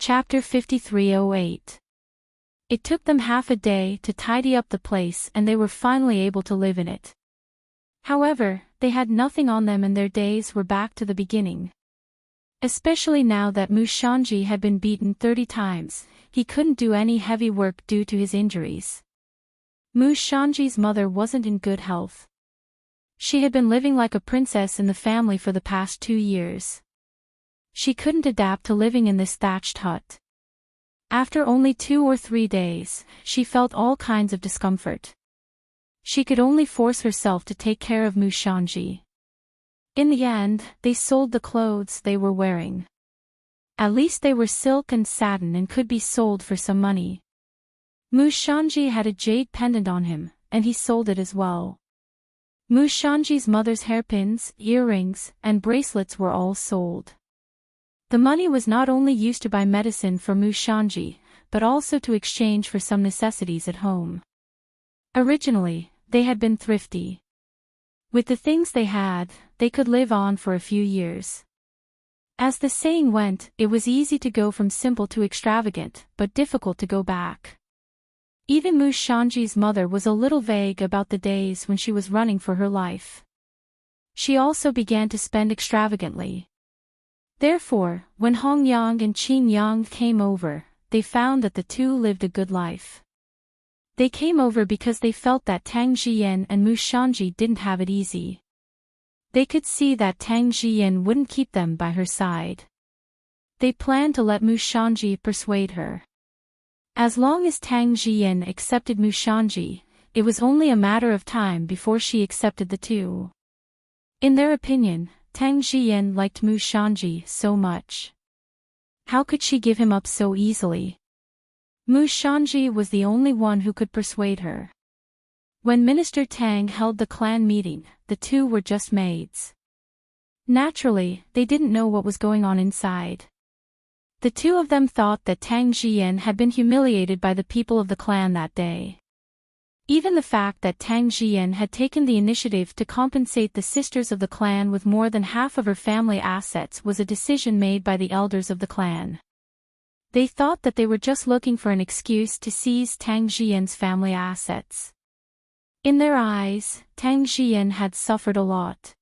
Chapter 5308. It took them half a day to tidy up the place and they were finally able to live in it. However, they had nothing on them and their days were back to the beginning. Especially now that Mushanji had been beaten 30 times, he couldn't do any heavy work due to his injuries. Mushanji's mother wasn't in good health. She had been living like a princess in the family for the past 2 years. She couldn't adapt to living in this thatched hut. After only 2 or 3 days, she felt all kinds of discomfort. She could only force herself to take care of Mushanji. In the end, they sold the clothes they were wearing. At least they were silk and satin and could be sold for some money. Mushanji had a jade pendant on him, and he sold it as well. Mushanji's mother's hairpins, earrings, and bracelets were all sold. The money was not only used to buy medicine for Mushanji, but also to exchange for some necessities at home. Originally, they had been thrifty. With the things they had, they could live on for a few years. As the saying went, it was easy to go from simple to extravagant, but difficult to go back. Even Mushanji's mother was a little vague about the days when she was running for her life. She also began to spend extravagantly. Therefore, when Hongyang and Qingyang came over, they found that the two lived a good life. They came over because they felt that Tang Jiyan and Mushanji didn't have it easy. They could see that Tang Jiyan wouldn't keep them by her side. They planned to let Mushanji persuade her. As long as Tang Jiyan accepted Mushanji, it was only a matter of time before she accepted the two. In their opinion, Tang Jiyan liked Mushanji so much. How could she give him up so easily? Mushanji was the only one who could persuade her. When Minister Tang held the clan meeting, the two were just maids. Naturally, they didn't know what was going on inside. The two of them thought that Tang Jiyan had been humiliated by the people of the clan that day. Even the fact that Tang Jiyan had taken the initiative to compensate the sisters of the clan with more than half of her family assets was a decision made by the elders of the clan. They thought that they were just looking for an excuse to seize Tang Jiyan's family assets. In their eyes, Tang Jiyan had suffered a lot.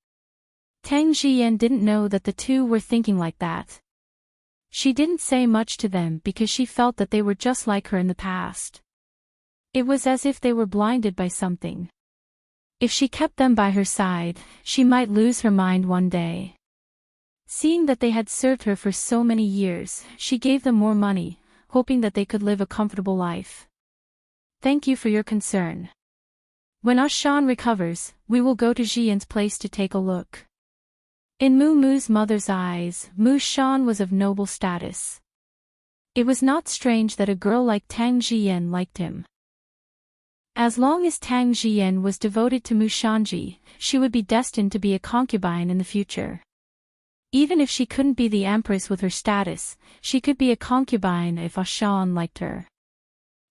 Tang Jiyan didn't know that the two were thinking like that. She didn't say much to them because she felt that they were just like her in the past. It was as if they were blinded by something. If she kept them by her side, she might lose her mind one day. Seeing that they had served her for so many years, she gave them more money, hoping that they could live a comfortable life. Thank you for your concern. When Ashan recovers, we will go to Jian's place to take a look. In Mu's mother's eyes, Mu Shan was of noble status. It was not strange that a girl like Tang Jiyan liked him. As long as Tang Jiyan was devoted to Mushanji, she would be destined to be a concubine in the future. Even if she couldn't be the empress with her status, she could be a concubine if Ashan liked her.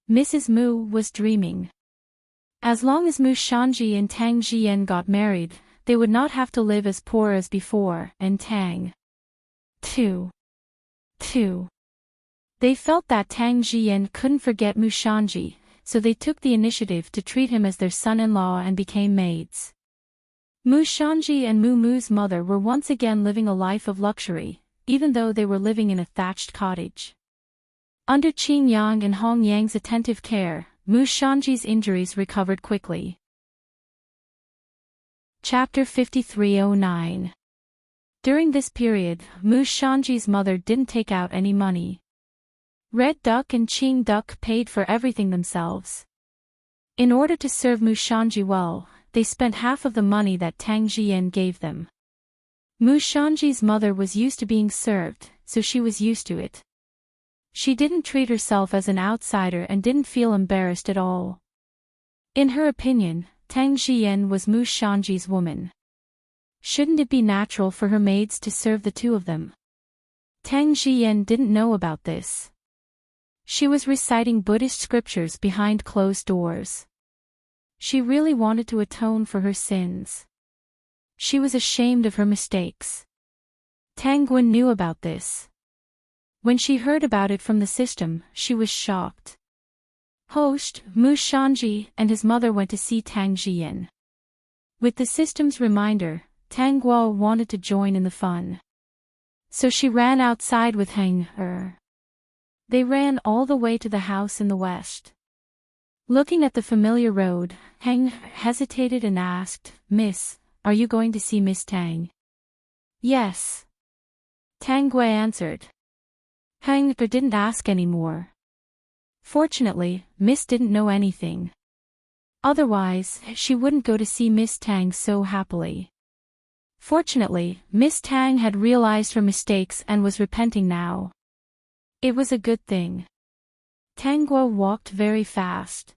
Mrs. Mu was dreaming. As long as Mushanji and Tang Jiyan got married, they would not have to live as poor as before, and Tang. 2. They felt that Tang Jiyan couldn't forget Mushanji, so they took the initiative to treat him as their son-in-law and became maids. Mushanji and Mu's mother were once again living a life of luxury, even though they were living in a thatched cottage. Under Qingyang and Hongyang's attentive care, Mushanji's injuries recovered quickly. Chapter 5309. During this period, Mushanji's mother didn't take out any money. Red Duck and Qing Duck paid for everything themselves. In order to serve Mushanji well, they spent half of the money that Tang Jiyan gave them. Mushanji's mother was used to being served, so she was used to it. She didn't treat herself as an outsider and didn't feel embarrassed at all. In her opinion, Tang Jiyan was Mushanji's woman. Shouldn't it be natural for her maids to serve the two of them? Tang Jiyan didn't know about this. She was reciting Buddhist scriptures behind closed doors. She really wanted to atone for her sins. She was ashamed of her mistakes. Tang Guan knew about this. When she heard about it from the system, she was shocked. Host, Mu Shanji, and his mother went to see Tang Jian. With the system's reminder, Tang Guo wanted to join in the fun. So she ran outside with Heng Er. They ran all the way to the house in the west. Looking at the familiar road, Heng hesitated and asked, "Miss, are you going to see Miss Tang?" "Yes." Tang Guo answered. Heng Er didn't ask any more. Fortunately, Miss didn't know anything. Otherwise, she wouldn't go to see Miss Tang so happily. Fortunately, Miss Tang had realized her mistakes and was repenting now. It was a good thing. Tang Guo walked very fast.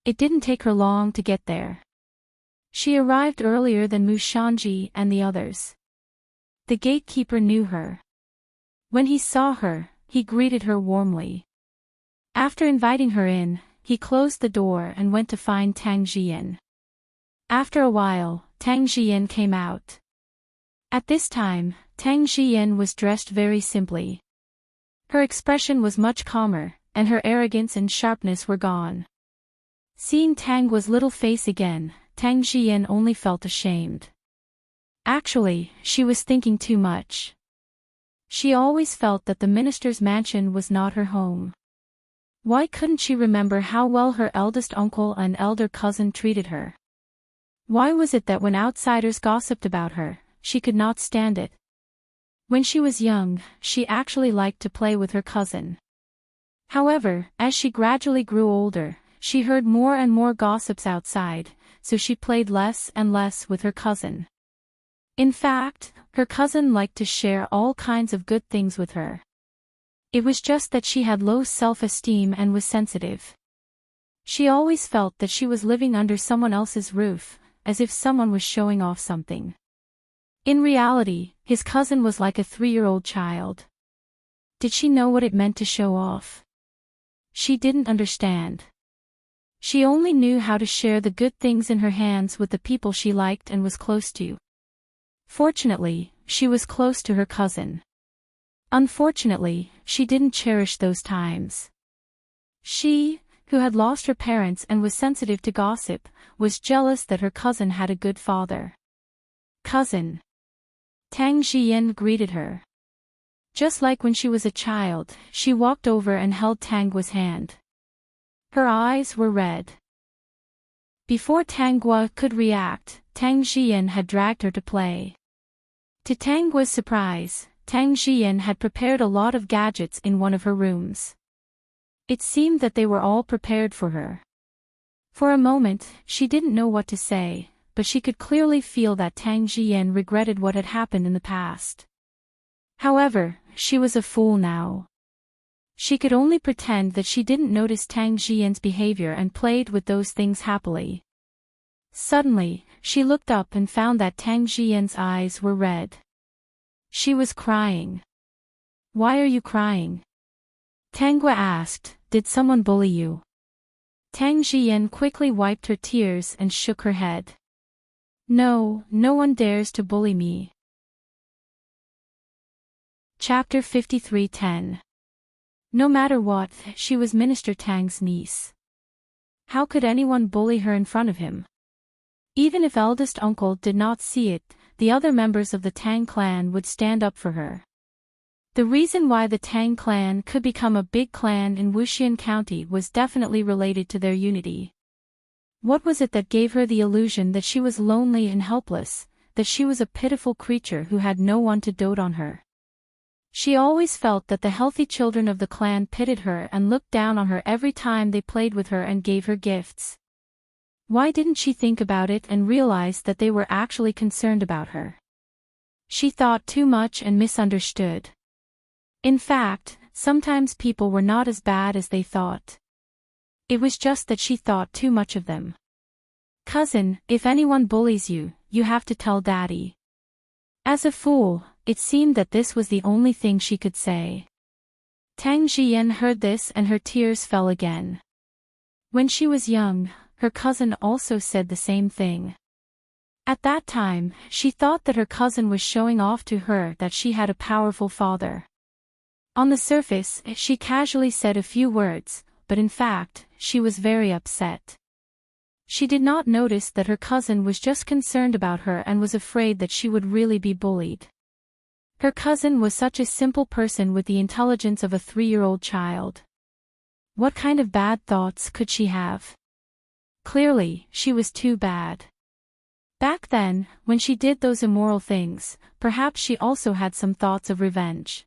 It didn't take her long to get there. She arrived earlier than Mu Shanji and the others. The gatekeeper knew her. When he saw her, he greeted her warmly. After inviting her in, he closed the door and went to find Tang Jian. After a while, Tang Jian came out. At this time, Tang Jian was dressed very simply. Her expression was much calmer, and her arrogance and sharpness were gone. Seeing Tang Guo's little face again, Tang Jian only felt ashamed. Actually, she was thinking too much. She always felt that the minister's mansion was not her home. Why couldn't she remember how well her eldest uncle and elder cousin treated her? Why was it that when outsiders gossiped about her, she could not stand it? When she was young, she actually liked to play with her cousin. However, as she gradually grew older, she heard more and more gossips outside, so she played less and less with her cousin. In fact, her cousin liked to share all kinds of good things with her. It was just that she had low self-esteem and was sensitive. She always felt that she was living under someone else's roof, as if someone was showing off something. In reality, his cousin was like a 3-year-old child. Did she know what it meant to show off? She didn't understand. She only knew how to share the good things in her hands with the people she liked and was close to. Fortunately, she was close to her cousin. Unfortunately, she didn't cherish those times. She, who had lost her parents and was sensitive to gossip, was jealous that her cousin had a good father. "Cousin." Tang Jian greeted her. Just like when she was a child, she walked over and held Tang Guo's hand. Her eyes were red. Before Tang Guo could react, Tang Jian had dragged her to play. To Tang Guo's surprise, Tang Jian had prepared a lot of gadgets in one of her rooms. It seemed that they were all prepared for her. For a moment, she didn't know what to say, but she could clearly feel that Tang Jian regretted what had happened in the past. However, she was a fool now. She could only pretend that she didn't notice Tang Jian's behavior and played with those things happily. Suddenly, she looked up and found that Tang Jian's eyes were red. She was crying. "Why are you crying?" Tang Guo asked, "Did someone bully you?" Tang Jian quickly wiped her tears and shook her head. No, no one dares to bully me." Chapter 53:10. No matter what, she was Minister Tang's niece. How could anyone bully her in front of him? Even if eldest uncle did not see it, the other members of the Tang clan would stand up for her. The reason why the Tang clan could become a big clan in Wuxian County was definitely related to their unity. What was it that gave her the illusion that she was lonely and helpless, that she was a pitiful creature who had no one to dote on her? She always felt that the healthy children of the clan pitied her and looked down on her every time they played with her and gave her gifts. Why didn't she think about it and realize that they were actually concerned about her? She thought too much and misunderstood. In fact, sometimes people were not as bad as they thought. It was just that she thought too much of them. "Cousin, if anyone bullies you, you have to tell Daddy." As a fool, it seemed that this was the only thing she could say. Tang Jian heard this and her tears fell again. When she was young, her cousin also said the same thing. At that time, she thought that her cousin was showing off to her that she had a powerful father. On the surface, she casually said a few words, but in fact, she was very upset. She did not notice that her cousin was just concerned about her and was afraid that she would really be bullied. Her cousin was such a simple person with the intelligence of a 3-year-old child. What kind of bad thoughts could she have? Clearly, she was too bad. Back then, when she did those immoral things, perhaps she also had some thoughts of revenge.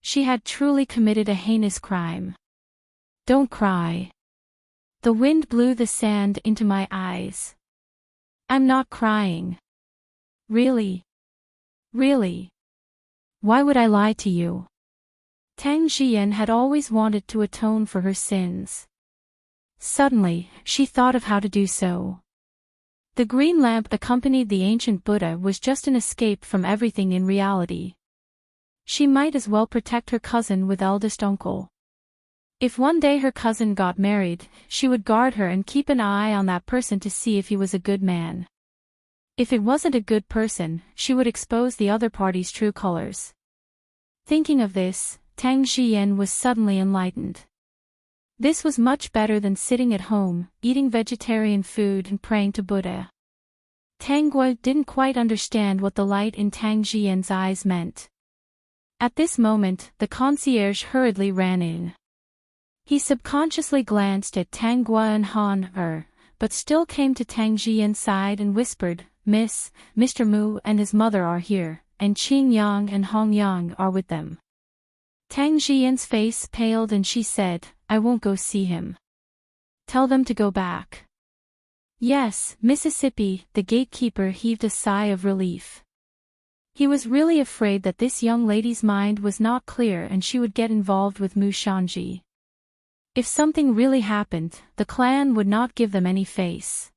She had truly committed a heinous crime. Don't cry. The wind blew the sand into my eyes. I'm not crying. Really? Really? Why would I lie to you? Tang Jian had always wanted to atone for her sins. Suddenly, she thought of how to do so. The green lamp accompanied the ancient Buddha was just an escape from everything in reality. She might as well protect her cousin with eldest uncle. If one day her cousin got married, she would guard her and keep an eye on that person to see if he was a good man. If it wasn't a good person, she would expose the other party's true colors. Thinking of this, Tang Jian was suddenly enlightened. This was much better than sitting at home, eating vegetarian food and praying to Buddha. Tang Guo didn't quite understand what the light in Tang Jian's eyes meant. At this moment, the concierge hurriedly ran in. He subconsciously glanced at Tang Guo and Han but still came to Tang Jian's side and whispered, "Miss, Mr. Mu and his mother are here, and Qing Yang and Hong Yang are with them." Tang Jian's face paled and she said, "I won't go see him. Tell them to go back." "Yes, Mississippi," the gatekeeper heaved a sigh of relief. He was really afraid that this young lady's mind was not clear and she would get involved with Mu Shanji. If something really happened, the clan would not give them any face.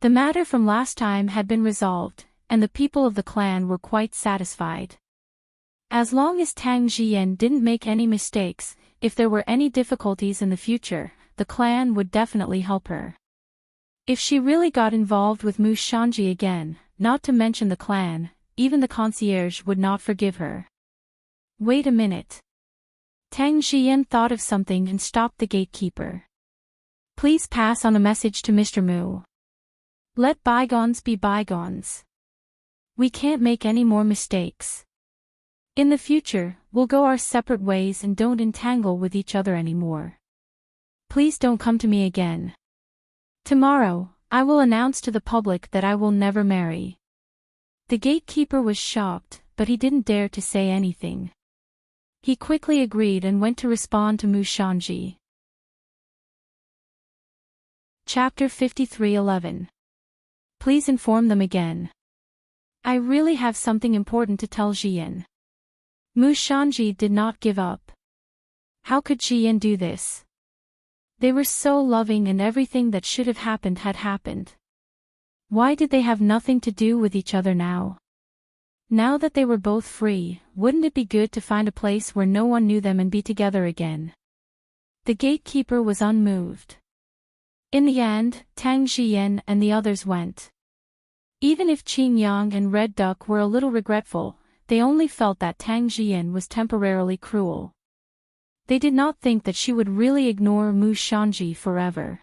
The matter from last time had been resolved, and the people of the clan were quite satisfied. As long as Tang Jian didn't make any mistakes, if there were any difficulties in the future, the clan would definitely help her. If she really got involved with Mu Shanji again, not to mention the clan, even the concierge would not forgive her. Wait a minute. Tang Jian thought of something and stopped the gatekeeper. "Please pass on a message to Mr. Mu. Let bygones be bygones. We can't make any more mistakes. In the future, we'll go our separate ways and don't entangle with each other anymore. Please don't come to me again. Tomorrow, I will announce to the public that I will never marry." The gatekeeper was shocked, but he didn't dare to say anything. He quickly agreed and went to respond to Mu Shanji. Chapter 53:11. Please inform them again. I really have something important to tell Jian. Mu Shanji did not give up. How could Jian do this? They were so loving and everything that should have happened had happened. Why did they have nothing to do with each other now? Now that they were both free, wouldn't it be good to find a place where no one knew them and be together again? The gatekeeper was unmoved. In the end, Tang Jian and the others went. Even if Qing Yang and Red Duck were a little regretful, they only felt that Tang Jian was temporarily cruel. They did not think that she would really ignore Mu Shanji forever.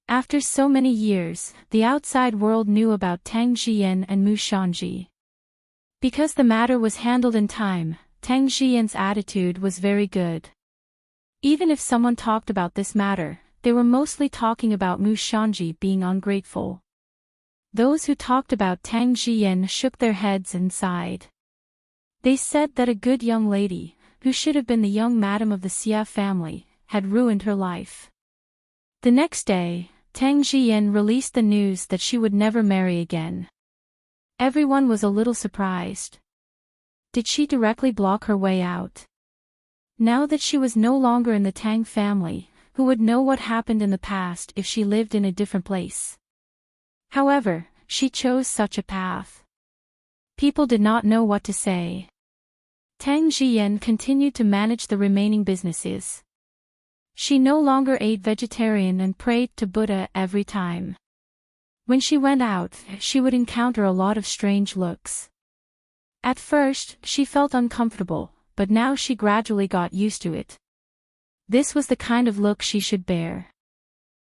After so many years, the outside world knew about Tang Jian and Mu Shanji. Because the matter was handled in time, Tang Jian's attitude was very good. Even if someone talked about this matter, they were mostly talking about Mu Shanji being ungrateful. Those who talked about Tang Jian shook their heads and sighed. They said that a good young lady, who should have been the young madam of the Xia family, had ruined her life. The next day, Tang Jian released the news that she would never marry again. Everyone was a little surprised. Did she directly block her way out? Now that she was no longer in the Tang family, who would know what happened in the past if she lived in a different place? However, she chose such a path. People did not know what to say. Tang Jian continued to manage the remaining businesses. She no longer ate vegetarian and prayed to Buddha every time. When she went out, she would encounter a lot of strange looks. At first, she felt uncomfortable, but now she gradually got used to it. This was the kind of look she should bear.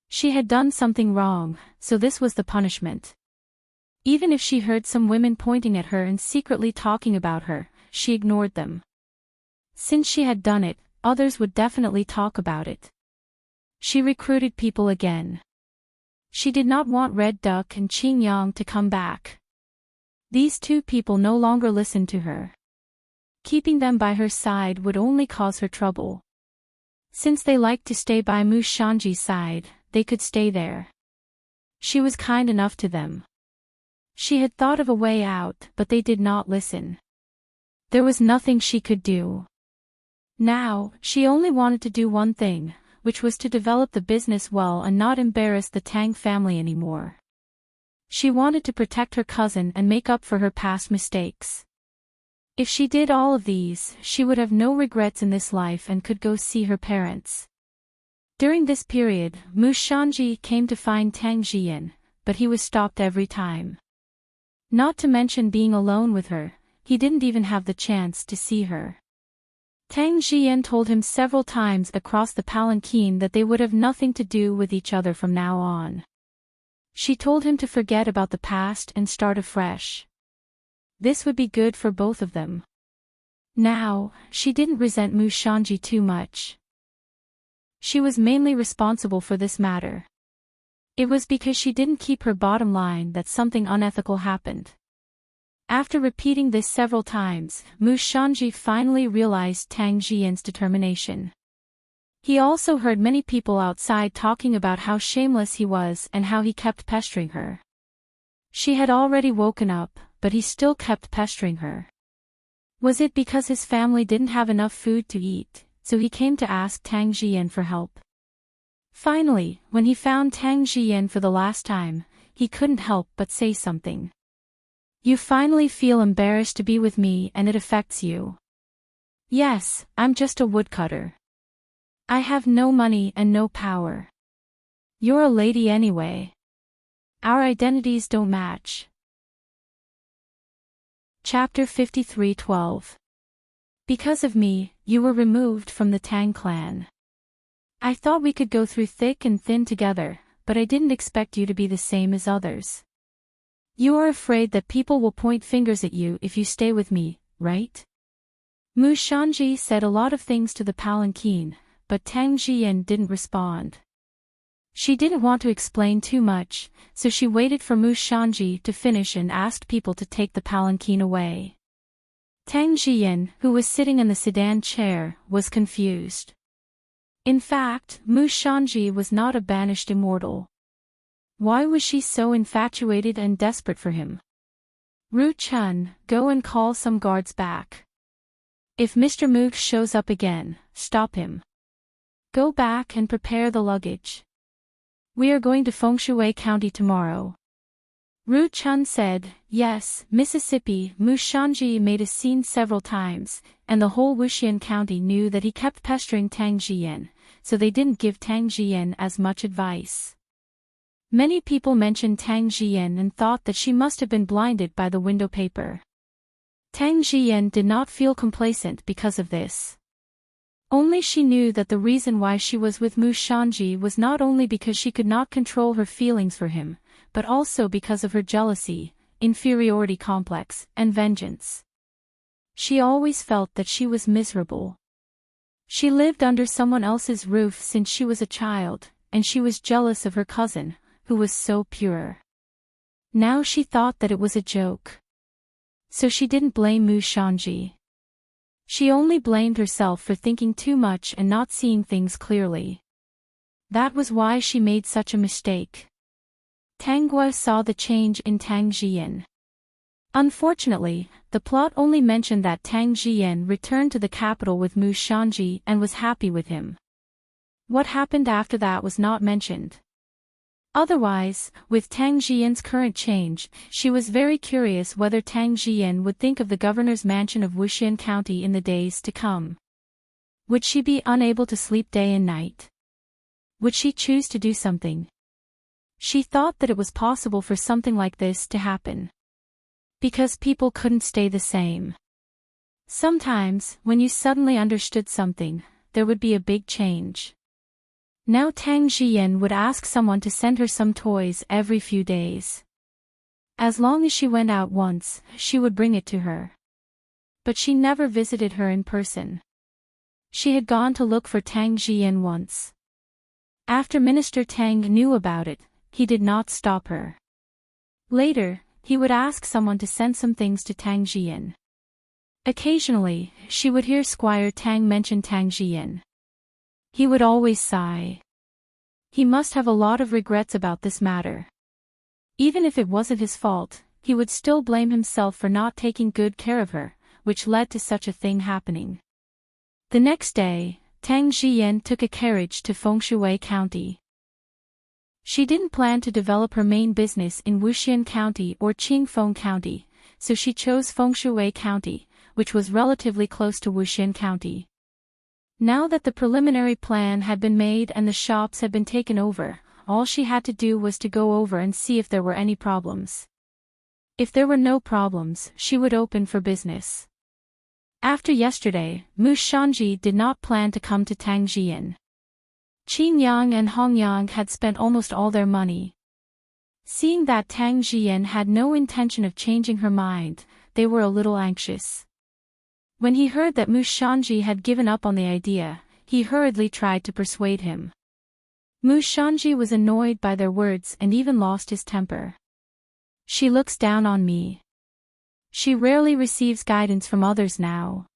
She had done something wrong, so this was the punishment. Even if she heard some women pointing at her and secretly talking about her, she ignored them. Since she had done it, others would definitely talk about it. She recruited people again. She did not want Red Duck and Qing Yang to come back. These two people no longer listened to her. Keeping them by her side would only cause her trouble. Since they liked to stay by Mu Shanji's side, they could stay there. She was kind enough to them. She had thought of a way out, but they did not listen. There was nothing she could do. Now, she only wanted to do one thing, which was to develop the business well and not embarrass the Tang family anymore. She wanted to protect her cousin and make up for her past mistakes. If she did all of these, she would have no regrets in this life and could go see her parents. During this period, Mu Shanji came to find Tang Jian, but he was stopped every time. Not to mention being alone with her, he didn't even have the chance to see her. Tang Jian told him several times across the palanquin that they would have nothing to do with each other from now on. She told him to forget about the past and start afresh. This would be good for both of them. Now, she didn't resent Mu Shanji too much. She was mainly responsible for this matter. It was because she didn't keep her bottom line that something unethical happened. After repeating this several times, Mu Shanji finally realized Tang Jian's determination. He also heard many people outside talking about how shameless he was and how he kept pestering her. She had already woken up, but he still kept pestering her. Was it because his family didn't have enough food to eat, so he came to ask Tang Jian for help? Finally, when he found Tang Jian for the last time, he couldn't help but say something. You finally feel embarrassed to be with me and it affects you. Yes, I'm just a woodcutter. I have no money and no power. You're a lady anyway. Our identities don't match. Chapter 53:12. Because of me, you were removed from the Tang clan. I thought we could go through thick and thin together, but I didn't expect you to be the same as others. You are afraid that people will point fingers at you if you stay with me, right? Mu Shanji said a lot of things to the palanquin, but Tang Jian didn't respond. She didn't want to explain too much, so she waited for Mu Shanji to finish and asked people to take the palanquin away. Tang Jian, who was sitting in the sedan chair, was confused. In fact, Mu Shanji was not a banished immortal. Why was she so infatuated and desperate for him? Ru Chun, go and call some guards back. If Mr. Moog shows up again, stop him. Go back and prepare the luggage. We are going to Fengshui County tomorrow. Ru Chun said, yes, Mississippi. Mu Shanji made a scene several times, and the whole Wuxian County knew that he kept pestering Tang Jian, so they didn't give Tang Jian as much advice. Many people mentioned Tang Jian and thought that she must have been blinded by the window paper. Tang Jian did not feel complacent because of this. Only she knew that the reason why she was with Mu Shanji was not only because she could not control her feelings for him, but also because of her jealousy, inferiority complex, and vengeance. She always felt that she was miserable. She lived under someone else's roof since she was a child, and she was jealous of her cousin, who was so pure. Now she thought that it was a joke. So she didn't blame Mu Shanji. She only blamed herself for thinking too much and not seeing things clearly. That was why she made such a mistake. Tang Gua saw the change in Tang Jian. Unfortunately, the plot only mentioned that Tang Jian returned to the capital with Mu Shanji and was happy with him. What happened after that was not mentioned. Otherwise, with Tang Jian's current change, she was very curious whether Tang Jian would think of the governor's mansion of Wuxian County in the days to come. Would she be unable to sleep day and night? Would she choose to do something? She thought that it was possible for something like this to happen. Because people couldn't stay the same. Sometimes, when you suddenly understood something, there would be a big change. Now Tang Jian would ask someone to send her some toys every few days. As long as she went out once, she would bring it to her. But she never visited her in person. She had gone to look for Tang Jian once. After Minister Tang knew about it, he did not stop her. Later, he would ask someone to send some things to Tang Jian. Occasionally, she would hear Squire Tang mention Tang Jian. He would always sigh. He must have a lot of regrets about this matter. Even if it wasn't his fault, he would still blame himself for not taking good care of her, which led to such a thing happening. The next day, Tang Jian took a carriage to Fengshui County. She didn't plan to develop her main business in Wuxian County or Qingfeng County, so she chose Fengshui County, which was relatively close to Wuxian County. Now that the preliminary plan had been made and the shops had been taken over, all she had to do was to go over and see if there were any problems. If there were no problems, she would open for business. After yesterday, Mu Shanji did not plan to come to Tangjian. Qin Yang and Hong Yang had spent almost all their money. Seeing that Tang Jian had no intention of changing her mind, they were a little anxious. When he heard that Mu Shanji had given up on the idea, he hurriedly tried to persuade him. Mu Shanji was annoyed by their words and even lost his temper. She looks down on me. She rarely receives guidance from others now.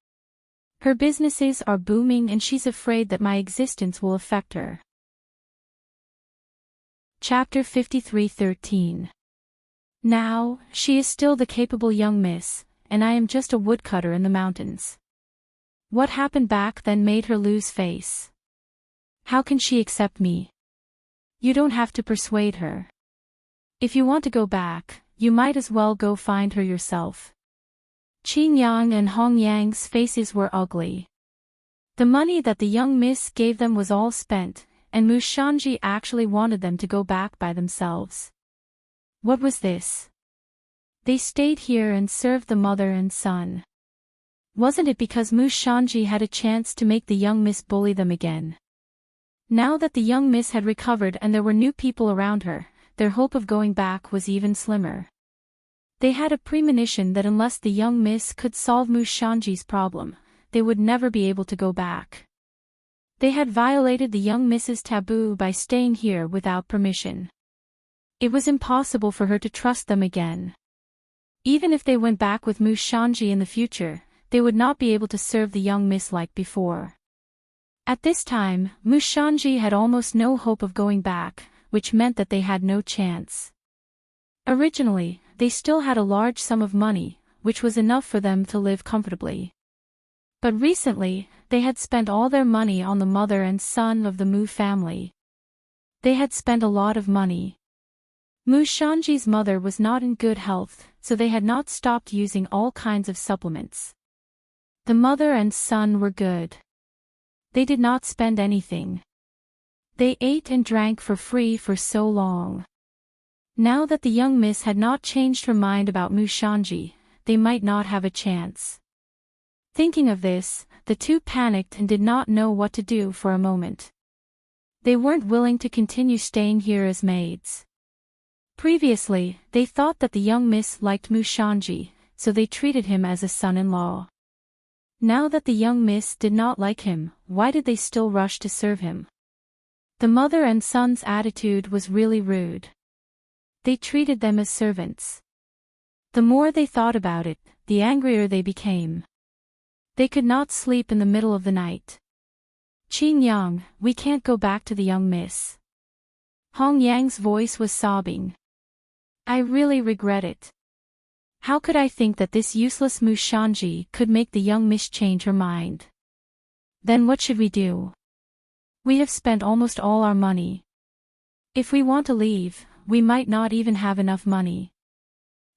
Her businesses are booming and she's afraid that my existence will affect her. Chapter 53:13. Now, she is still the capable young miss, and I am just a woodcutter in the mountains. What happened back then made her lose face. How can she accept me? You don't have to persuade her. If you want to go back, you might as well go find her yourself. Qin Yang and Hong Yang's faces were ugly. The money that the young miss gave them was all spent, and Mu Shanji actually wanted them to go back by themselves. What was this? They stayed here and served the mother and son. Wasn't it because Mu Shanji had a chance to make the young miss bully them again? Now that the young miss had recovered and there were new people around her, their hope of going back was even slimmer. They had a premonition that unless the young miss could solve Mu Shanji's problem, they would never be able to go back. They had violated the young miss's taboo by staying here without permission. It was impossible for her to trust them again. Even if they went back with Mu Shanji in the future, they would not be able to serve the young miss like before. At this time, Mu Shanji had almost no hope of going back, which meant that they had no chance. Originally, they still had a large sum of money, which was enough for them to live comfortably. But recently, they had spent all their money on the mother and son of the Mu family. They had spent a lot of money. Mu Shanji's mother was not in good health, so they had not stopped using all kinds of supplements. The mother and son were good. They did not spend anything. They ate and drank for free for so long. Now that the young miss had not changed her mind about Mu Shanji, they might not have a chance. Thinking of this, the two panicked and did not know what to do for a moment. They weren't willing to continue staying here as maids. Previously, they thought that the young miss liked Mu Shanji, so they treated him as a son-in-law. Now that the young miss did not like him, why did they still rush to serve him? The mother and son's attitude was really rude. They treated them as servants. The more they thought about it, the angrier they became. They could not sleep in the middle of the night. Qin Yang, we can't go back to the young miss. Hong Yang's voice was sobbing. I really regret it. How could I think that this useless Mu Shanji could make the young miss change her mind? Then what should we do? We have spent almost all our money. If we want to leave, we might not even have enough money.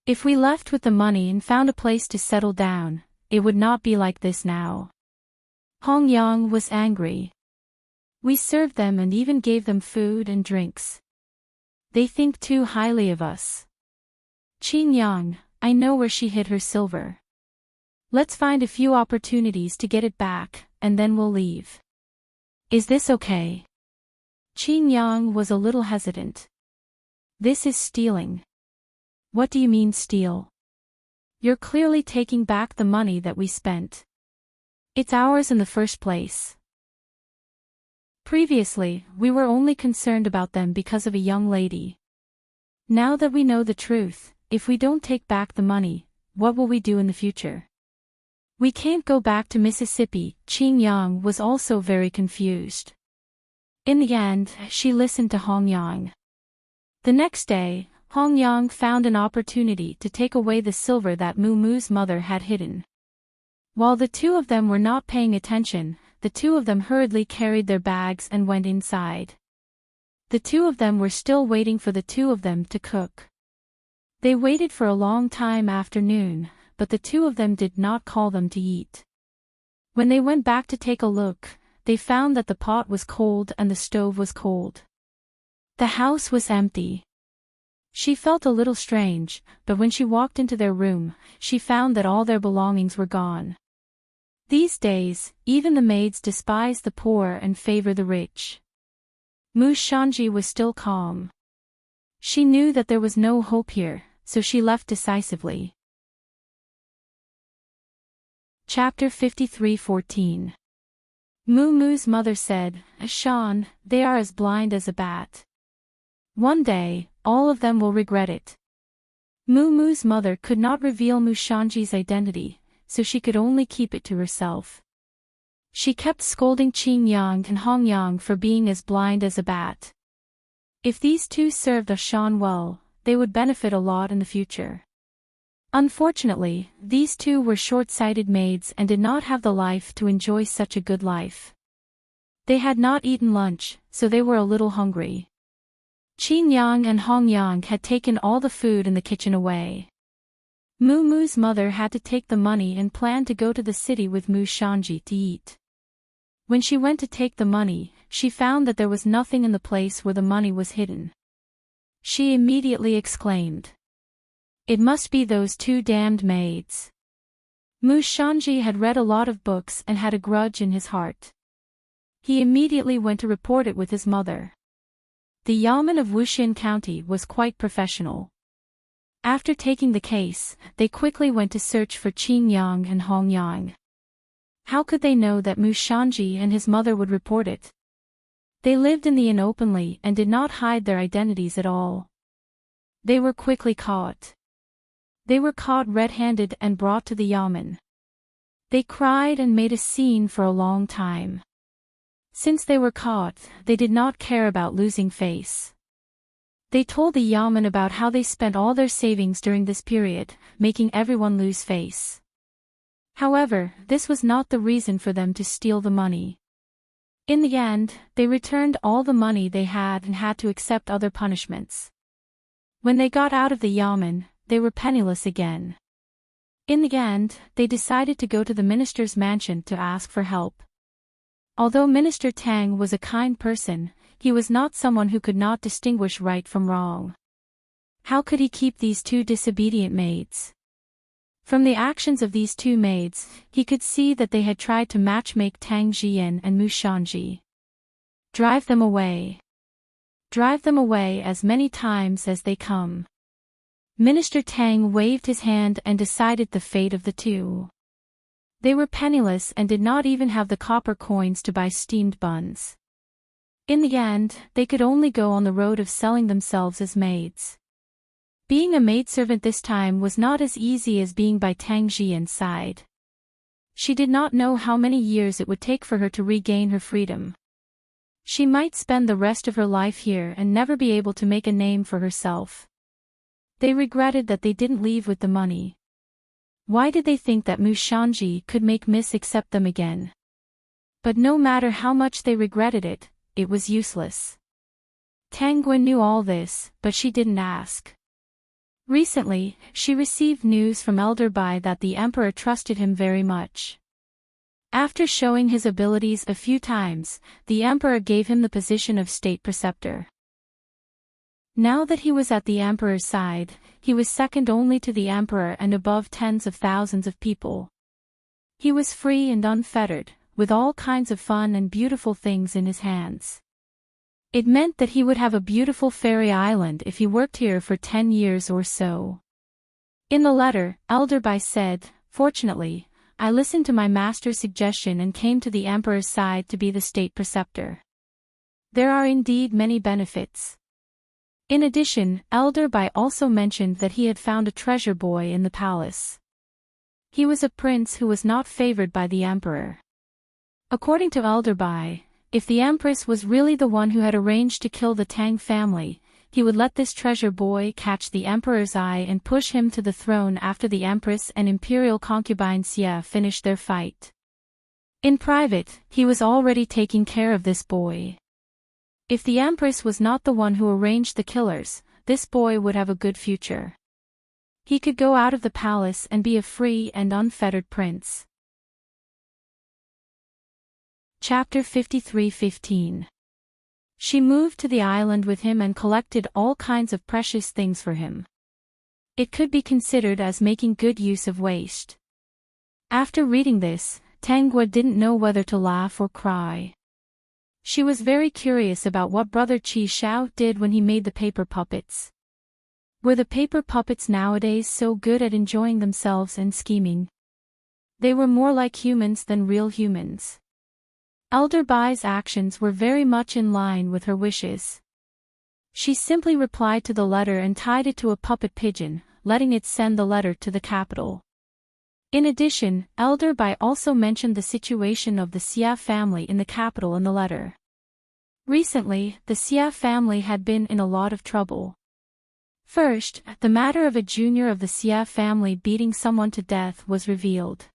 If we left with the money and found a place to settle down, it would not be like this now. Hong Yang was angry. We served them and even gave them food and drinks. They think too highly of us. Qin Yang, I know where she hid her silver. Let's find a few opportunities to get it back, and then we'll leave. Is this okay? Qin Yang was a little hesitant. This is stealing. What do you mean steal? You're clearly taking back the money that we spent. It's ours in the first place. Previously, we were only concerned about them because of a young lady. Now that we know the truth, if we don't take back the money, what will we do in the future? We can't go back to Mississippi. Qin Yang was also very confused. In the end, she listened to Hong Yang. The next day, Hong Yang found an opportunity to take away the silver that Moo Moo's mother had hidden. While the two of them were not paying attention, the two of them hurriedly carried their bags and went inside. The two of them were still waiting for the two of them to cook. They waited for a long time after noon, but the two of them did not call them to eat. When they went back to take a look, they found that the pot was cold and the stove was cold. The house was empty. She felt a little strange, but when she walked into their room, she found that all their belongings were gone. These days, even the maids despise the poor and favor the rich. Mu Shanji was still calm. She knew that there was no hope here, so she left decisively. Chapter 53:14. Moo Moo's mother said, "Shan, they are as blind as a bat. One day, all of them will regret it." Moo Moo's mother could not reveal Mu Shanji's identity, so she could only keep it to herself. She kept scolding Qin Yang and Hong Yang for being as blind as a bat. If these two served Shan well, they would benefit a lot in the future. Unfortunately, these two were short-sighted maids and did not have the life to enjoy such a good life. They had not eaten lunch, so they were a little hungry. Qin Yang and Hong Yang had taken all the food in the kitchen away. Moo Moo's mother had to take the money and planned to go to the city with Mu Shanji to eat. When she went to take the money, she found that there was nothing in the place where the money was hidden. She immediately exclaimed, "It must be those two damned maids." Mu Shanji had read a lot of books and had a grudge in his heart. He immediately went to report it with his mother. The Yamen of Wuxin County was quite professional. After taking the case, they quickly went to search for Qin Yang and Hong Yang. How could they know that Mu Shanji and his mother would report it? They lived in the inn openly and did not hide their identities at all. They were quickly caught. They were caught red-handed and brought to the Yamen. They cried and made a scene for a long time. Since they were caught, they did not care about losing face. They told the Yamen about how they spent all their savings during this period, making everyone lose face. However, this was not the reason for them to steal the money. In the end, they returned all the money they had and had to accept other punishments. When they got out of the Yamen, they were penniless again. In the end, they decided to go to the minister's mansion to ask for help. Although Minister Tang was a kind person, he was not someone who could not distinguish right from wrong. How could he keep these two disobedient maids? From the actions of these two maids, he could see that they had tried to matchmake Tang Jian and Mu Shanji. Drive them away. Drive them away as many times as they come. Minister Tang waved his hand and decided the fate of the two. They were penniless and did not even have the copper coins to buy steamed buns. In the end, they could only go on the road of selling themselves as maids. Being a maidservant this time was not as easy as being by Tang Jian's side. She did not know how many years it would take for her to regain her freedom. She might spend the rest of her life here and never be able to make a name for herself. They regretted that they didn't leave with the money. Why did they think that Mu Shanji could make Miss accept them again? But no matter how much they regretted it, it was useless. Tang Guan knew all this, but she didn't ask. Recently, she received news from Elder Bai that the emperor trusted him very much. After showing his abilities a few times, the emperor gave him the position of state preceptor. Now that he was at the emperor's side, he was second only to the emperor and above tens of thousands of people. He was free and unfettered, with all kinds of fun and beautiful things in his hands. It meant that he would have a beautiful fairy island if he worked here for 10 years or so. In the letter, Elder Bai said, "Fortunately, I listened to my master's suggestion and came to the emperor's side to be the state preceptor. There are indeed many benefits." In addition, Elder Bai also mentioned that he had found a treasure boy in the palace. He was a prince who was not favored by the emperor. According to Elder Bai, if the empress was really the one who had arranged to kill the Tang family, he would let this treasure boy catch the emperor's eye and push him to the throne after the empress and imperial concubine Xia finished their fight. In private, he was already taking care of this boy. If the empress was not the one who arranged the killers, this boy would have a good future. He could go out of the palace and be a free and unfettered prince. Chapter 53:15. She moved to the island with him and collected all kinds of precious things for him. It could be considered as making good use of waste. After reading this, Tangua didn't know whether to laugh or cry. She was very curious about what Brother Qi Xiao did when he made the paper puppets. Were the paper puppets nowadays so good at enjoying themselves and scheming? They were more like humans than real humans. Elder Bai's actions were very much in line with her wishes. She simply replied to the letter and tied it to a puppet pigeon, letting it send the letter to the capital. In addition, Elder Bai also mentioned the situation of the Xia family in the capital in the letter. Recently, the Xia family had been in a lot of trouble. First, the matter of a junior of the Xia family beating someone to death was revealed.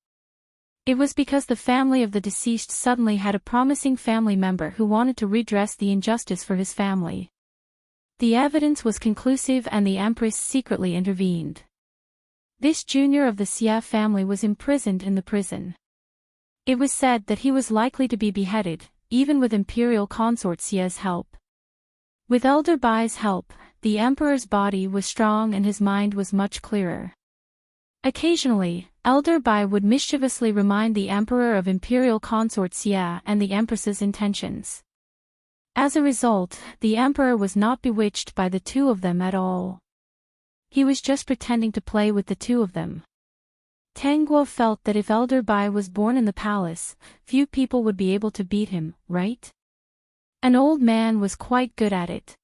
It was because the family of the deceased suddenly had a promising family member who wanted to redress the injustice for his family. The evidence was conclusive and the empress secretly intervened. This junior of the Xia family was imprisoned in the prison. It was said that he was likely to be beheaded, even with imperial consort Xia's help. With Elder Bai's help, the emperor's body was strong and his mind was much clearer. Occasionally, Elder Bai would mischievously remind the emperor of imperial consort Xia and the empress's intentions. As a result, the emperor was not bewitched by the two of them at all. He was just pretending to play with the two of them. Tangguo felt that if Elder Bai was born in the palace, few people would be able to beat him, right? An old man was quite good at it.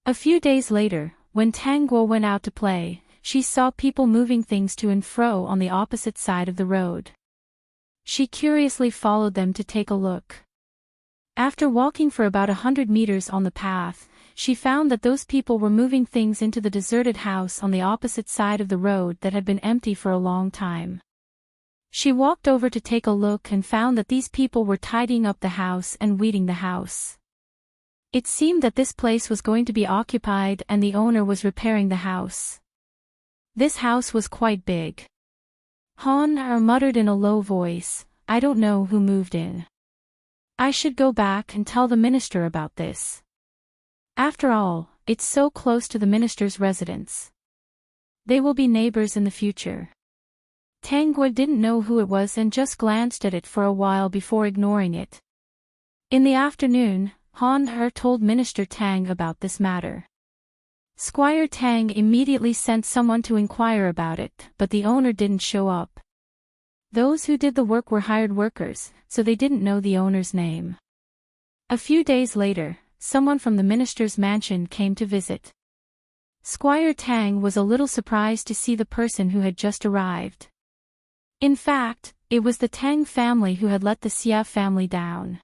A few days later, when Tangguo went out to play, she saw people moving things to and fro on the opposite side of the road. She curiously followed them to take a look. After walking for about 100 meters on the path, she found that those people were moving things into the deserted house on the opposite side of the road that had been empty for a long time. She walked over to take a look and found that these people were tidying up the house and weeding the house. It seemed that this place was going to be occupied and the owner was repairing the house. This house was quite big. Han Er muttered in a low voice, "I don't know who moved in. I should go back and tell the minister about this. After all, it's so close to the minister's residence. They will be neighbors in the future." Tangguo didn't know who it was and just glanced at it for a while before ignoring it. In the afternoon, Han Er told Minister Tang about this matter. Squire Tang immediately sent someone to inquire about it, but the owner didn't show up. Those who did the work were hired workers, so they didn't know the owner's name. A few days later, someone from the minister's mansion came to visit. Squire Tang was a little surprised to see the person who had just arrived. In fact, it was the Tang family who had let the Xia family down.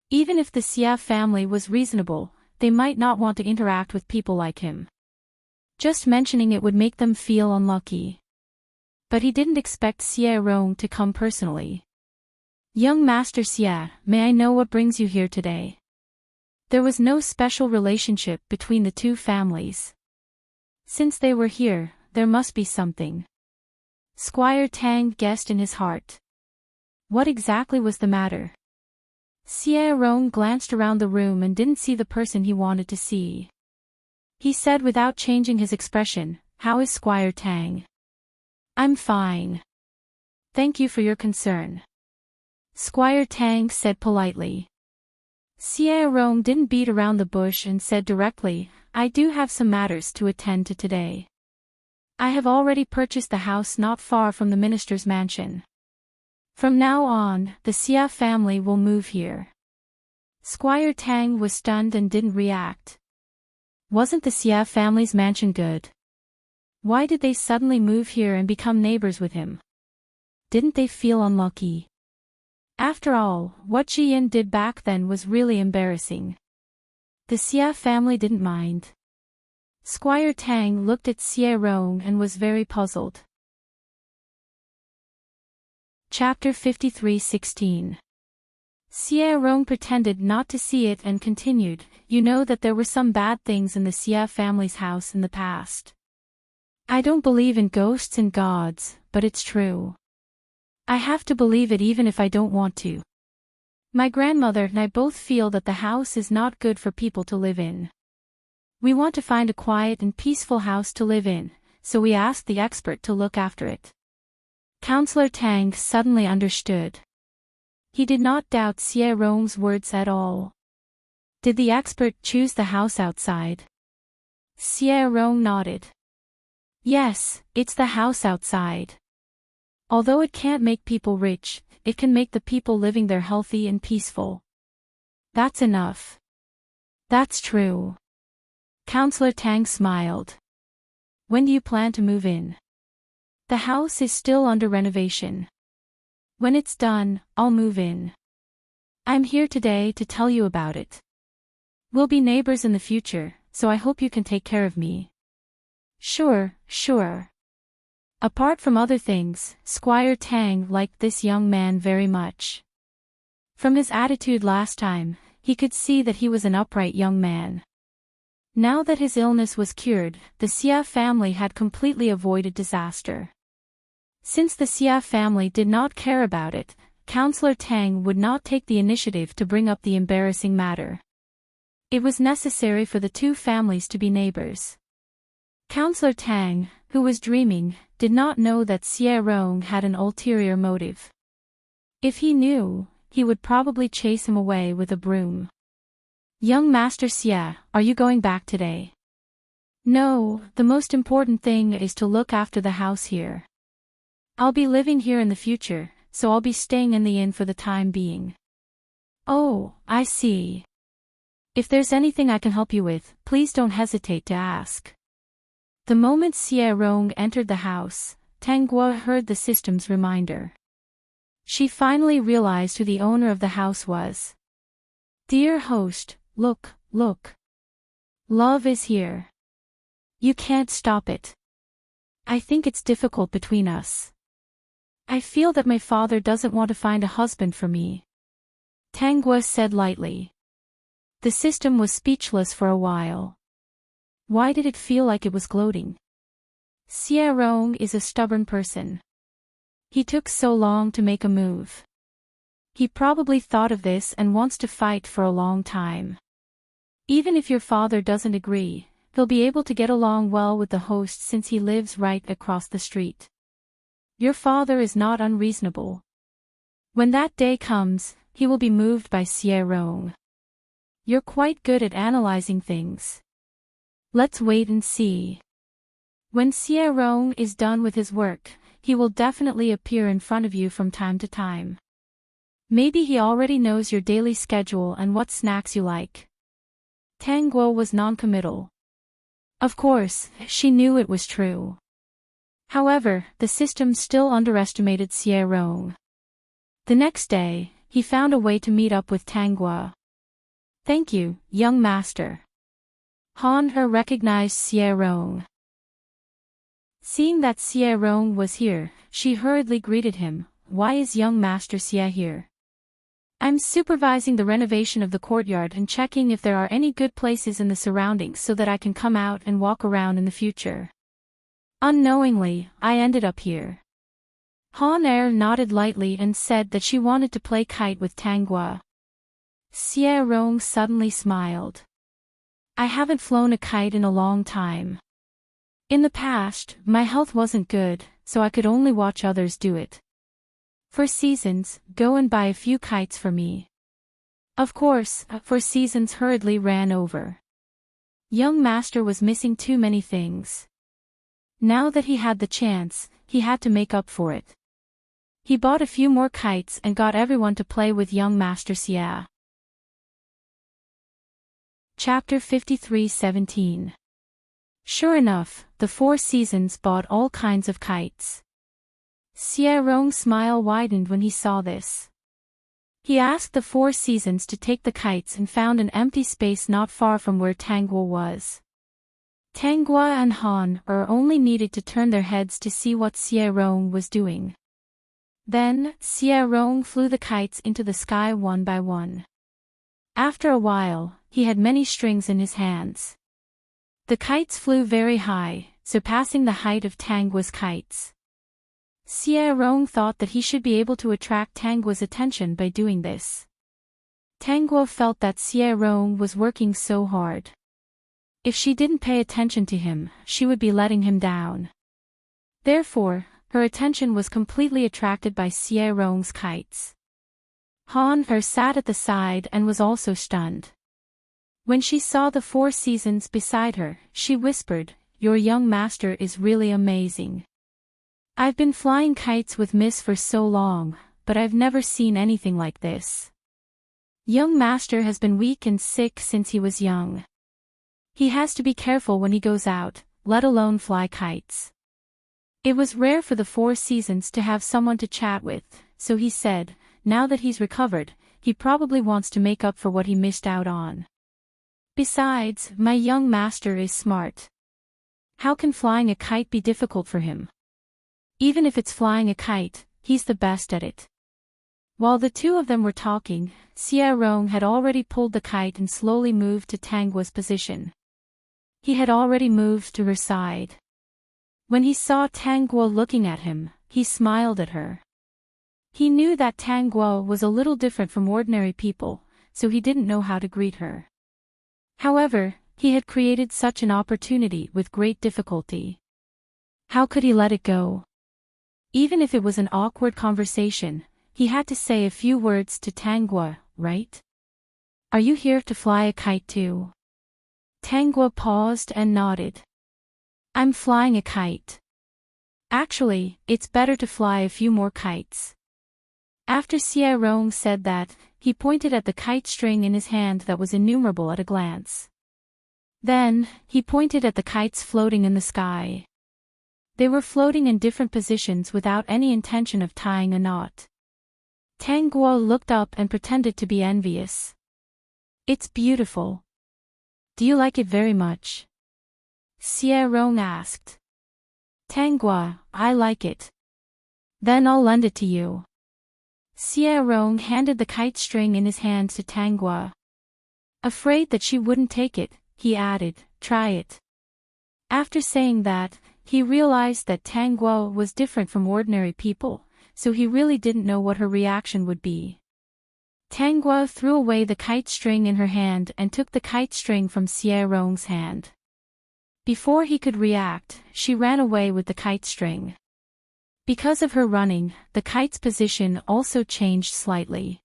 Even if the Xia family was reasonable, they might not want to interact with people like him. Just mentioning it would make them feel unlucky. But he didn't expect Xie Rong to come personally. "Young Master Xie, may I know what brings you here today?" There was no special relationship between the two families. Since they were here, there must be something. Squire Tang guessed in his heart. What exactly was the matter? Xie Rong glanced around the room and didn't see the person he wanted to see. He said without changing his expression, "How is Squire Tang?" "I'm fine." Thank you for your concern. Squire Tang said politely. Xie Rong didn't beat around the bush and said directly, I do have some matters to attend to today. I have already purchased the house not far from the minister's mansion. From now on, the Xia family will move here. Squire Tang was stunned and didn't react. Wasn't the Xia family's mansion good? Why did they suddenly move here and become neighbors with him? Didn't they feel unlucky? After all, what Jian did back then was really embarrassing. The Xia family didn't mind. Squire Tang looked at Xie Rong and was very puzzled. Chapter 53:16. Xie Rong pretended not to see it and continued, You know that there were some bad things in the Xia family's house in the past. I don't believe in ghosts and gods, but it's true. I have to believe it even if I don't want to. My grandmother and I both feel that the house is not good for people to live in. We want to find a quiet and peaceful house to live in, so we asked the expert to look after it. Counselor Tang suddenly understood. He did not doubt Xie Rong's words at all. Did the expert choose the house outside? Xie Rong nodded. Yes, it's the house outside. Although it can't make people rich, it can make the people living there healthy and peaceful. That's enough. That's true. Counselor Tang smiled. When do you plan to move in? The house is still under renovation. When it's done, I'll move in. I'm here today to tell you about it. We'll be neighbors in the future, so I hope you can take care of me. Sure. Apart from other things, Squire Tang liked this young man very much. From his attitude last time, he could see that he was an upright young man. Now that his illness was cured, the Xia family had completely avoided disaster. Since the Xia family did not care about it, Counselor Tang would not take the initiative to bring up the embarrassing matter. It was necessary for the two families to be neighbors. Counselor Tang, who was dreaming, did not know that Xie Rong had an ulterior motive. If he knew, he would probably chase him away with a broom. Young Master Xie, are you going back today? No, the most important thing is to look after the house here. I'll be living here in the future, so I'll be staying in the inn for the time being. Oh, I see. If there's anything I can help you with, please don't hesitate to ask. The moment Xie Rong entered the house, Tang Guo heard the system's reminder. She finally realized who the owner of the house was. Dear host, look. Love is here. You can't stop it. I think it's difficult between us. I feel that my father doesn't want to find a husband for me. Tang Guo said lightly. The system was speechless for a while. Why did it feel like it was gloating? Xie Rong is a stubborn person. He took so long to make a move. He probably thought of this and wants to fight for a long time. Even if your father doesn't agree, he'll be able to get along well with the host since he lives right across the street. Your father is not unreasonable. When that day comes, he will be moved by Xie Rong. You're quite good at analyzing things. Let's wait and see. When Xie Rong is done with his work, he will definitely appear in front of you from time to time. Maybe he already knows your daily schedule and what snacks you like. Tang Guo was non-committal. Of course, she knew it was true. However, the system still underestimated Xie Rong. The next day, he found a way to meet up with Tang Guo. Thank you, young master. Han He recognized Xie Rong. Seeing that Xie Rong was here, she hurriedly greeted him. Why is young Master Xie here? I'm supervising the renovation of the courtyard and checking if there are any good places in the surroundings so that I can come out and walk around in the future. Unknowingly, I ended up here. Han He nodded lightly and said that she wanted to play kite with Tang Guo. Xie Rong suddenly smiled. I haven't flown a kite in a long time. In the past, my health wasn't good, so I could only watch others do it. For Seasons, go and buy a few kites for me. Of course, For Seasons hurriedly ran over. Young Master was missing too many things. Now that he had the chance, he had to make up for it. He bought a few more kites and got everyone to play with young Master Xia. Chapter 53:17. Sure enough, the Four Seasons bought all kinds of kites. Xia Rong's smile widened when he saw this. He asked the Four Seasons to take the kites and found an empty space not far from where Tanguo was. Tanguo and Han only needed to turn their heads to see what Xia Rong was doing. Then, Xia Rong flew the kites into the sky one by one. After a while, he had many strings in his hands. The kites flew very high, surpassing the height of Tanguo's kites. Xia Rong thought that he should be able to attract Tanguo's attention by doing this. Tanguo felt that Xia Rong was working so hard. If she didn't pay attention to him, she would be letting him down. Therefore, her attention was completely attracted by Xia Rong's kites. Han sat at the side and was also stunned. When she saw the Four Seasons beside her, she whispered, "Your young master is really amazing. I've been flying kites with Miss for so long, but I've never seen anything like this. Young master has been weak and sick since he was young. He has to be careful when he goes out, let alone fly kites." It was rare for the Four Seasons to have someone to chat with, so he said, now that he's recovered, he probably wants to make up for what he missed out on. Besides, my young master is smart. How can flying a kite be difficult for him? Even if it's flying a kite, he's the best at it. While the two of them were talking, Xia Rong had already pulled the kite and slowly moved to Tanguo's position. He had already moved to her side. When he saw Tanguo looking at him, he smiled at her. He knew that Tanguo was a little different from ordinary people, so he didn't know how to greet her. However, he had created such an opportunity with great difficulty. How could he let it go? Even if it was an awkward conversation, he had to say a few words to Tanguo, right? "Are you here to fly a kite too?" Tanguo paused and nodded. "I'm flying a kite. Actually, it's better to fly a few more kites." After Xia Rong said that, he pointed at the kite string in his hand that was innumerable at a glance. Then, he pointed at the kites floating in the sky. They were floating in different positions without any intention of tying a knot. Tanguo looked up and pretended to be envious. "It's beautiful. Do you like it very much?" Xia Rong asked. "Tanguo, I like it. Then I'll lend it to you." Xia Rong handed the kite string in his hand to Tanguo. Afraid that she wouldn't take it, he added, "Try it." After saying that, he realized that Tanguo was different from ordinary people, so he really didn't know what her reaction would be. Tanguo threw away the kite string in her hand and took the kite string from Xia Rong's hand. Before he could react, she ran away with the kite string. Because of her running, the kite's position also changed slightly.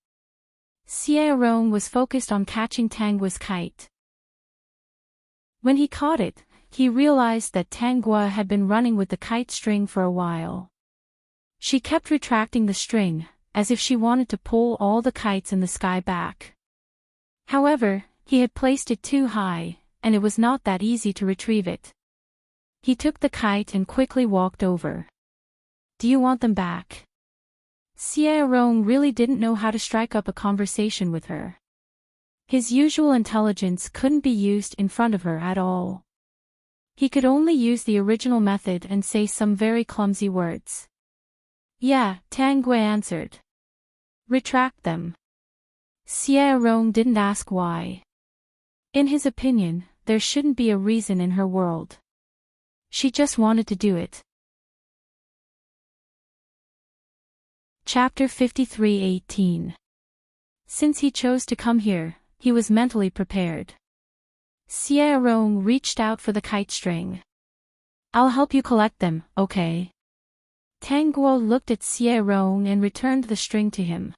Xia Rong was focused on catching Tanguo's kite. When he caught it, he realized that Tanguo had been running with the kite string for a while. She kept retracting the string, as if she wanted to pull all the kites in the sky back. However, he had placed it too high, and it was not that easy to retrieve it. He took the kite and quickly walked over. "Do you want them back?" Xia Rong really didn't know how to strike up a conversation with her. His usual intelligence couldn't be used in front of her at all. He could only use the original method and say some very clumsy words. "Yeah," Tanguo answered. "Retract them." Xia Rong didn't ask why. In his opinion, there shouldn't be a reason in her world. She just wanted to do it. Chapter 53:18. Since he chose to come here, he was mentally prepared. Xia Rong reached out for the kite string. "I'll help you collect them, okay?" Tang Guo looked at Xie Rong and returned the string to him.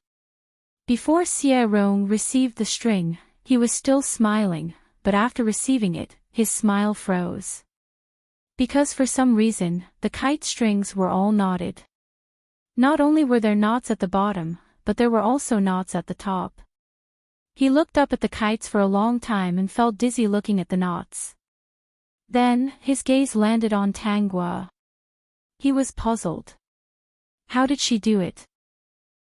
Before Xie Rong received the string, he was still smiling, but after receiving it, his smile froze. Because for some reason, the kite strings were all knotted. Not only were there knots at the bottom, but there were also knots at the top. He looked up at the kites for a long time and felt dizzy looking at the knots. Then, his gaze landed on Tang Guo. He was puzzled. How did she do it?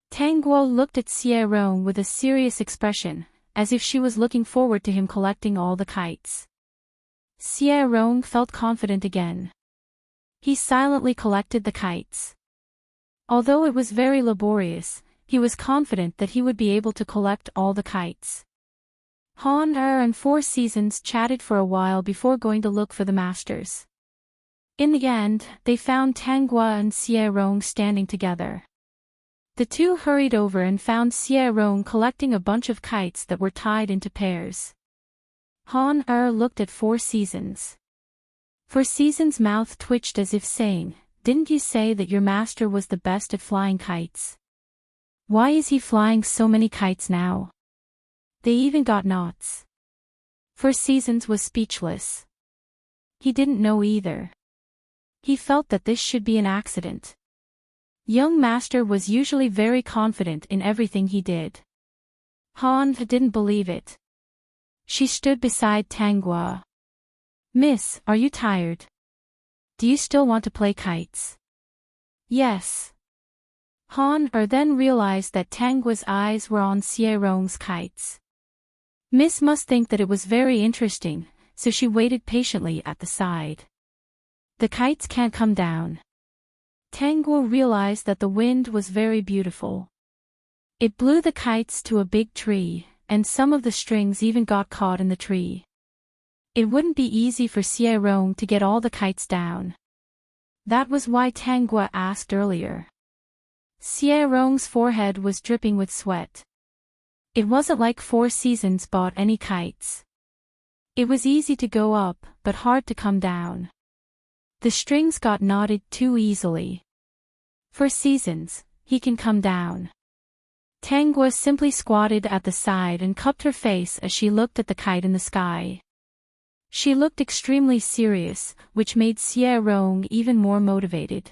Tang Guo looked at Xie Rong with a serious expression, as if she was looking forward to him collecting all the kites. Xie Rong felt confident again. He silently collected the kites. Although it was very laborious, he was confident that he would be able to collect all the kites. Han and Four Seasons chatted for a while before going to look for the masters. In the end, they found Tang Guo and Xie Rong standing together. The two hurried over and found Xie Rong collecting a bunch of kites that were tied into pairs. Han looked at Four Seasons. Four Seasons' mouth twitched as if saying, "Didn't you say that your master was the best at flying kites? Why is he flying so many kites now? They even got knots." Four Seasons was speechless. He didn't know either. He felt that this should be an accident. Young master was usually very confident in everything he did. Han didn't believe it. She stood beside Tang Guo. "Miss, are you tired? Do you still want to play kites?" "Yes." Han then realized that Tang Guo's eyes were on Xie Rong's kites. Miss must think that it was very interesting, so she waited patiently at the side. "The kites can't come down." Tang Guo realized that the wind was very beautiful. It blew the kites to a big tree, and some of the strings even got caught in the tree. It wouldn't be easy for Xie Rong to get all the kites down. That was why Tang Guo asked earlier. Xie Rong's forehead was dripping with sweat. It wasn't like Four Seasons bought any kites. It was easy to go up, but hard to come down. The strings got knotted too easily. Four Seasons, he can come down. Tang Guo simply squatted at the side and cupped her face as she looked at the kite in the sky. She looked extremely serious, which made Xie Rong even more motivated.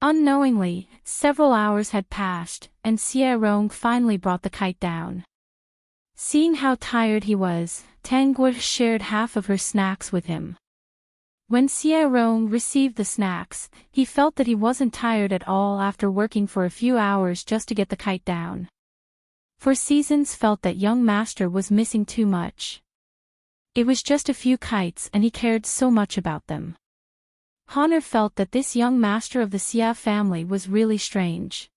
Unknowingly, several hours had passed, and Xie Rong finally brought the kite down. Seeing how tired he was, Tang Guo shared half of her snacks with him. When Xie Rong received the snacks, he felt that he wasn't tired at all after working for a few hours just to get the kite down. Four Seasons felt that young master was missing too much. It was just a few kites and he cared so much about them. Honor felt that this young master of the Xia family was really strange.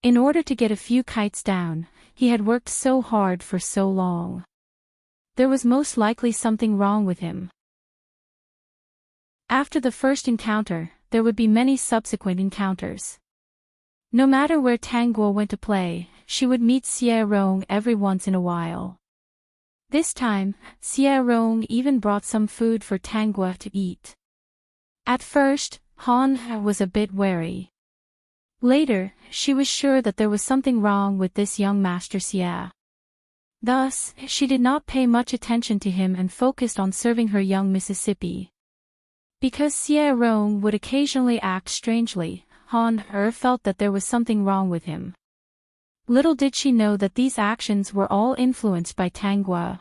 In order to get a few kites down, he had worked so hard for so long. There was most likely something wrong with him. After the first encounter, there would be many subsequent encounters. No matter where Tang Guo went to play, she would meet Xie Rong every once in a while. This time, Xie Rong even brought some food for Tang Guo to eat. At first, Han was a bit wary. Later, she was sure that there was something wrong with this young Master Xia. Thus, she did not pay much attention to him and focused on serving her young Mississippi. Because Xie Rong would occasionally act strangely, Han felt that there was something wrong with him. Little did she know that these actions were all influenced by Tang Guo.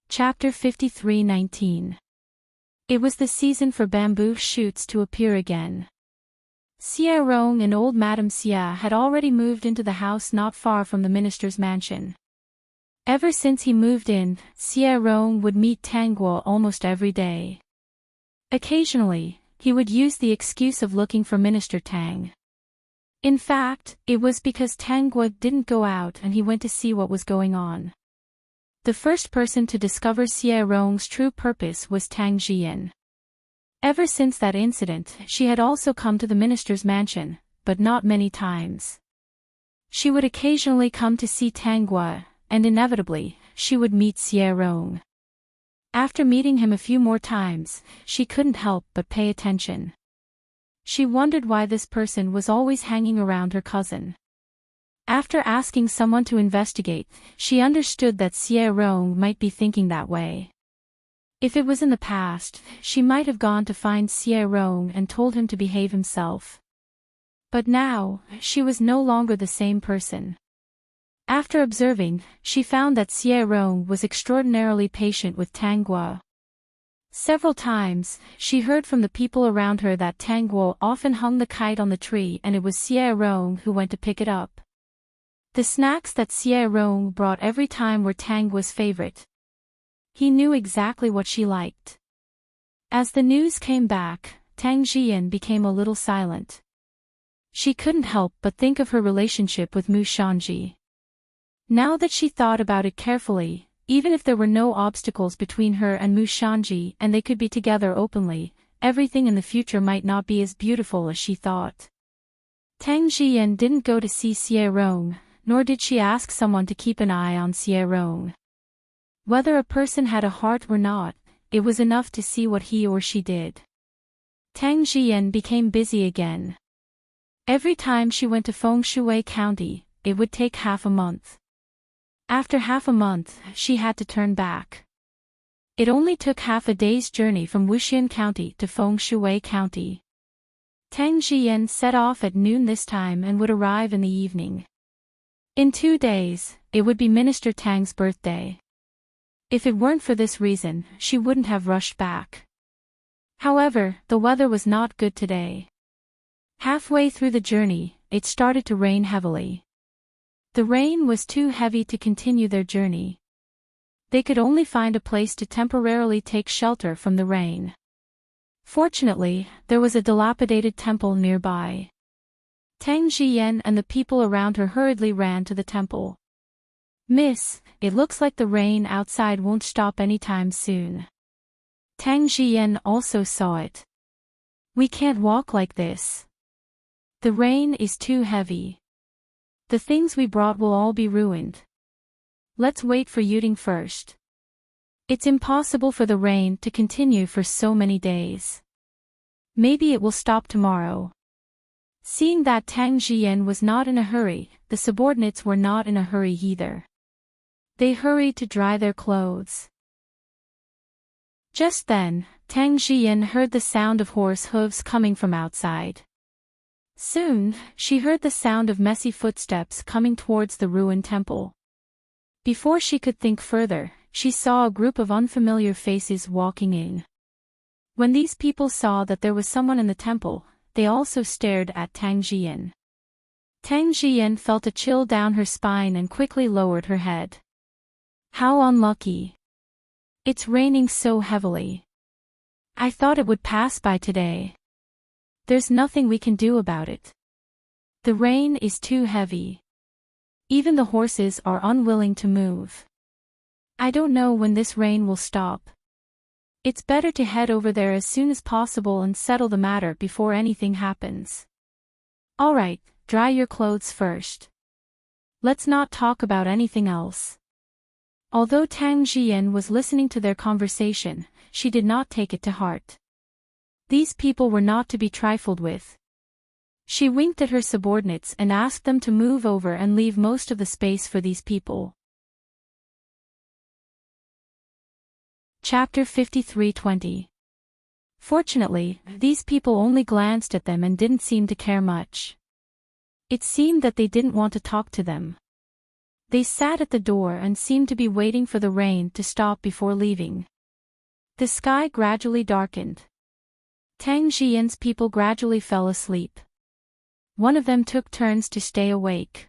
Chapter 53:19. It was the season for bamboo shoots to appear again. Xie Rong and old Madame Xia had already moved into the house not far from the minister's mansion. Ever since he moved in, Xie Rong would meet Tang Guo almost every day. Occasionally, he would use the excuse of looking for Minister Tang. In fact, it was because Tang Guo didn't go out and he went to see what was going on. The first person to discover Xie Rong's true purpose was Tang Jian. Ever since that incident, she had also come to the minister's mansion, but not many times. She would occasionally come to see Tang Guo, and inevitably, she would meet Xie Rong. After meeting him a few more times, she couldn't help but pay attention. She wondered why this person was always hanging around her cousin. After asking someone to investigate, she understood that Xie might be thinking that way. If it was in the past, she might have gone to find Xie and told him to behave himself. But now, she was no longer the same person. After observing, she found that Xie was extraordinarily patient with Tang Guo. Several times, she heard from the people around her that Tang Guo often hung the kite on the tree and it was Xie who went to pick it up. The snacks that Xie brought every time were Tang Guo's favorite. He knew exactly what she liked. As the news came back, Tang Jian became a little silent. She couldn't help but think of her relationship with Mu Shanji. Now that she thought about it carefully, even if there were no obstacles between her and Mu Shanji and they could be together openly, everything in the future might not be as beautiful as she thought. Tang Jian didn't go to see Xie, nor did she ask someone to keep an eye on Xie. Whether a person had a heart or not, it was enough to see what he or she did. Tang Jian became busy again. Every time she went to Feng Shui County, it would take half a month. After half a month, she had to turn back. It only took half a day's journey from Wuxian County to Feng Shui County. Tang Jian set off at noon this time and would arrive in the evening. In 2 days, it would be Minister Tang's birthday. If it weren't for this reason, she wouldn't have rushed back. However, the weather was not good today. Halfway through the journey, it started to rain heavily. The rain was too heavy to continue their journey. They could only find a place to temporarily take shelter from the rain. Fortunately, there was a dilapidated temple nearby. Tang Jian and the people around her hurriedly ran to the temple. "Miss, it looks like the rain outside won't stop anytime soon." Tang Jian also saw it. "We can't walk like this. The rain is too heavy. The things we brought will all be ruined. Let's wait for Yuding first. It's impossible for the rain to continue for so many days. Maybe it will stop tomorrow." Seeing that Tang Jian was not in a hurry, the subordinates were not in a hurry either. They hurried to dry their clothes. Just then, Tang Jian heard the sound of horse hooves coming from outside. Soon, she heard the sound of messy footsteps coming towards the ruined temple. Before she could think further, she saw a group of unfamiliar faces walking in. When these people saw that there was someone in the temple, they also stared at Tang Jian. Tang Jian felt a chill down her spine and quickly lowered her head. How unlucky. It's raining so heavily. I thought it would pass by today. There's nothing we can do about it. The rain is too heavy. Even the horses are unwilling to move. I don't know when this rain will stop. It's better to head over there as soon as possible and settle the matter before anything happens. All right, dry your clothes first. Let's not talk about anything else. Although Tang Jian was listening to their conversation, she did not take it to heart. These people were not to be trifled with. She winked at her subordinates and asked them to move over and leave most of the space for these people. Chapter 53:20. Fortunately, these people only glanced at them and didn't seem to care much. It seemed that they didn't want to talk to them. They sat at the door and seemed to be waiting for the rain to stop before leaving. The sky gradually darkened. Tang Jian's people gradually fell asleep. One of them took turns to stay awake.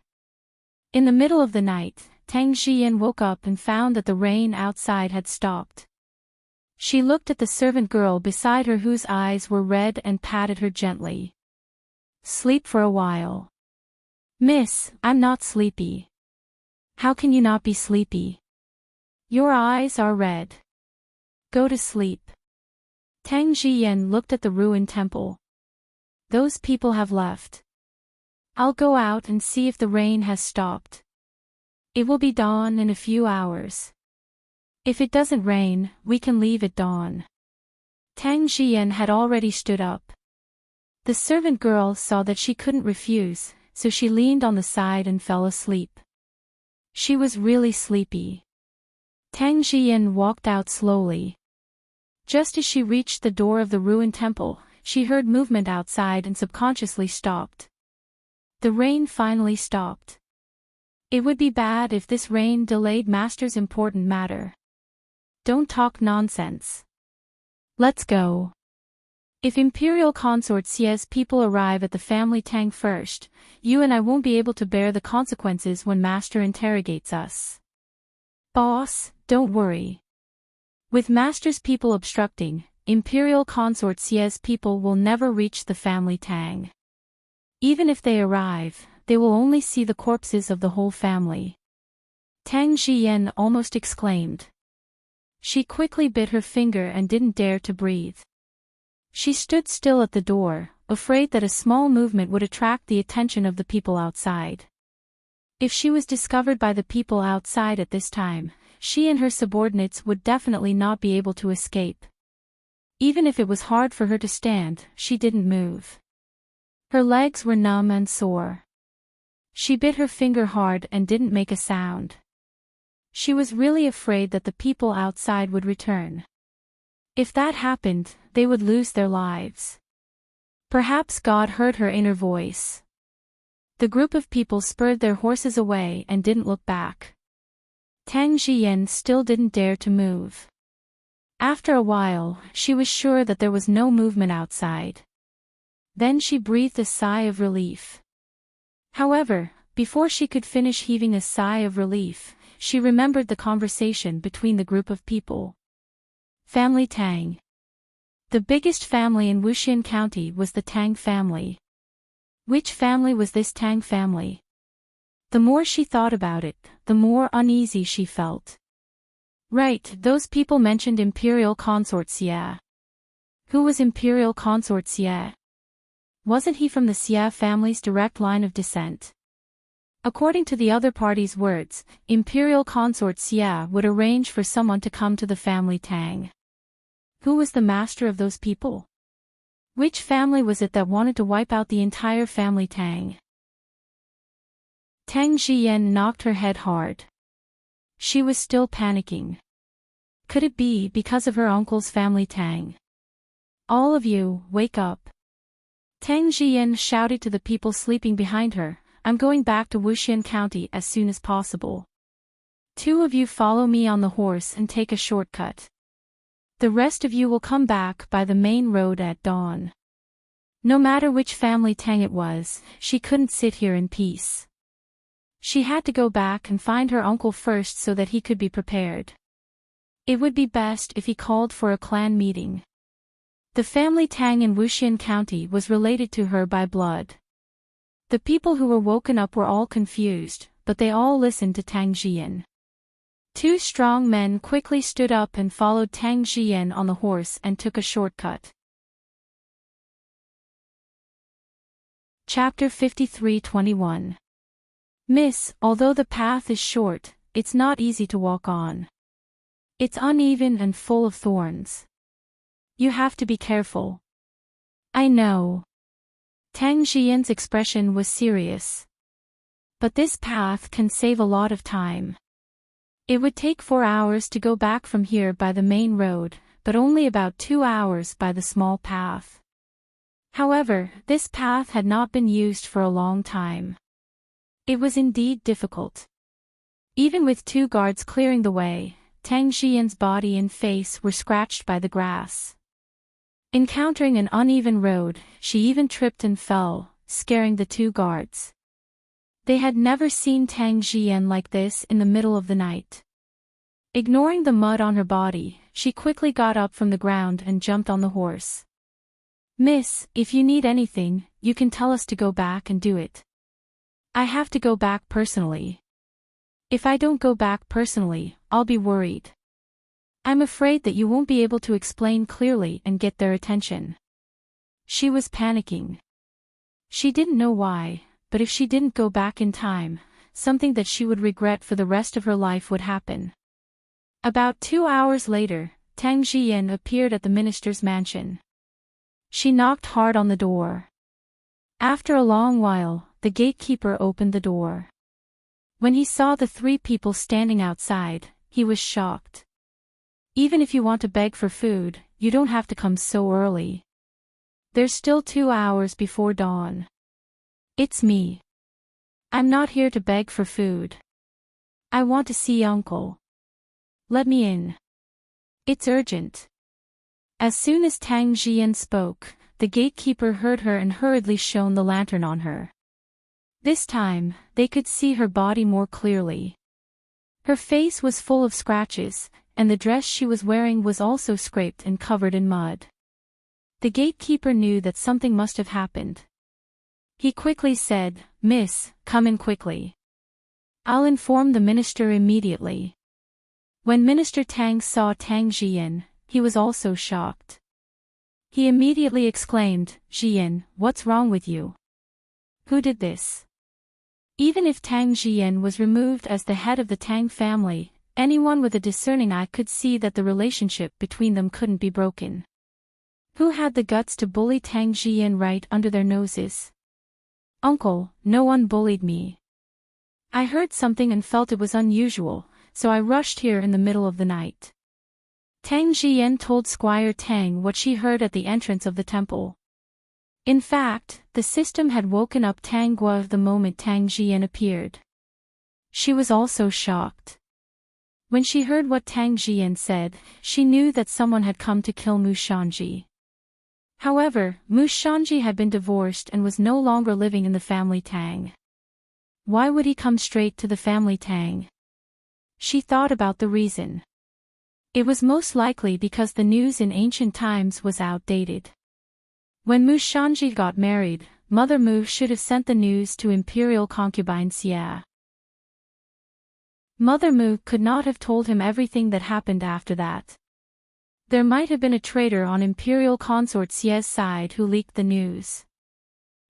In the middle of the night, Tang Jian woke up and found that the rain outside had stopped. She looked at the servant girl beside her whose eyes were red and patted her gently. "Sleep for a while." "Miss, I'm not sleepy." "How can you not be sleepy? Your eyes are red. Go to sleep." Tang Jian looked at the ruined temple. "Those people have left. I'll go out and see if the rain has stopped. It will be dawn in a few hours." If it doesn't rain, we can leave at dawn. Tang Jian had already stood up. The servant girl saw that she couldn't refuse, so she leaned on the side and fell asleep. She was really sleepy. Tang Jian walked out slowly. Just as she reached the door of the ruined temple, she heard movement outside and subconsciously stopped. The rain finally stopped. It would be bad if this rain delayed Master's important matter. Don't talk nonsense. Let's go. If Imperial Consort Xie's people arrive at the family Tang first, you and I won't be able to bear the consequences when Master interrogates us. Boss, don't worry. With Master's people obstructing, Imperial Consort Xie's people will never reach the family Tang. Even if they arrive, they will only see the corpses of the whole family. Tang Jian almost exclaimed. She quickly bit her finger and didn't dare to breathe. She stood still at the door, afraid that a small movement would attract the attention of the people outside. If she was discovered by the people outside at this time, she and her subordinates would definitely not be able to escape. Even if it was hard for her to stand, she didn't move. Her legs were numb and sore. She bit her finger hard and didn't make a sound. She was really afraid that the people outside would return. If that happened, they would lose their lives. Perhaps God heard her inner voice. The group of people spurred their horses away and didn't look back. Tang Jian still didn't dare to move. After a while, she was sure that there was no movement outside. Then she breathed a sigh of relief. However, before she could finish heaving a sigh of relief, she remembered the conversation between the group of people. Family Tang. The biggest family in Wuxian County was the Tang family. Which family was this Tang family? The more she thought about it, the more uneasy she felt. Right, those people mentioned Imperial Consort Xie. Who was Imperial Consort Xie? Wasn't he from the Xie family's direct line of descent? According to the other party's words, Imperial Consort Xie would arrange for someone to come to the family Tang. Who was the master of those people? Which family was it that wanted to wipe out the entire family Tang? Tang Jian knocked her head hard. She was still panicking. Could it be because of her uncle's family Tang? All of you, wake up. Tang Jian shouted to the people sleeping behind her, I'm going back to Wuxian County as soon as possible. 2 of you follow me on the horse and take a shortcut. The rest of you will come back by the main road at dawn. No matter which family Tang it was, she couldn't sit here in peace. She had to go back and find her uncle first so that he could be prepared. It would be best if he called for a clan meeting. The family Tang in Wuxian County was related to her by blood. The people who were woken up were all confused, but they all listened to Tang Jian. 2 strong men quickly stood up and followed Tang Jian on the horse and took a shortcut. Chapter 53:21. Miss, although the path is short, it's not easy to walk on. It's uneven and full of thorns. You have to be careful. I know. Tang Jian's expression was serious. But this path can save a lot of time. It would take 4 hours to go back from here by the main road, but only about 2 hours by the small path. However, this path had not been used for a long time. It was indeed difficult. Even with 2 guards clearing the way, Tang Jian's body and face were scratched by the grass. Encountering an uneven road, she even tripped and fell, scaring the 2 guards. They had never seen Tang Jian like this in the middle of the night. Ignoring the mud on her body, she quickly got up from the ground and jumped on the horse. Miss, if you need anything, you can tell us to go back and do it. I have to go back personally. If I don't go back personally, I'll be worried. I'm afraid that you won't be able to explain clearly and get their attention. She was panicking. She didn't know why, but if she didn't go back in time, something that she would regret for the rest of her life would happen. About 2 hours later, Tang Jian appeared at the minister's mansion. She knocked hard on the door. After a long while, the gatekeeper opened the door. When he saw the three people standing outside, he was shocked. Even if you want to beg for food, you don't have to come so early. There's still 2 hours before dawn. It's me. I'm not here to beg for food. I want to see Uncle. Let me in. It's urgent. As soon as Tang Jian spoke, the gatekeeper heard her and hurriedly shone the lantern on her. This time, they could see her body more clearly. Her face was full of scratches, and the dress she was wearing was also scraped and covered in mud. The gatekeeper knew that something must have happened. He quickly said, "Miss, come in quickly. I'll inform the minister immediately." When Minister Tang saw Tang Jian, he was also shocked. He immediately exclaimed, "Jian, what's wrong with you? Who did this?" Even if Tang Jian was removed as the head of the Tang family, anyone with a discerning eye could see that the relationship between them couldn't be broken. Who had the guts to bully Tang Jian right under their noses? "Uncle, no one bullied me. I heard something and felt it was unusual, so I rushed here in the middle of the night." Tang Jian told Squire Tang what she heard at the entrance of the temple. In fact, the system had woken up Tang Guo the moment Tang Jian appeared. She was also shocked. When she heard what Tang Jian said, she knew that someone had come to kill Mu Shanji. However, Mu Shanji had been divorced and was no longer living in the family Tang. Why would he come straight to the family Tang? She thought about the reason. It was most likely because the news in ancient times was outdated. When Mu Shanji got married, Mother Mu should have sent the news to imperial concubine Xia. Mother Mu could not have told him everything that happened after that. There might have been a traitor on imperial consort Xia's side who leaked the news.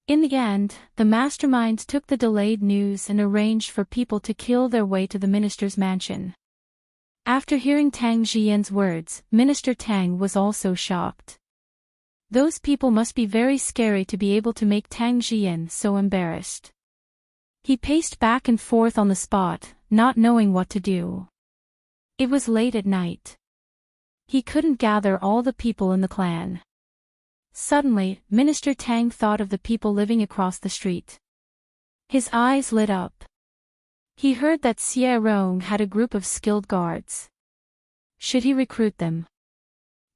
In the end, the mastermind took the delayed news and arranged for people to kill their way to the minister's mansion. After hearing Tang Jian's words, Minister Tang was also shocked. Those people must be very scary to be able to make Tang Jian so embarrassed. He paced back and forth on the spot, not knowing what to do. It was late at night. He couldn't gather all the people in the clan. Suddenly, Minister Tang thought of the people living across the street. His eyes lit up. He heard that Xie Rong had a group of skilled guards. Should he recruit them?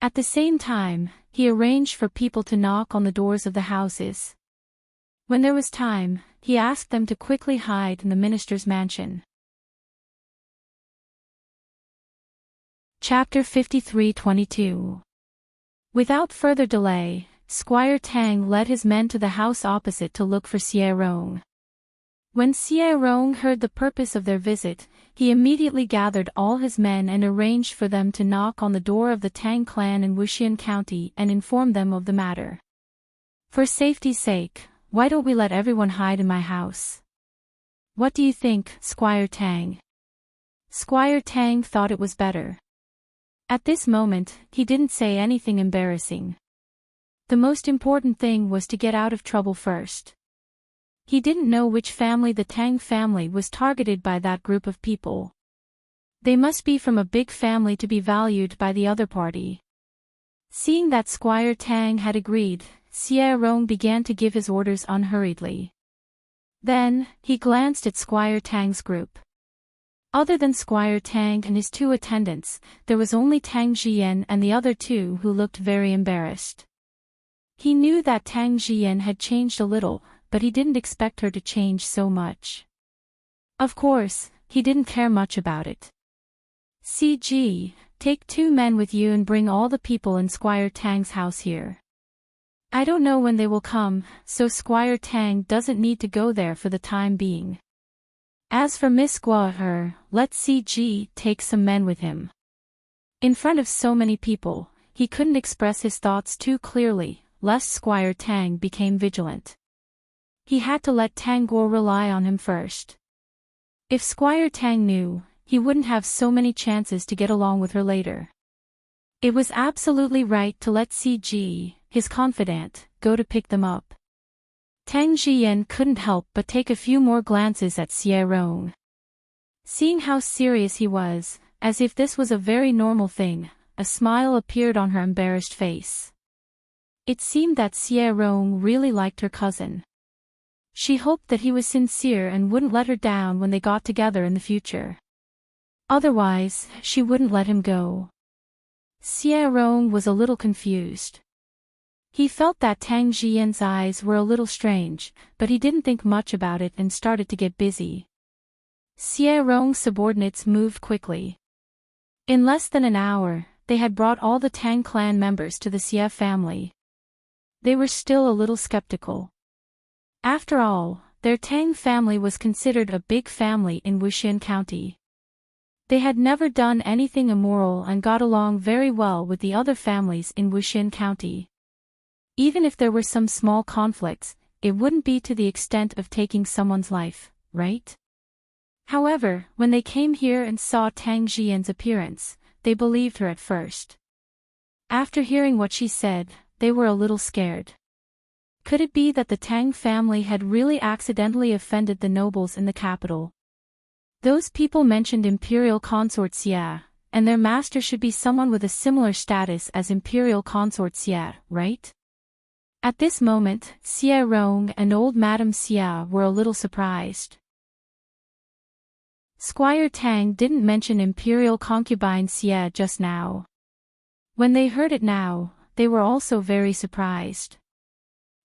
At the same time, he arranged for people to knock on the doors of the houses. When there was time, he asked them to quickly hide in the minister's mansion. Chapter 53-22. Without further delay, Squire Tang led his men to the house opposite to look for Xie Rong. When Xie Rong heard the purpose of their visit, he immediately gathered all his men and arranged for them to knock on the door of the Tang clan in Wuxian County and inform them of the matter. "For safety's sake, why don't we let everyone hide in my house? What do you think, Squire Tang?" Squire Tang thought it was better. At this moment, he didn't say anything embarrassing. The most important thing was to get out of trouble first. He didn't know which family the Tang family was targeted by that group of people. They must be from a big family to be valued by the other party. Seeing that Squire Tang had agreed, Xie Rong began to give his orders unhurriedly. Then, he glanced at Squire Tang's group. Other than Squire Tang and his two attendants, there was only Tang Jian and the other two who looked very embarrassed. He knew that Tang Jian had changed a little, but he didn't expect her to change so much. Of course, he didn't care much about it. "CG, take 2 men with you and bring all the people in Squire Tang's house here. I don't know when they will come, so Squire Tang doesn't need to go there for the time being. As for Miss Guo, let CG take some men with him." In front of so many people, he couldn't express his thoughts too clearly, lest Squire Tang became vigilant. He had to let Tang Guo rely on him first. If Squire Tang knew, he wouldn't have so many chances to get along with her later. It was absolutely right to let CG, his confidant, go to pick them up. Tang Jiyan couldn't help but take a few more glances at Xie Rong. Seeing how serious he was, as if this was a very normal thing, a smile appeared on her embarrassed face. It seemed that Xie Rong really liked her cousin. She hoped that he was sincere and wouldn't let her down when they got together in the future. Otherwise, she wouldn't let him go. Xie Rong was a little confused. He felt that Tang Jiyan's eyes were a little strange, but he didn't think much about it and started to get busy. Xie Rong's subordinates moved quickly. In less than an hour, they had brought all the Tang clan members to the Xie family. They were still a little skeptical. After all, their Tang family was considered a big family in Wuxin County. They had never done anything immoral and got along very well with the other families in Wuxin County. Even if there were some small conflicts, it wouldn't be to the extent of taking someone's life, right? However, when they came here and saw Tang Jiyan's appearance, they believed her at first. After hearing what she said, they were a little scared. Could it be that the Tang family had really accidentally offended the nobles in the capital? Those people mentioned Imperial Consort Xie, and their master should be someone with a similar status as Imperial Consort Xie, right? At this moment, Xie Rong and old Madame Xie were a little surprised. Squire Tang didn't mention Imperial Concubine Xie just now. When they heard it now, they were also very surprised.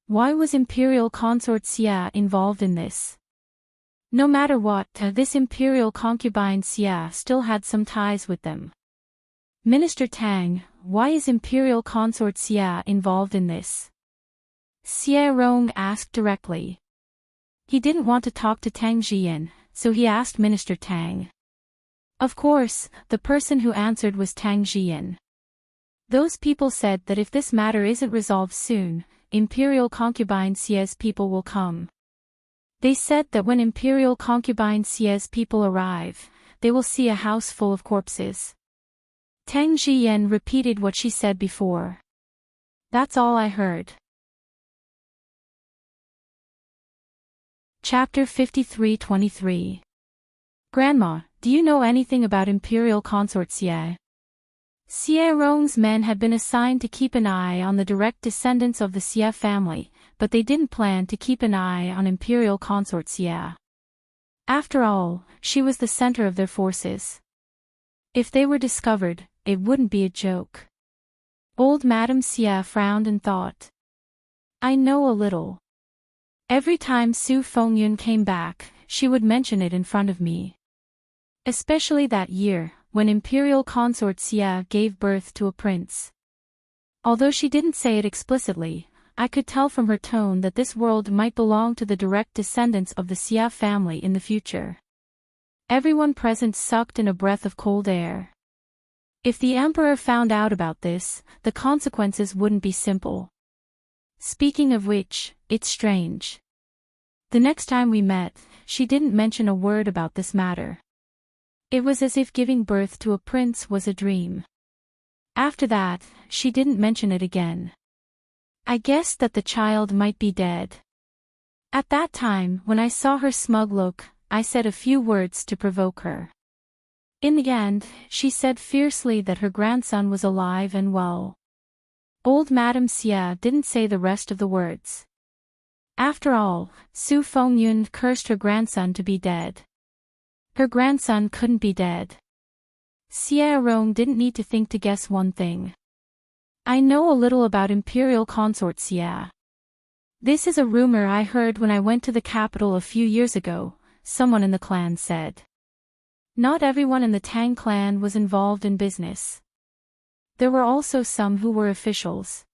Why was Imperial Consort Xie involved in this? No matter what, this Imperial Concubine Xie still had some ties with them. Minister Tang, why is Imperial Consort Xie involved in this? Xie Rong asked directly. He didn't want to talk to Tang Jiyan, so he asked Minister Tang. Of course, the person who answered was Tang Jiyan. Those people said that if this matter isn't resolved soon, Imperial Concubine Xie's people will come. They said that when Imperial Concubine Xie's people arrive, they will see a house full of corpses. Tang Jiyan repeated what she said before. That's all I heard. Chapter 53-23. Grandma, do you know anything about Imperial Consort Xie? Xie Rong's men had been assigned to keep an eye on the direct descendants of the Xie family, but they didn't plan to keep an eye on Imperial Consort Xie. After all, she was the center of their forces. If they were discovered, it wouldn't be a joke. Old Madame Xie frowned and thought. I know a little. Every time Su Fengyun came back, she would mention it in front of me. Especially that year, when Imperial Consort Xie gave birth to a prince. Although she didn't say it explicitly, I could tell from her tone that this world might belong to the direct descendants of the Xie family in the future. Everyone present sucked in a breath of cold air. If the emperor found out about this, the consequences wouldn't be simple. Speaking of which, it's strange. The next time we met, she didn't mention a word about this matter. It was as if giving birth to a prince was a dream. After that, she didn't mention it again. I guessed that the child might be dead. At that time, when I saw her smug look, I said a few words to provoke her. In the end, she said fiercely that her grandson was alive and well. Old Madame Xie didn't say the rest of the words. After all, Su Fengyun cursed her grandson to be dead. Her grandson couldn't be dead. Xie Rong didn't need to think to guess one thing. I know a little about Imperial Consort Xie. This is a rumor I heard when I went to the capital a few years ago, someone in the clan said. Not everyone in the Tang clan was involved in business. There were also some who were officials.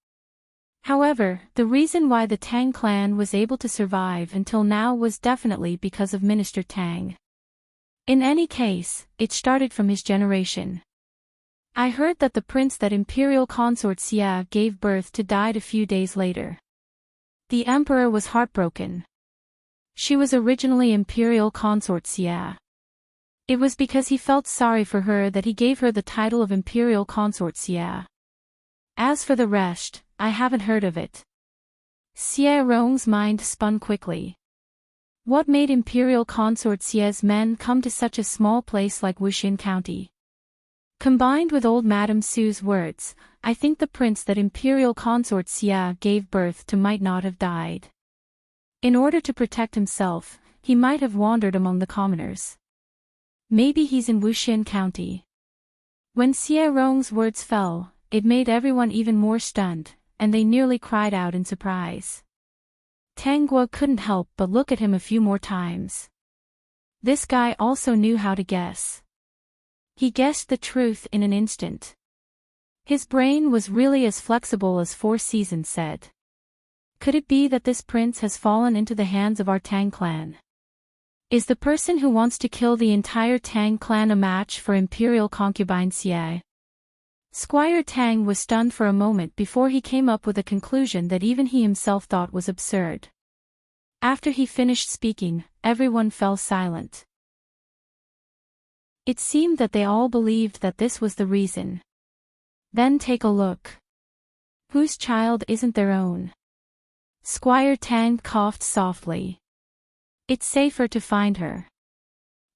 However, the reason why the Tang clan was able to survive until now was definitely because of Minister Tang. In any case, it started from his generation. I heard that the prince that Imperial Consort Xie gave birth to died a few days later. The emperor was heartbroken. She was originally Imperial Consort Xie. It was because he felt sorry for her that he gave her the title of Imperial Consort Xie. As for the rest, I haven't heard of it. Xie Rong's mind spun quickly. What made Imperial Consort Xie's men come to such a small place like Wuxin County? Combined with old Madame Su's words, I think the prince that Imperial Consort Xie gave birth to might not have died. In order to protect himself, he might have wandered among the commoners. Maybe he's in Wuxin County. When Xie Rong's words fell, it made everyone even more stunned, and they nearly cried out in surprise. Tang Guo couldn't help but look at him a few more times. This guy also knew how to guess. He guessed the truth in an instant. His brain was really as flexible as Four Seasons said. Could it be that this prince has fallen into the hands of our Tang clan? Is the person who wants to kill the entire Tang clan a match for Imperial Concubine Xie? Squire Tang was stunned for a moment before he came up with a conclusion that even he himself thought was absurd. After he finished speaking, everyone fell silent. It seemed that they all believed that this was the reason. Then take a look. Whose child isn't their own? Squire Tang coughed softly. It's safer to find her.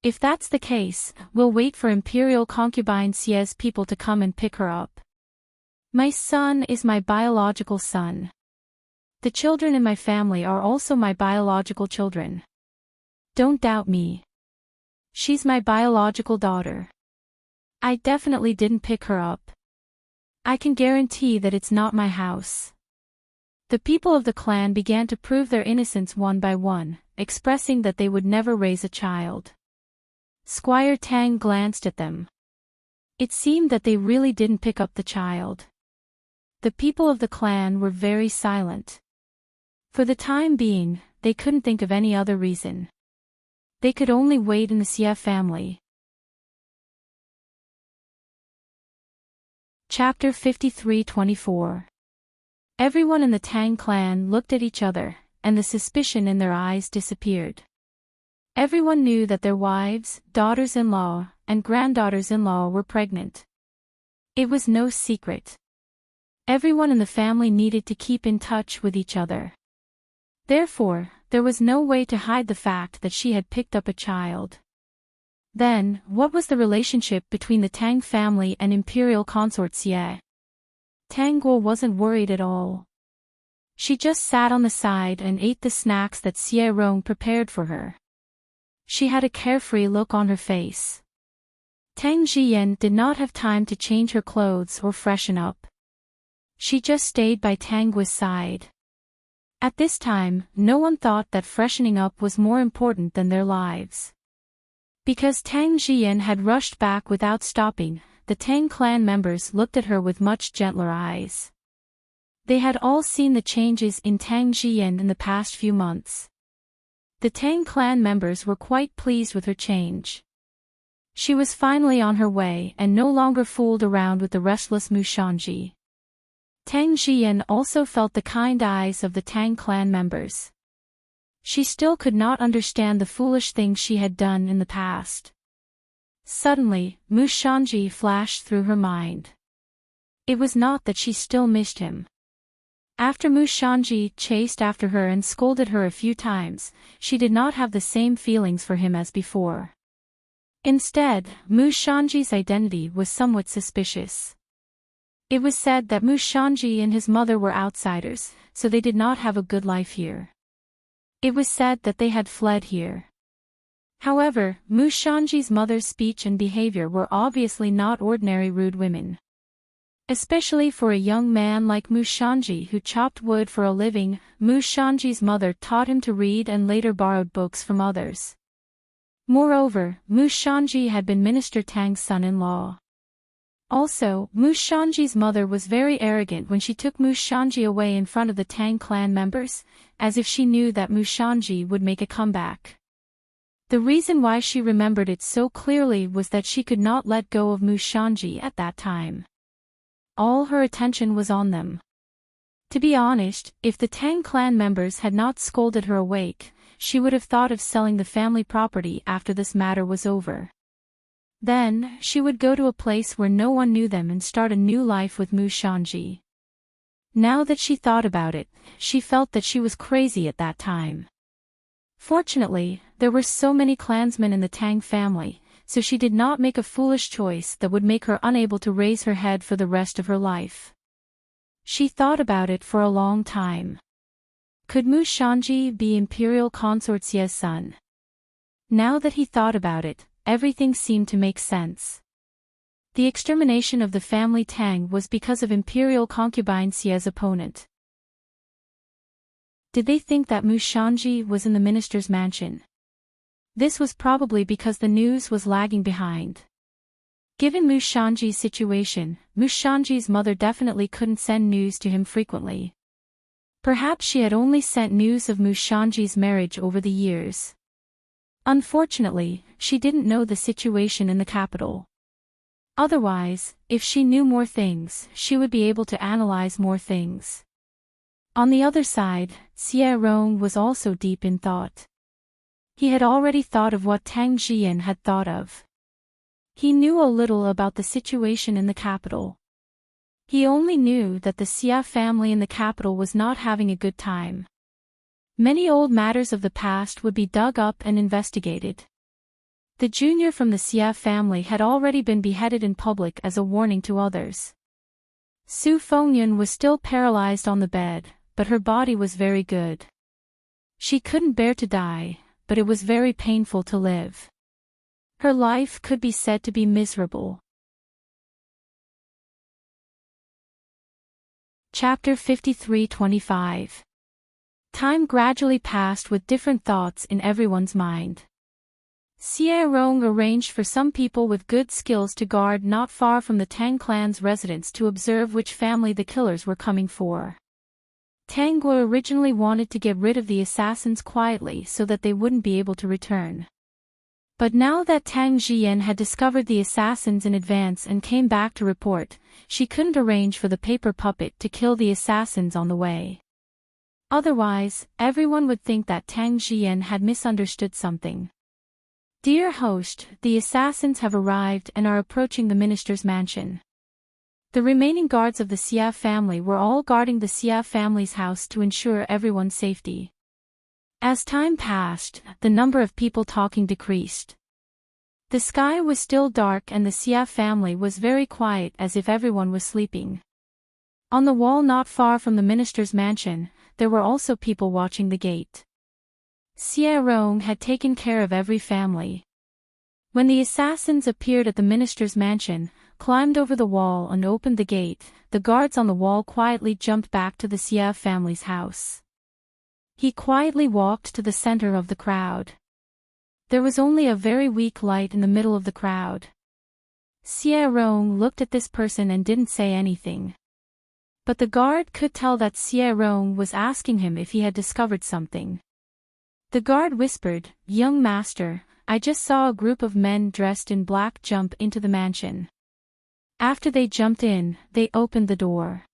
If that's the case, we'll wait for Imperial Concubine Xie's people to come and pick her up. My son is my biological son. The children in my family are also my biological children. Don't doubt me. She's my biological daughter. I definitely didn't pick her up. I can guarantee that it's not my house. The people of the clan began to prove their innocence one by one, expressing that they would never raise a child. Squire Tang glanced at them. It seemed that they really didn't pick up the child. The people of the clan were very silent. For the time being, they couldn't think of any other reason. They could only wait in the Xie family. Chapter 53-24. Everyone in the Tang clan looked at each other, and the suspicion in their eyes disappeared. Everyone knew that their wives, daughters-in-law, and granddaughters-in-law were pregnant. It was no secret. Everyone in the family needed to keep in touch with each other. Therefore, there was no way to hide the fact that she had picked up a child. Then, what was the relationship between the Tang family and Imperial Consort Xie? Tang Guo wasn't worried at all. She just sat on the side and ate the snacks that Xie Rong prepared for her. She had a carefree look on her face. Tang Jiyan did not have time to change her clothes or freshen up. She just stayed by Tang Guo's side. At this time, no one thought that freshening up was more important than their lives. Because Tang Jiyan had rushed back without stopping, the Tang clan members looked at her with much gentler eyes. They had all seen the changes in Tang Jiyan in the past few months. The Tang clan members were quite pleased with her change. She was finally on her way and no longer fooled around with the restless Mu Shanji. Tang Jiyan also felt the kind eyes of the Tang clan members. She still could not understand the foolish things she had done in the past. Suddenly, Mu Shanji flashed through her mind. It was not that she still missed him. After Mu Shanji chased after her and scolded her a few times, she did not have the same feelings for him as before. Instead, Mu Shanji's identity was somewhat suspicious. It was said that Mu Shanji and his mother were outsiders, so they did not have a good life here. It was said that they had fled here. However, Mu Shanji's mother's speech and behavior were obviously not ordinary rude women. Especially for a young man like Mu Shanji who chopped wood for a living, Mu Shanji's mother taught him to read and later borrowed books from others. Moreover, Mu Shanji had been Minister Tang's son-in-law. Also, Mu Shanji's mother was very arrogant when she took Mu Shanji away in front of the Tang clan members, as if she knew that Mu Shanji would make a comeback. The reason why she remembered it so clearly was that she could not let go of Mu Shanji at that time. All her attention was on them. To be honest, if the Tang clan members had not scolded her awake, she would have thought of selling the family property after this matter was over. Then, she would go to a place where no one knew them and start a new life with Mu Shanji. Now that she thought about it, she felt that she was crazy at that time. Fortunately, there were so many clansmen in the Tang family, so she did not make a foolish choice that would make her unable to raise her head for the rest of her life. She thought about it for a long time. Could Mu Shanji be Imperial Consort Xie's son? Now that he thought about it, everything seemed to make sense. The extermination of the family Tang was because of Imperial concubine Xie's opponent. Did they think that Mu Shanji was in the minister's mansion? This was probably because the news was lagging behind. Given Mu Shanji's situation, Mu Shanji's mother definitely couldn't send news to him frequently. Perhaps she had only sent news of Mu Shanji's marriage over the years. Unfortunately, she didn't know the situation in the capital. Otherwise, if she knew more things, she would be able to analyze more things. On the other side, Xie Rong was also deep in thought. He had already thought of what Tang Jian had thought of. He knew a little about the situation in the capital. He only knew that the Xia family in the capital was not having a good time. Many old matters of the past would be dug up and investigated. The junior from the Xia family had already been beheaded in public as a warning to others. Su Fengyun was still paralyzed on the bed, but her body was very good. She couldn't bear to die, but it was very painful to live. Her life could be said to be miserable. Chapter 53-25. Time gradually passed with different thoughts in everyone's mind. Xie Rong arranged for some people with good skills to guard not far from the Tang clan's residence to observe which family the killers were coming for. Tang Guo originally wanted to get rid of the assassins quietly so that they wouldn't be able to return. But now that Tang Jian had discovered the assassins in advance and came back to report, she couldn't arrange for the paper puppet to kill the assassins on the way. Otherwise, everyone would think that Tang Jian had misunderstood something. Dear host, the assassins have arrived and are approaching the minister's mansion. The remaining guards of the Xia family were all guarding the Xia family's house to ensure everyone's safety. As time passed, the number of people talking decreased. The sky was still dark and the Xia family was very quiet as if everyone was sleeping. On the wall not far from the minister's mansion, there were also people watching the gate. Xie Rong had taken care of every family. When the assassins appeared at the minister's mansion, climbed over the wall and opened the gate, the guards on the wall quietly jumped back to the Xie family's house. He quietly walked to the center of the crowd. There was only a very weak light in the middle of the crowd. Xie Rong looked at this person and didn't say anything. But the guard could tell that Xie Rong was asking him if he had discovered something. The guard whispered, "Young master, I just saw a group of men dressed in black jump into the mansion. After they jumped in, they opened the door.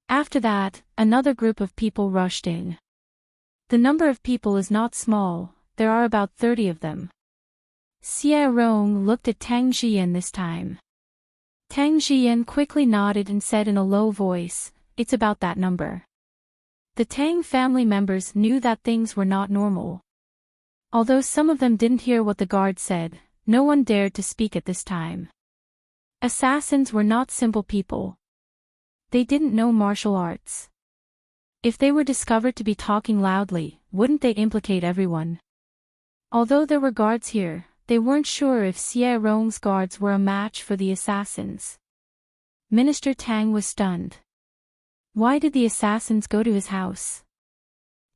After that, another group of people rushed in. The number of people is not small, there are about 30 of them." Xie Rong looked at Tang Jian this time. Tang Jian quickly nodded and said in a low voice, "It's about that number." The Tang family members knew that things were not normal. Although some of them didn't hear what the guard said, no one dared to speak at this time. Assassins were not simple people. They didn't know martial arts. If they were discovered to be talking loudly, wouldn't they implicate everyone? Although there were guards here, they weren't sure if Xie Rong's guards were a match for the assassins. Minister Tang was stunned. Why did the assassins go to his house?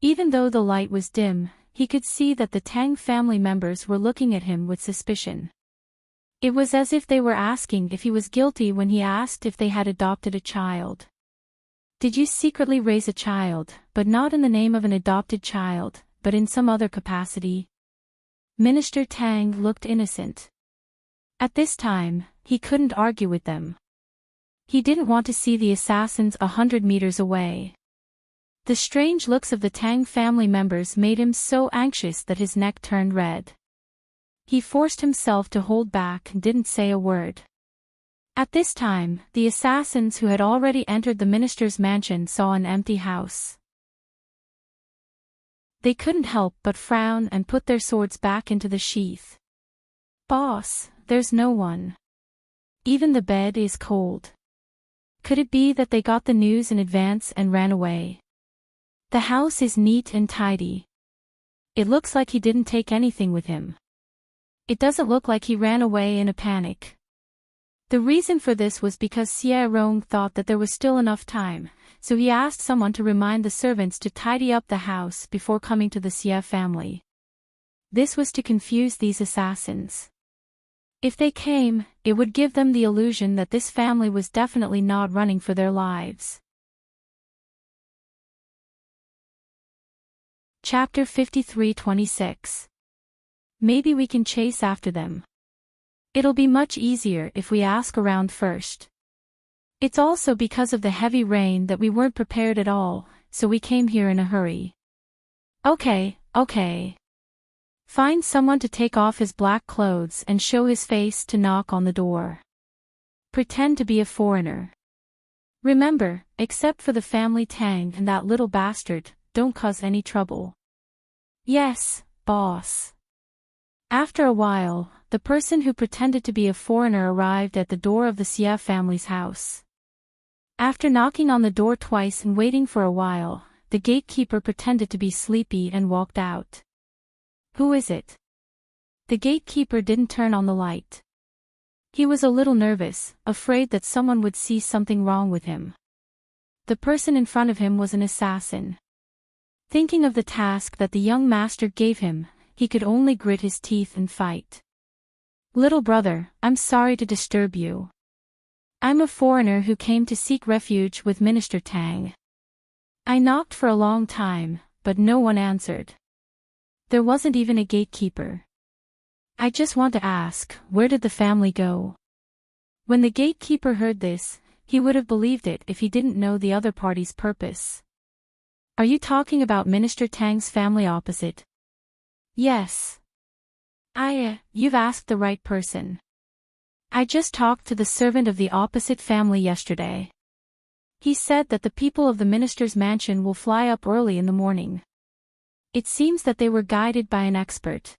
Even though the light was dim, he could see that the Tang family members were looking at him with suspicion. It was as if they were asking if he was guilty when he asked if they had adopted a child. Did you secretly raise a child, but not in the name of an adopted child, but in some other capacity? Minister Tang looked innocent. At this time, he couldn't argue with them. He didn't want to see the assassins 100 meters away. The strange looks of the Tang family members made him so anxious that his neck turned red. He forced himself to hold back and didn't say a word. At this time, the assassins who had already entered the minister's mansion saw an empty house. They couldn't help but frown and put their swords back into the sheath. "Boss, there's no one. Even the bed is cold." Could it be that they got the news in advance and ran away? "The house is neat and tidy. It looks like he didn't take anything with him. It doesn't look like he ran away in a panic." The reason for this was because Sierrong thought that there was still enough time, so he asked someone to remind the servants to tidy up the house before coming to the Xie family. This was to confuse these assassins. If they came, it would give them the illusion that this family was definitely not running for their lives. Chapter 53:26. Maybe we can chase after them. It'll be much easier if we ask around first. It's also because of the heavy rain that we weren't prepared at all, so we came here in a hurry. Okay. Find someone to take off his black clothes and show his face to knock on the door. Pretend to be a foreigner. Remember, except for the family Tang and that little bastard, don't cause any trouble. Yes, boss. After a while, the person who pretended to be a foreigner arrived at the door of the Xie family's house. After knocking on the door twice and waiting for a while, the gatekeeper pretended to be sleepy and walked out. "Who is it?" The gatekeeper didn't turn on the light. He was a little nervous, afraid that someone would see something wrong with him. The person in front of him was an assassin. Thinking of the task that the young master gave him, he could only grit his teeth and fight. "Little brother, I'm sorry to disturb you. I'm a foreigner who came to seek refuge with Minister Tang. I knocked for a long time, but no one answered. There wasn't even a gatekeeper. I just want to ask, where did the family go?" When the gatekeeper heard this, he would have believed it if he didn't know the other party's purpose. "Are you talking about Minister Tang's family opposite?" "Yes. You've asked the right person. I just talked to the servant of the opposite family yesterday. He said that the people of the minister's mansion will fly up early in the morning. It seems that they were guided by an expert.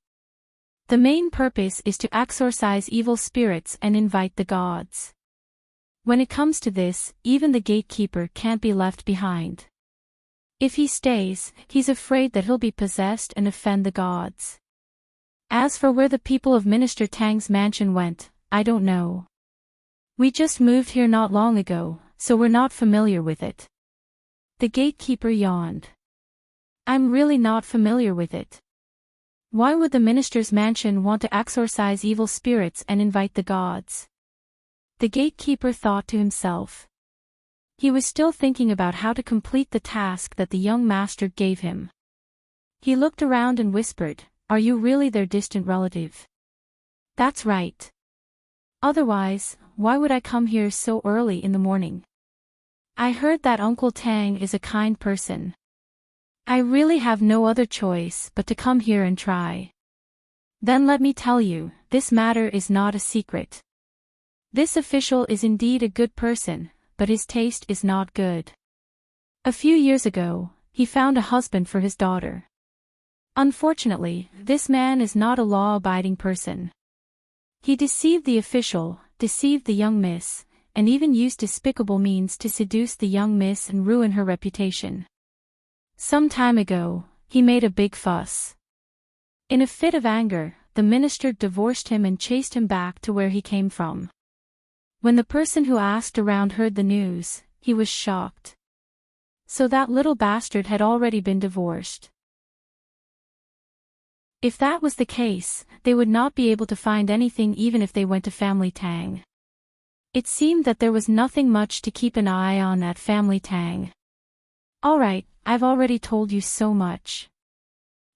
The main purpose is to exorcise evil spirits and invite the gods. When it comes to this, even the gatekeeper can't be left behind. If he stays, he's afraid that he'll be possessed and offend the gods. As for where the people of Minister Tang's mansion went, I don't know. We just moved here not long ago, so we're not familiar with it." The gatekeeper yawned. "I'm really not familiar with it. Why would the minister's mansion want to exorcise evil spirits and invite the gods?" The gatekeeper thought to himself. He was still thinking about how to complete the task that the young master gave him. He looked around and whispered, "Are you really their distant relative?" "That's right. Otherwise, why would I come here so early in the morning? I heard that Uncle Tang is a kind person. I really have no other choice but to come here and try. Then let me tell you, this matter is not a secret. This official is indeed a good person, but his taste is not good. A few years ago, he found a husband for his daughter. Unfortunately, this man is not a law-abiding person. He deceived the official, deceived the young miss, and even used despicable means to seduce the young miss and ruin her reputation. Some time ago, he made a big fuss. In a fit of anger, the minister divorced him and chased him back to where he came from. When the person who asked around heard the news, he was shocked. So that little bastard had already been divorced. If that was the case, they would not be able to find anything even if they went to Family Tang. It seemed that there was nothing much to keep an eye on at Family Tang. Alright, I've already told you so much.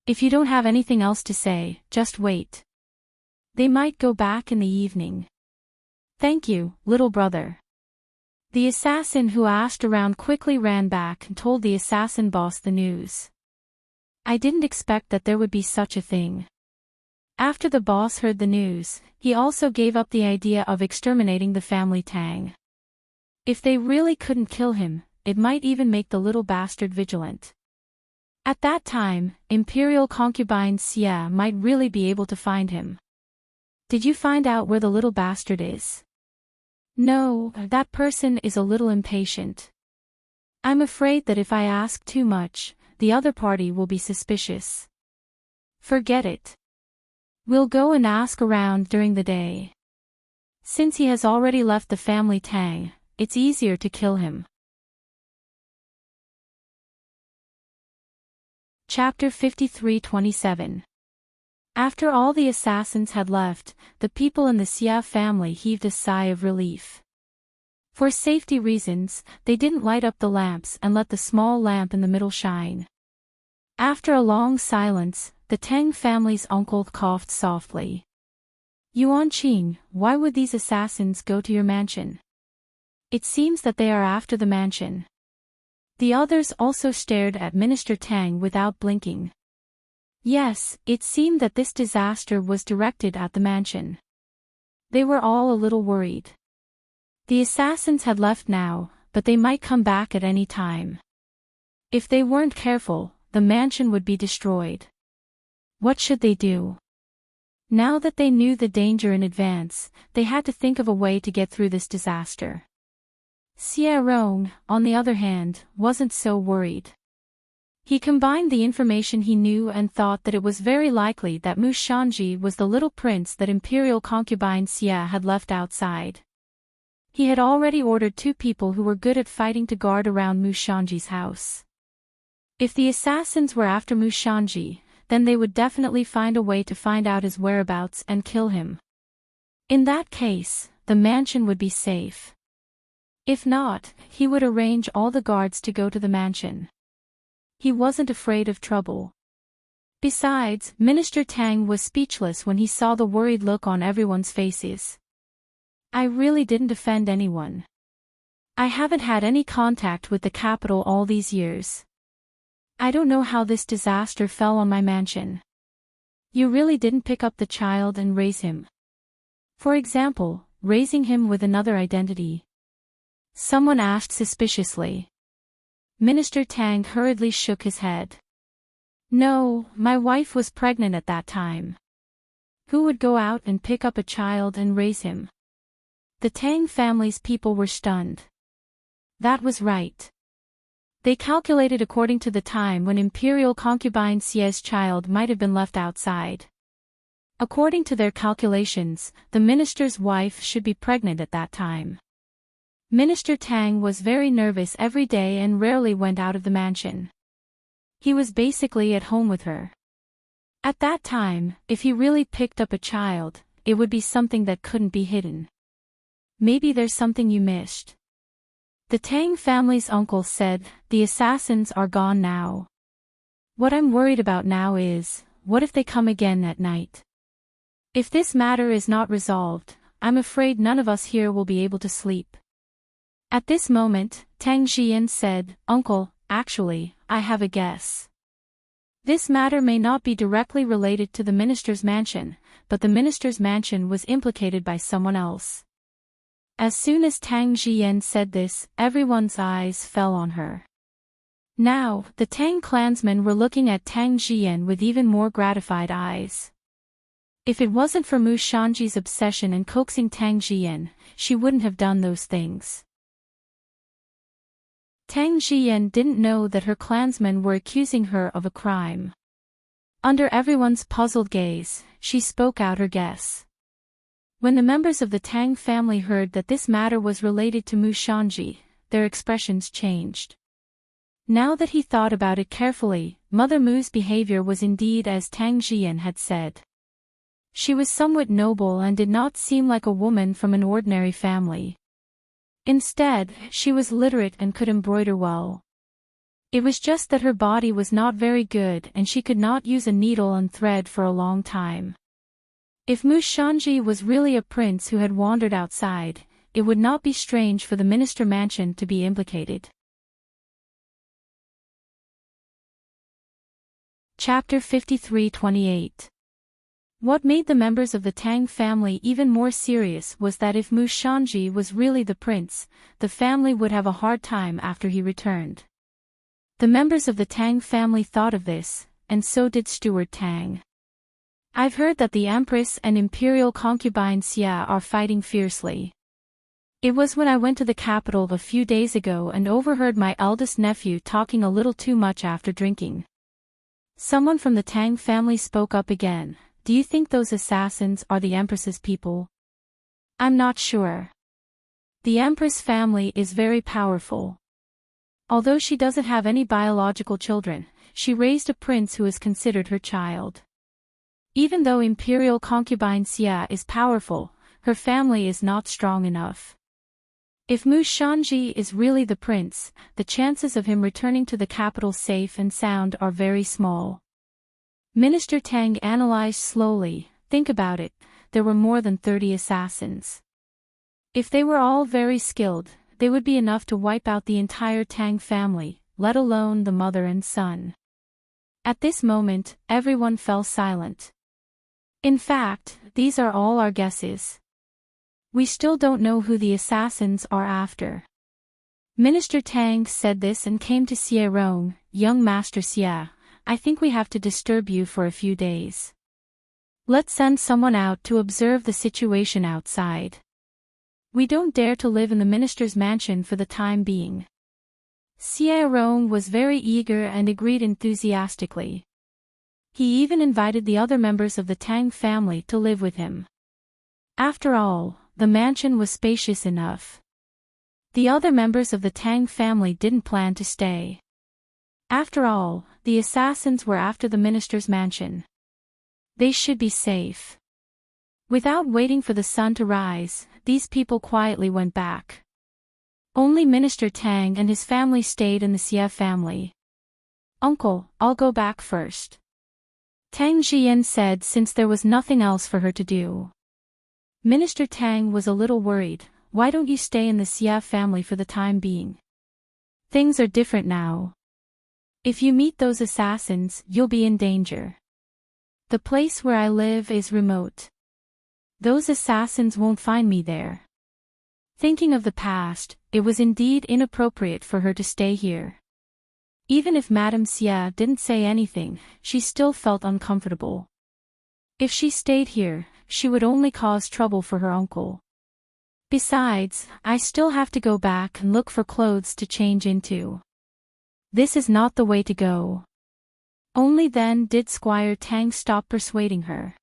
If you don't have anything else to say, just wait. They might go back in the evening. Thank you, little brother." The assassin who asked around quickly ran back and told the assassin boss the news. "I didn't expect that there would be such a thing. After the boss heard the news, he also gave up the idea of exterminating the family Tang. If they really couldn't kill him, it might even make the little bastard vigilant. At that time, Imperial concubine Xia might really be able to find him. Did you find out where the little bastard is? No, that person is a little impatient. I'm afraid that if I ask too much, the other party will be suspicious. Forget it. We'll go and ask around during the day. Since he has already left the family Tang, it's easier to kill him. Chapter 53:27. After all the assassins had left, the people in the Xia family heaved a sigh of relief. For safety reasons, they didn't light up the lamps and let the small lamp in the middle shine. After a long silence, the Tang family's uncle coughed softly. Yuanqing, why would these assassins go to your mansion? It seems that they are after the mansion. The others also stared at Minister Tang without blinking. Yes, it seemed that this disaster was directed at the mansion. They were all a little worried. The assassins had left now, but they might come back at any time. If they weren't careful, the mansion would be destroyed. What should they do? Now that they knew the danger in advance, they had to think of a way to get through this disaster. Xie Rong, on the other hand, wasn't so worried. He combined the information he knew and thought that it was very likely that Mu Shanji was the little prince that Imperial concubine Xia had left outside. He had already ordered 2 people who were good at fighting to guard around Mu Shanji's house. If the assassins were after Mu Shanji, then they would definitely find a way to find out his whereabouts and kill him. In that case, the mansion would be safe. If not, he would arrange all the guards to go to the mansion. He wasn't afraid of trouble. Besides, Minister Tang was speechless when he saw the worried look on everyone's faces. I really didn't offend anyone. I haven't had any contact with the capital all these years. I don't know how this disaster fell on my mansion. You really didn't pick up the child and raise him. For example, raising him with another identity. Someone asked suspiciously. Minister Tang hurriedly shook his head. No, my wife was pregnant at that time. Who would go out and pick up a child and raise him? The Tang family's people were stunned. That was right. They calculated according to the time when Imperial concubine Xia's child might have been left outside. According to their calculations, the minister's wife should be pregnant at that time. Minister Tang was very nervous every day and rarely went out of the mansion. He was basically at home with her. At that time, if he really picked up a child, it would be something that couldn't be hidden. Maybe there's something you missed. The Tang family's uncle said, the assassins are gone now. What I'm worried about now is, what if they come again at night? If this matter is not resolved, I'm afraid none of us here will be able to sleep. At this moment, Tang Jian said, Uncle, actually, I have a guess. This matter may not be directly related to the minister's mansion, but the minister's mansion was implicated by someone else. As soon as Tang Jian said this, everyone's eyes fell on her. Now, the Tang clansmen were looking at Tang Jian with even more gratified eyes. If it wasn't for Mu Shanji's obsession and coaxing Tang Jian, she wouldn't have done those things. Tang Jian didn't know that her clansmen were accusing her of a crime. Under everyone's puzzled gaze, she spoke out her guess. When the members of the Tang family heard that this matter was related to Mu Shanji, their expressions changed. Now that he thought about it carefully, Mother Mu's behavior was indeed as Tang Jian had said. She was somewhat noble and did not seem like a woman from an ordinary family. Instead, she was literate and could embroider well. It was just that her body was not very good and she could not use a needle and thread for a long time. If Mu Shanji was really a prince who had wandered outside, it would not be strange for the minister mansion to be implicated. Chapter 53:28. What made the members of the Tang family even more serious was that if Mu Shanji was really the prince, the family would have a hard time after he returned. The members of the Tang family thought of this, and so did Steward Tang. I've heard that the Empress and Imperial concubine Xia are fighting fiercely. It was when I went to the capital a few days ago and overheard my eldest nephew talking a little too much after drinking. Someone from the Tang family spoke up again. Do you think those assassins are the Empress's people? I'm not sure. The Empress family is very powerful. Although she doesn't have any biological children, she raised a prince who is considered her child. Even though Imperial concubine Xia is powerful, her family is not strong enough. If Mu Shanji is really the prince, the chances of him returning to the capital safe and sound are very small. Minister Tang analyzed slowly. Think about it, there were more than 30 assassins. If they were all very skilled, they would be enough to wipe out the entire Tang family, let alone the mother and son. At this moment, everyone fell silent. In fact, these are all our guesses. We still don't know who the assassins are after. Minister Tang said this and came to Xie Rong. Young Master Xie, I think we have to disturb you for a few days. Let's send someone out to observe the situation outside. We don't dare to live in the minister's mansion for the time being. Xie Rong was very eager and agreed enthusiastically. He even invited the other members of the Tang family to live with him. After all, the mansion was spacious enough. The other members of the Tang family didn't plan to stay. After all, the assassins were after the minister's mansion. They should be safe. Without waiting for the sun to rise, these people quietly went back. Only Minister Tang and his family stayed in the Xie family. Uncle, I'll go back first. Tang Jian said since there was nothing else for her to do. Minister Tang was a little worried. Why don't you stay in the Xia family for the time being? Things are different now. If you meet those assassins, you'll be in danger. The place where I live is remote. Those assassins won't find me there. Thinking of the past, it was indeed inappropriate for her to stay here. Even if Madame Xia didn't say anything, she still felt uncomfortable. If she stayed here, she would only cause trouble for her uncle. Besides, I still have to go back and look for clothes to change into. This is not the way to go. Only then did Squire Tang stop persuading her.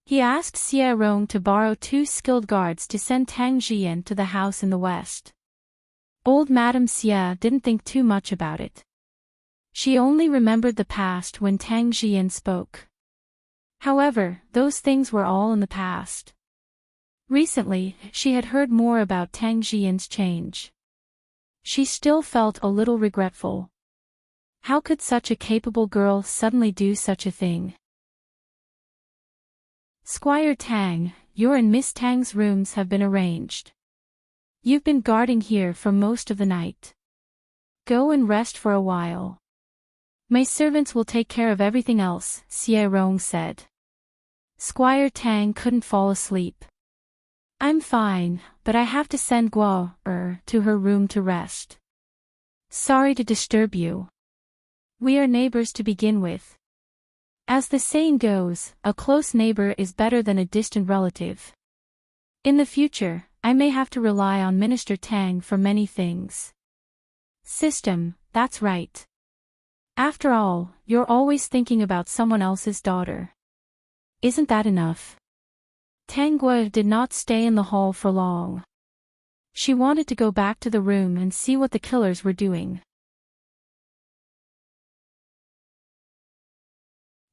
He asked Xie Rong to borrow 2 skilled guards to send Tang Jian to the house in the west. Old Madame Xia didn't think too much about it. She only remembered the past when Tang Jian spoke. However, those things were all in the past. Recently, she had heard more about Tang Jian's change. She still felt a little regretful. How could such a capable girl suddenly do such a thing? Squire Tang, your and Miss Tang's rooms have been arranged. You've been guarding here for most of the night. Go and rest for a while. My servants will take care of everything else, Xie Rong said. Squire Tang couldn't fall asleep. I'm fine, but I have to send Guo to her room to rest. Sorry to disturb you. We are neighbors to begin with. As the saying goes, a close neighbor is better than a distant relative. In the future, I may have to rely on Minister Tang for many things. System, that's right. After all, you're always thinking about someone else's daughter. Isn't that enough? Tang Guo did not stay in the hall for long. She wanted to go back to the room and see what the killers were doing.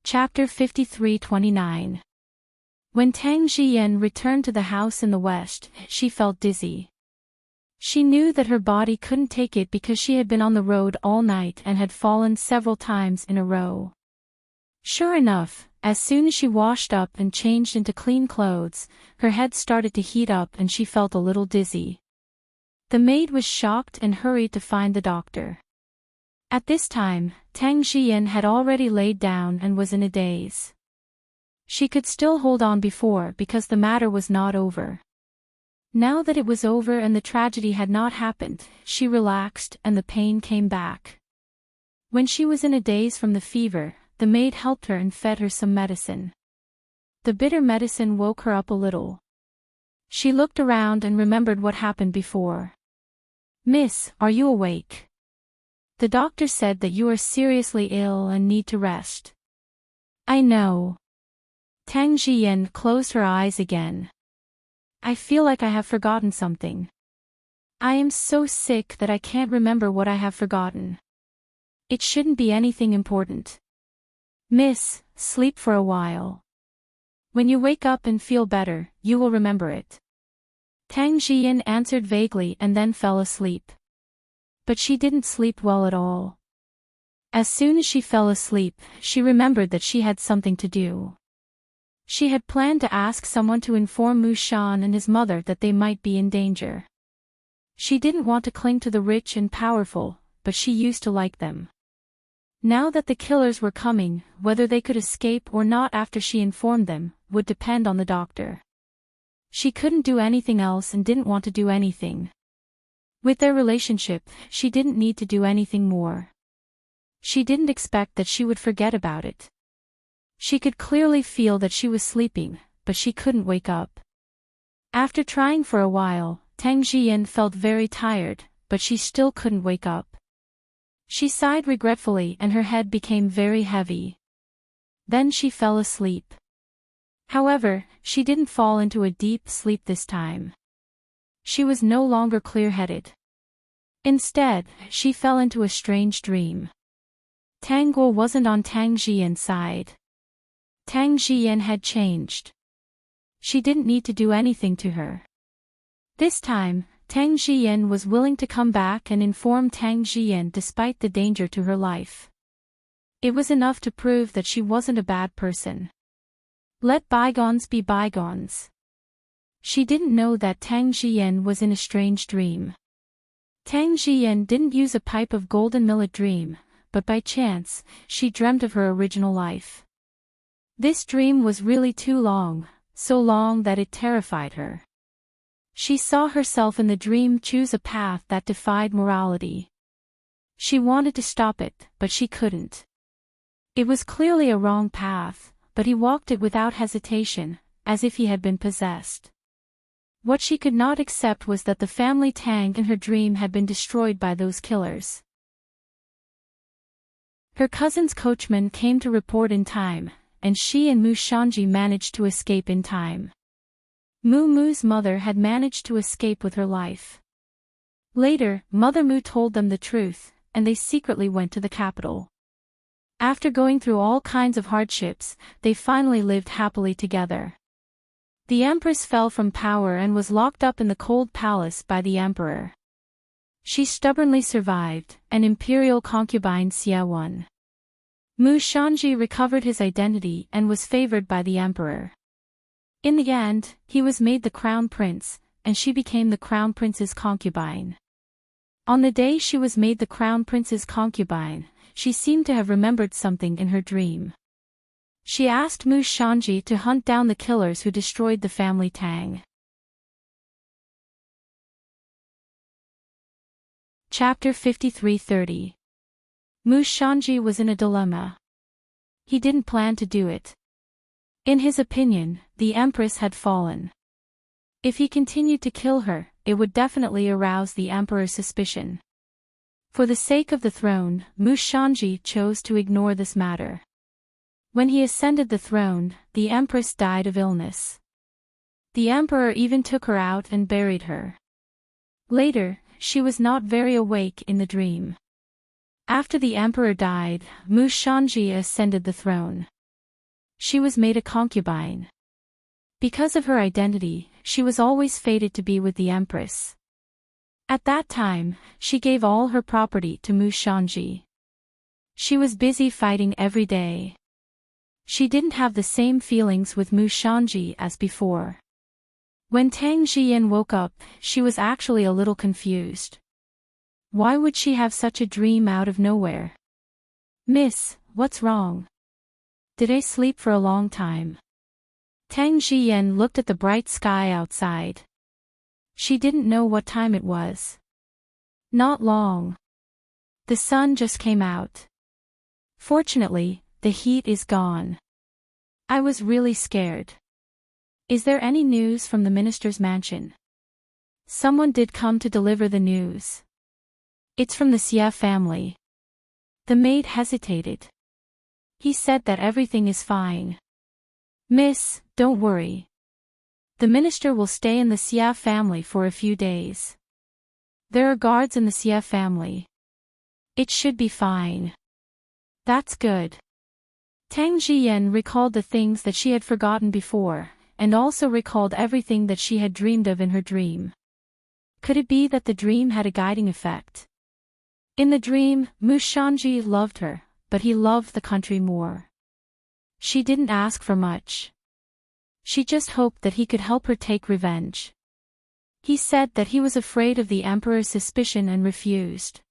Chapter 53-29. When Tang Jian returned to the house in the west, she felt dizzy. She knew that her body couldn't take it because she had been on the road all night and had fallen several times in a row. Sure enough, as soon as she washed up and changed into clean clothes, her head started to heat up and she felt a little dizzy. The maid was shocked and hurried to find the doctor. At this time, Tang Jian had already laid down and was in a daze. She could still hold on before because the matter was not over. Now that it was over and the tragedy had not happened, she relaxed and the pain came back. When she was in a daze from the fever, the maid helped her and fed her some medicine. The bitter medicine woke her up a little. She looked around and remembered what happened before. "Miss, are you awake? The doctor said that you are seriously ill and need to rest." "I know." Tang Jiyan closed her eyes again. "I feel like I have forgotten something. I am so sick that I can't remember what I have forgotten. It shouldn't be anything important. Miss, sleep for a while. When you wake up and feel better, you will remember it." Tang Jiyan answered vaguely and then fell asleep. But she didn't sleep well at all. As soon as she fell asleep, she remembered that she had something to do. She had planned to ask someone to inform Mu Shan and his mother that they might be in danger. She didn't want to cling to the rich and powerful, but she used to like them. Now that the killers were coming, whether they could escape or not after she informed them, would depend on the doctor. She couldn't do anything else and didn't want to do anything. With their relationship, she didn't need to do anything more. She didn't expect that she would forget about it. She could clearly feel that she was sleeping, but she couldn't wake up. After trying for a while, Tang Jiyan felt very tired, but she still couldn't wake up. She sighed regretfully and her head became very heavy. Then she fell asleep. However, she didn't fall into a deep sleep this time. She was no longer clear-headed. Instead, she fell into a strange dream. Tang Guo wasn't on Tang Jiyan's side. Tang Jiyan had changed. She didn't need to do anything to her. This time, Tang Jiyan was willing to come back and inform Tang Jiyan despite the danger to her life. It was enough to prove that she wasn't a bad person. Let bygones be bygones. She didn't know that Tang Jiyan was in a strange dream. Tang Jiyan didn't use a pipe of golden millet dream, but by chance, she dreamt of her original life. This dream was really too long, so long that it terrified her. She saw herself in the dream choose a path that defied morality. She wanted to stop it, but she couldn't. It was clearly a wrong path, but he walked it without hesitation, as if he had been possessed. What she could not accept was that the family Tang in her dream had been destroyed by those killers. Her cousin's coachman came to report in time, and she and Mu Shanji managed to escape in time. Mu Mu's mother had managed to escape with her life. Later, Mother Mu told them the truth, and they secretly went to the capital. After going through all kinds of hardships, they finally lived happily together. The Empress fell from power and was locked up in the cold palace by the Emperor. She stubbornly survived, and imperial concubine Xia won. Mu Shanji recovered his identity and was favored by the Emperor. In the end, he was made the crown prince, and she became the crown prince's concubine. On the day she was made the crown prince's concubine, she seemed to have remembered something in her dream. She asked Mu Shanji to hunt down the killers who destroyed the family Tang. Chapter 53:30. Mu Shanji was in a dilemma. He didn't plan to do it. In his opinion, the Empress had fallen. If he continued to kill her, it would definitely arouse the Emperor's suspicion. For the sake of the throne, Mu Shanji chose to ignore this matter. When he ascended the throne, the Empress died of illness. The Emperor even took her out and buried her. Later, she was not very awake in the dream. After the Emperor died, Mu Shanji ascended the throne. She was made a concubine. Because of her identity, she was always fated to be with the Empress. At that time, she gave all her property to Mu Shanji. She was busy fighting every day. She didn't have the same feelings with Mu Shanji as before. When Tang Jiyan woke up, she was actually a little confused. Why would she have such a dream out of nowhere? "Miss, what's wrong? Did I sleep for a long time?" Tang Jiyan looked at the bright sky outside. She didn't know what time it was. Not long. The sun just came out. Fortunately, the heat is gone. I was really scared. Is there any news from the minister's mansion? Someone did come to deliver the news. It's from the Xia family. The maid hesitated. He said that everything is fine. Miss, don't worry. The minister will stay in the Xia family for a few days. There are guards in the Xia family. It should be fine. That's good. Tang Jiyan recalled the things that she had forgotten before, and also recalled everything that she had dreamed of in her dream. Could it be that the dream had a guiding effect? In the dream, Mu Shanji loved her, but he loved the country more. She didn't ask for much. She just hoped that he could help her take revenge. He said that he was afraid of the emperor's suspicion and refused.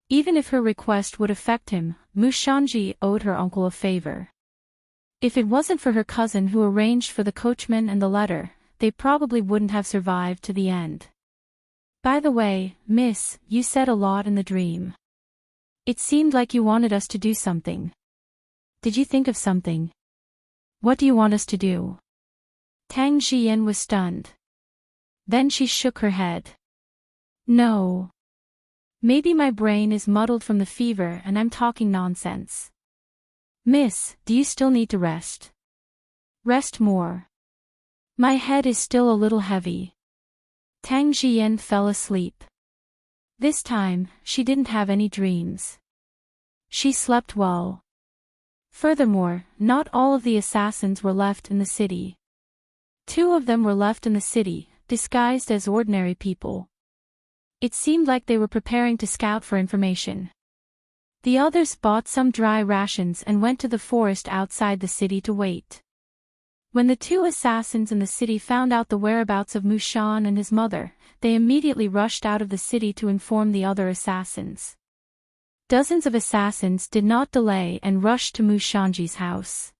Even if her request would affect him, Mu Shanji owed her uncle a favor. If it wasn't for her cousin who arranged for the coachman and the letter, they probably wouldn't have survived to the end. By the way, miss, you said a lot in the dream. It seemed like you wanted us to do something. Did you think of something? What do you want us to do? Tang Jiyan was stunned. Then she shook her head. No. Maybe my brain is muddled from the fever and I'm talking nonsense. Miss, do you still need to rest? Rest more. My head is still a little heavy. Tang Jiyan fell asleep. This time, she didn't have any dreams. She slept well. Furthermore, not all of the assassins were left in the city. 2 of them were left in the city, disguised as ordinary people. It seemed like they were preparing to scout for information. The others bought some dry rations and went to the forest outside the city to wait. When the 2 assassins in the city found out the whereabouts of Mu Shan and his mother, they immediately rushed out of the city to inform the other assassins. Dozens of assassins did not delay and rushed to Mu Shanji's house.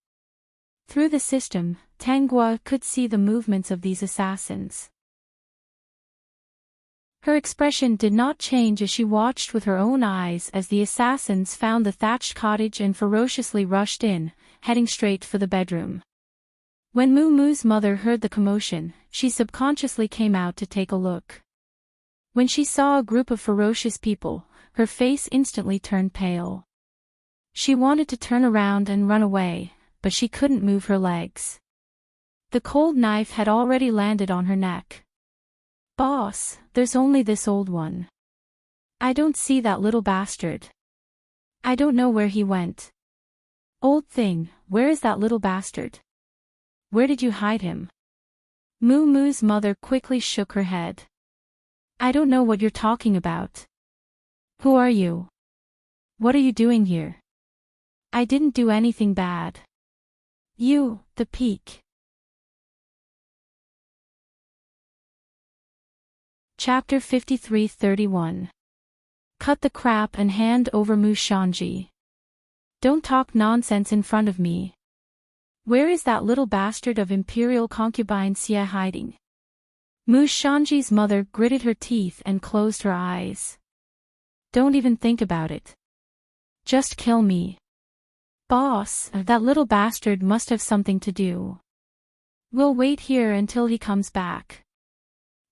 Through the system, Tanghua could see the movements of these assassins. Her expression did not change as she watched with her own eyes as the assassins found the thatched cottage and ferociously rushed in, heading straight for the bedroom. When Mu Mu's mother heard the commotion, she subconsciously came out to take a look. When she saw a group of ferocious people, her face instantly turned pale. She wanted to turn around and run away, but she couldn't move her legs. The cold knife had already landed on her neck. Boss, there's only this old one. I don't see that little bastard. I don't know where he went. Old thing, where is that little bastard? Where did you hide him? Mu Mu's mother quickly shook her head. I don't know what you're talking about. Who are you? What are you doing here? I didn't do anything bad. You, the peak. Chapter 53-31. Cut the crap and hand over Mu Shanji. Don't talk nonsense in front of me. Where is that little bastard of imperial concubine Xia hiding? Mu Shanji's mother gritted her teeth and closed her eyes. Don't even think about it. Just kill me. Boss, that little bastard must have something to do. We'll wait here until he comes back.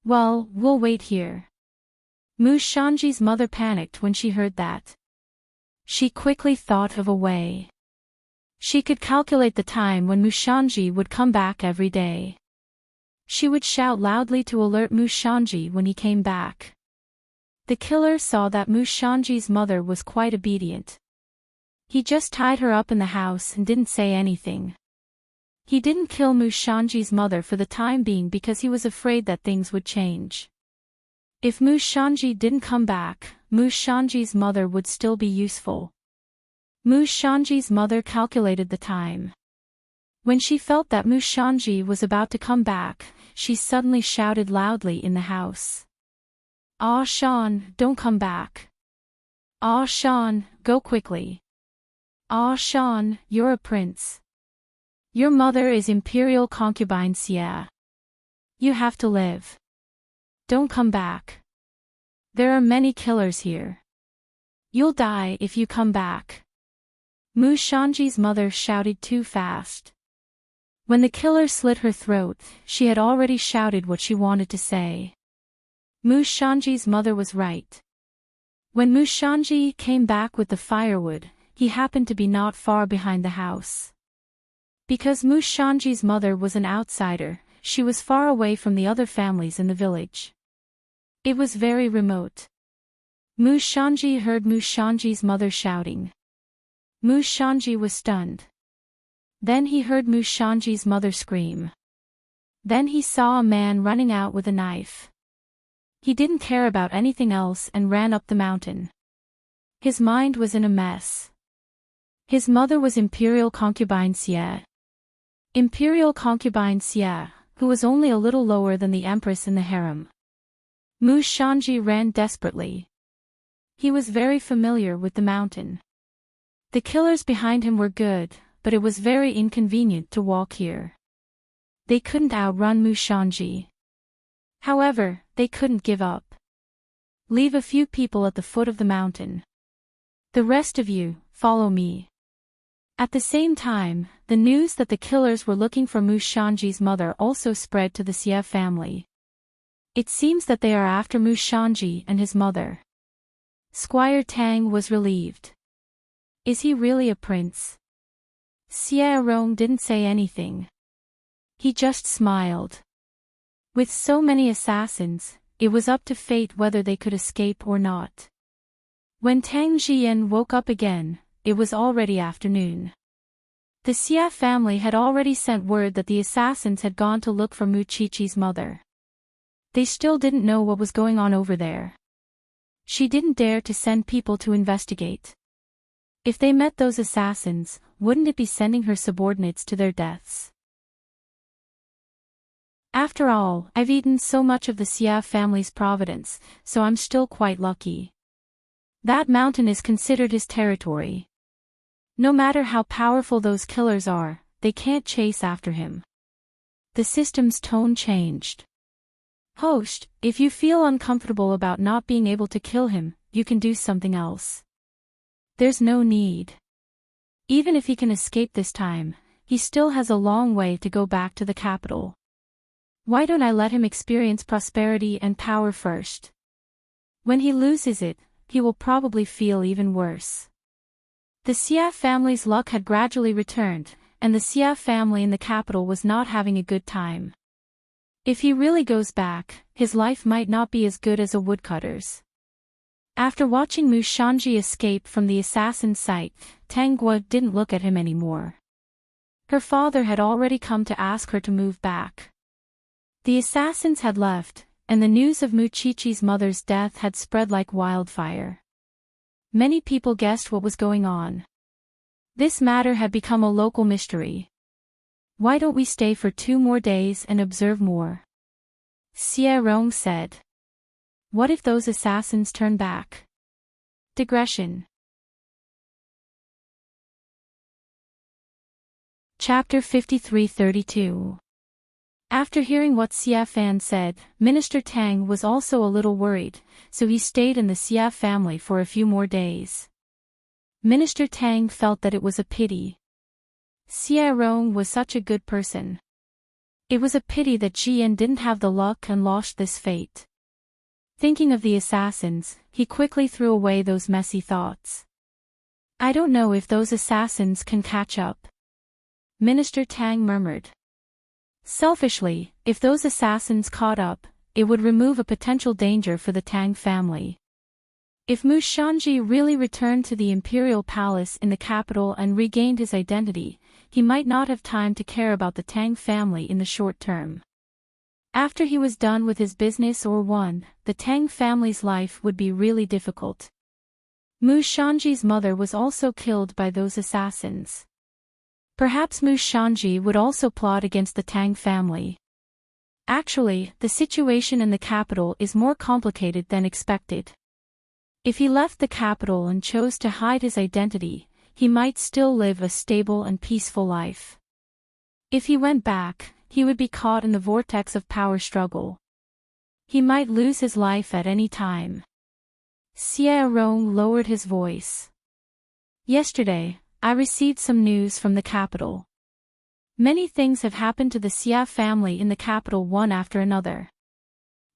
Well, we'll wait here. Mu Shanji's mother panicked when she heard that. She quickly thought of a way. She could calculate the time when Mu Shanji would come back every day. She would shout loudly to alert Mu Shanji when he came back. The killer saw that Mu Shanji's mother was quite obedient. He just tied her up in the house and didn't say anything. He didn't kill Mu Shanji's mother for the time being because he was afraid that things would change. If Mu Shanji didn't come back, Mu Shanji's mother would still be useful. Mu Shanji's mother calculated the time. When she felt that Mu Shanji was about to come back, she suddenly shouted loudly in the house. Ah Shan, don't come back. Ah Shan, go quickly. Ah Shan, you're a prince. Your mother is Imperial Concubine Xia. You have to live. Don't come back. There are many killers here. You'll die if you come back. Mu Shanji's mother shouted too fast. When the killer slit her throat, she had already shouted what she wanted to say. Mu Shanji's mother was right. When Mu Shanji came back with the firewood, he happened to be not far behind the house. Because Mu Shanji's mother was an outsider, she was far away from the other families in the village. It was very remote. Mu Shanji heard Mu Shanji's mother shouting. Mu Shanji was stunned. Then he heard Mu Shanji's mother scream. Then he saw a man running out with a knife. He didn't care about anything else and ran up the mountain. His mind was in a mess. His mother was Imperial Concubine Xia. Imperial Concubine Xia, who was only a little lower than the Empress in the harem. Mu Shanji ran desperately. He was very familiar with the mountain. The killers behind him were good, but it was very inconvenient to walk here. They couldn't outrun Mu Shanji. However, they couldn't give up. Leave a few people at the foot of the mountain. The rest of you, follow me. At the same time, the news that the killers were looking for Mu Shanji's mother also spread to the Xia family. It seems that they are after Mu Shanji and his mother. Squire Tang was relieved. Is he really a prince? Xia Rong didn't say anything. He just smiled. With so many assassins, it was up to fate whether they could escape or not. When Tang Jian woke up again, it was already afternoon. The Xia family had already sent word that the assassins had gone to look for Mu Qiqi's mother. They still didn't know what was going on over there. She didn't dare to send people to investigate. If they met those assassins, wouldn't it be sending her subordinates to their deaths? After all, I've eaten so much of the Xia family's providence, so I'm still quite lucky. That mountain is considered his territory. No matter how powerful those killers are, they can't chase after him. The system's tone changed. Host, if you feel uncomfortable about not being able to kill him, you can do something else. There's no need. Even if he can escape this time, he still has a long way to go back to the capital. Why don't I let him experience prosperity and power first? When he loses it, he will probably feel even worse. The Xia family's luck had gradually returned, and the Xia family in the capital was not having a good time. If he really goes back, his life might not be as good as a woodcutter's. After watching Mu Shanji escape from the assassin's sight, Tang Guo didn't look at him anymore. Her father had already come to ask her to move back. The assassins had left, and the news of Mu Qiqi's mother's death had spread like wildfire. Many people guessed what was going on. This matter had become a local mystery. Why don't we stay for 2 more days and observe more? Xia Rong said. What if those assassins turn back? Digression. Chapter 53-32. After hearing what Xia Fan said, Minister Tang was also a little worried, so he stayed in the Xia family for a few more days. Minister Tang felt that it was a pity. Xia Rong was such a good person. It was a pity that Jian didn't have the luck and lost this fate. Thinking of the assassins, he quickly threw away those messy thoughts. I don't know if those assassins can catch up. Minister Tang murmured. Selfishly, if those assassins caught up, it would remove a potential danger for the Tang family. If Mu Shanji really returned to the imperial palace in the capital and regained his identity, he might not have time to care about the Tang family in the short term. After he was done with his business or won, the Tang family's life would be really difficult. Mu Shanji's mother was also killed by those assassins. Perhaps Mu Shanji would also plot against the Tang family. Actually, the situation in the capital is more complicated than expected. If he left the capital and chose to hide his identity, he might still live a stable and peaceful life. If he went back, he would be caught in the vortex of power struggle. He might lose his life at any time. Xie Rong lowered his voice. Yesterday, I received some news from the capital. Many things have happened to the Xia family in the capital one after another.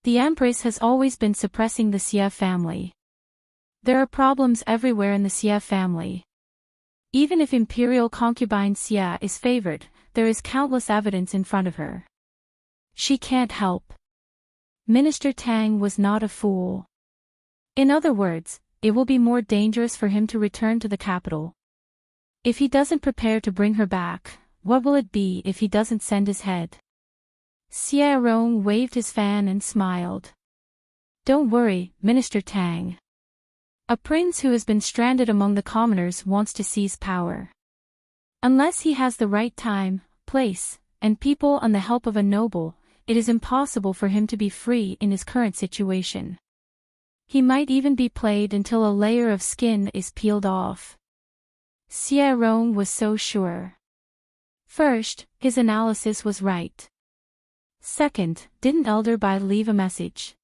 The Empress has always been suppressing the Xia family. There are problems everywhere in the Xia family. Even if imperial concubine Xia is favored, there is countless evidence in front of her. She can't help. Minister Tang was not a fool. In other words, it will be more dangerous for him to return to the capital. If he doesn't prepare to bring her back, what will it be if he doesn't send his head? Xie Rong waved his fan and smiled. Don't worry, Minister Tang. A prince who has been stranded among the commoners wants to seize power. Unless he has the right time, place, and people and the help of a noble, it is impossible for him to be free in his current situation. He might even be played until a layer of skin is peeled off. Xie Rong was so sure. First, his analysis was right. Second, didn't Elder Bai leave a message?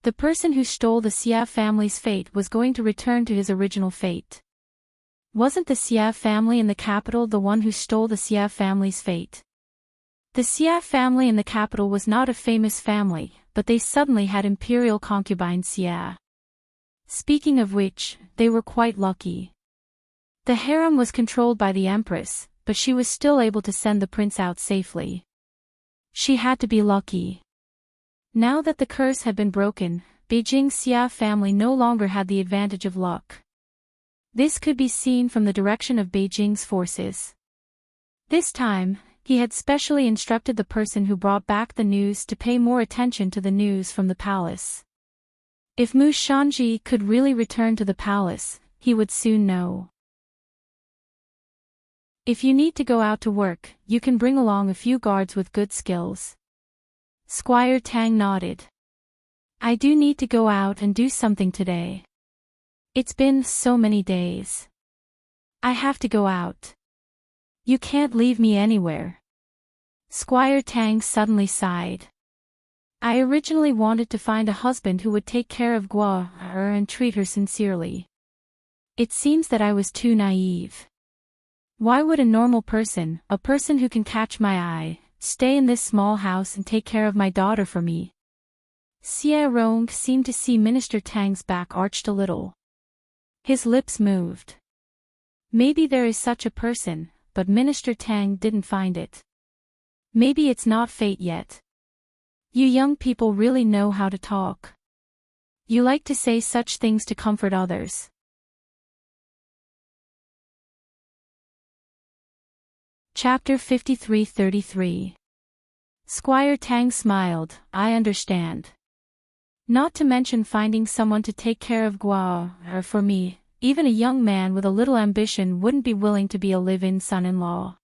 The person who stole the Xia family's fate was going to return to his original fate. Wasn't the Xia family in the capital the one who stole the Xia family's fate? The Xia family in the capital was not a famous family, but they suddenly had imperial concubine Xia. Speaking of which, they were quite lucky. The harem was controlled by the Empress, but she was still able to send the prince out safely. She had to be lucky. Now that the curse had been broken, Beijing's Xia family no longer had the advantage of luck. This could be seen from the direction of Beijing's forces. This time, he had specially instructed the person who brought back the news to pay more attention to the news from the palace. If Mu Shanji could really return to the palace, he would soon know. If you need to go out to work, you can bring along a few guards with good skills. Squire Tang nodded. I do need to go out and do something today. It's been so many days. I have to go out. You can't leave me anywhere. Squire Tang suddenly sighed. I originally wanted to find a husband who would take care of Guo and treat her sincerely. It seems that I was too naive. Why would a normal person, a person who can catch my eye, stay in this small house and take care of my daughter for me? Xie Rong seemed to see Minister Tang's back arched a little. His lips moved. Maybe there is such a person, but Minister Tang didn't find it. Maybe it's not fate yet. You young people really know how to talk. You like to say such things to comfort others. Chapter 53-33. Squire Tang smiled. I understand. Not to mention finding someone to take care of Guo for me, even a young man with a little ambition wouldn't be willing to be a live-in son-in-law.